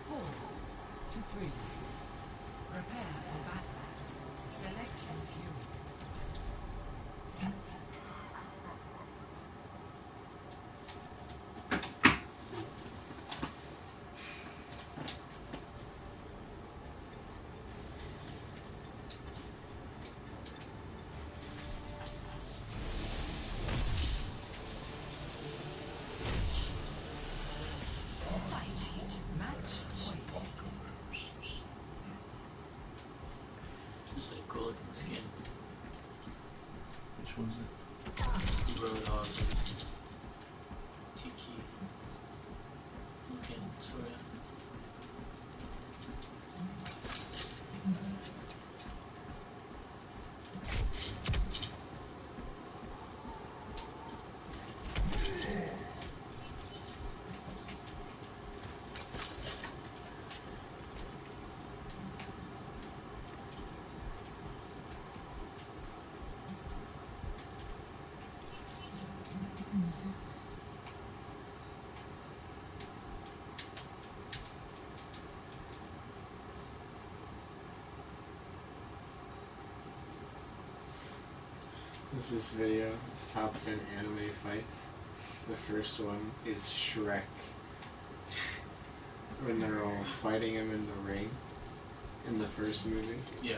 Speaker 11: 4-3. Prepare for battle. Select your hero. Match point.
Speaker 1: Just like cool looking skin.
Speaker 7: Which one's it?
Speaker 1: Roadhog. Tiki. Looking, sorta.
Speaker 4: This is video. It's top 10 anime fights. The first one is Shrek. When they're all fighting him in the ring. In the first movie.
Speaker 1: Yeah.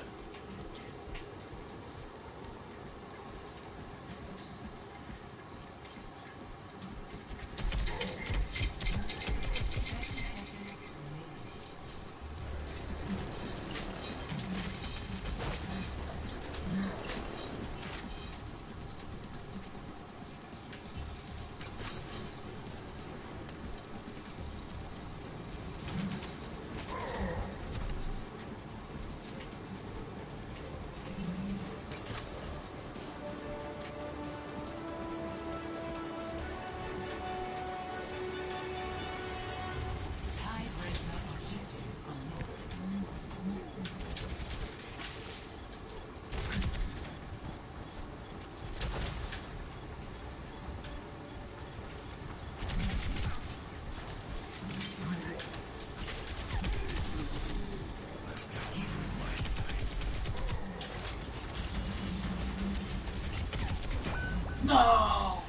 Speaker 1: No!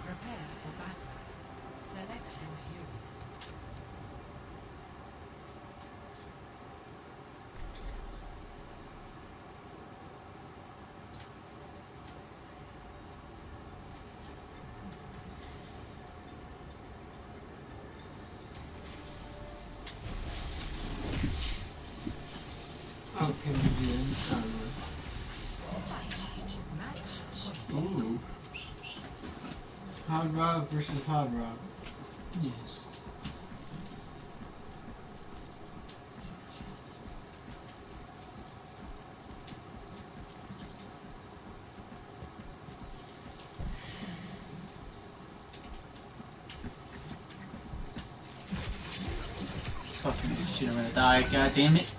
Speaker 11: Prepare for battle. Select your hero.
Speaker 4: How can we do it? Ooh. Hard Rock versus Hard Rock.
Speaker 1: Yes. Fucking shit, I'm gonna die, god damn it.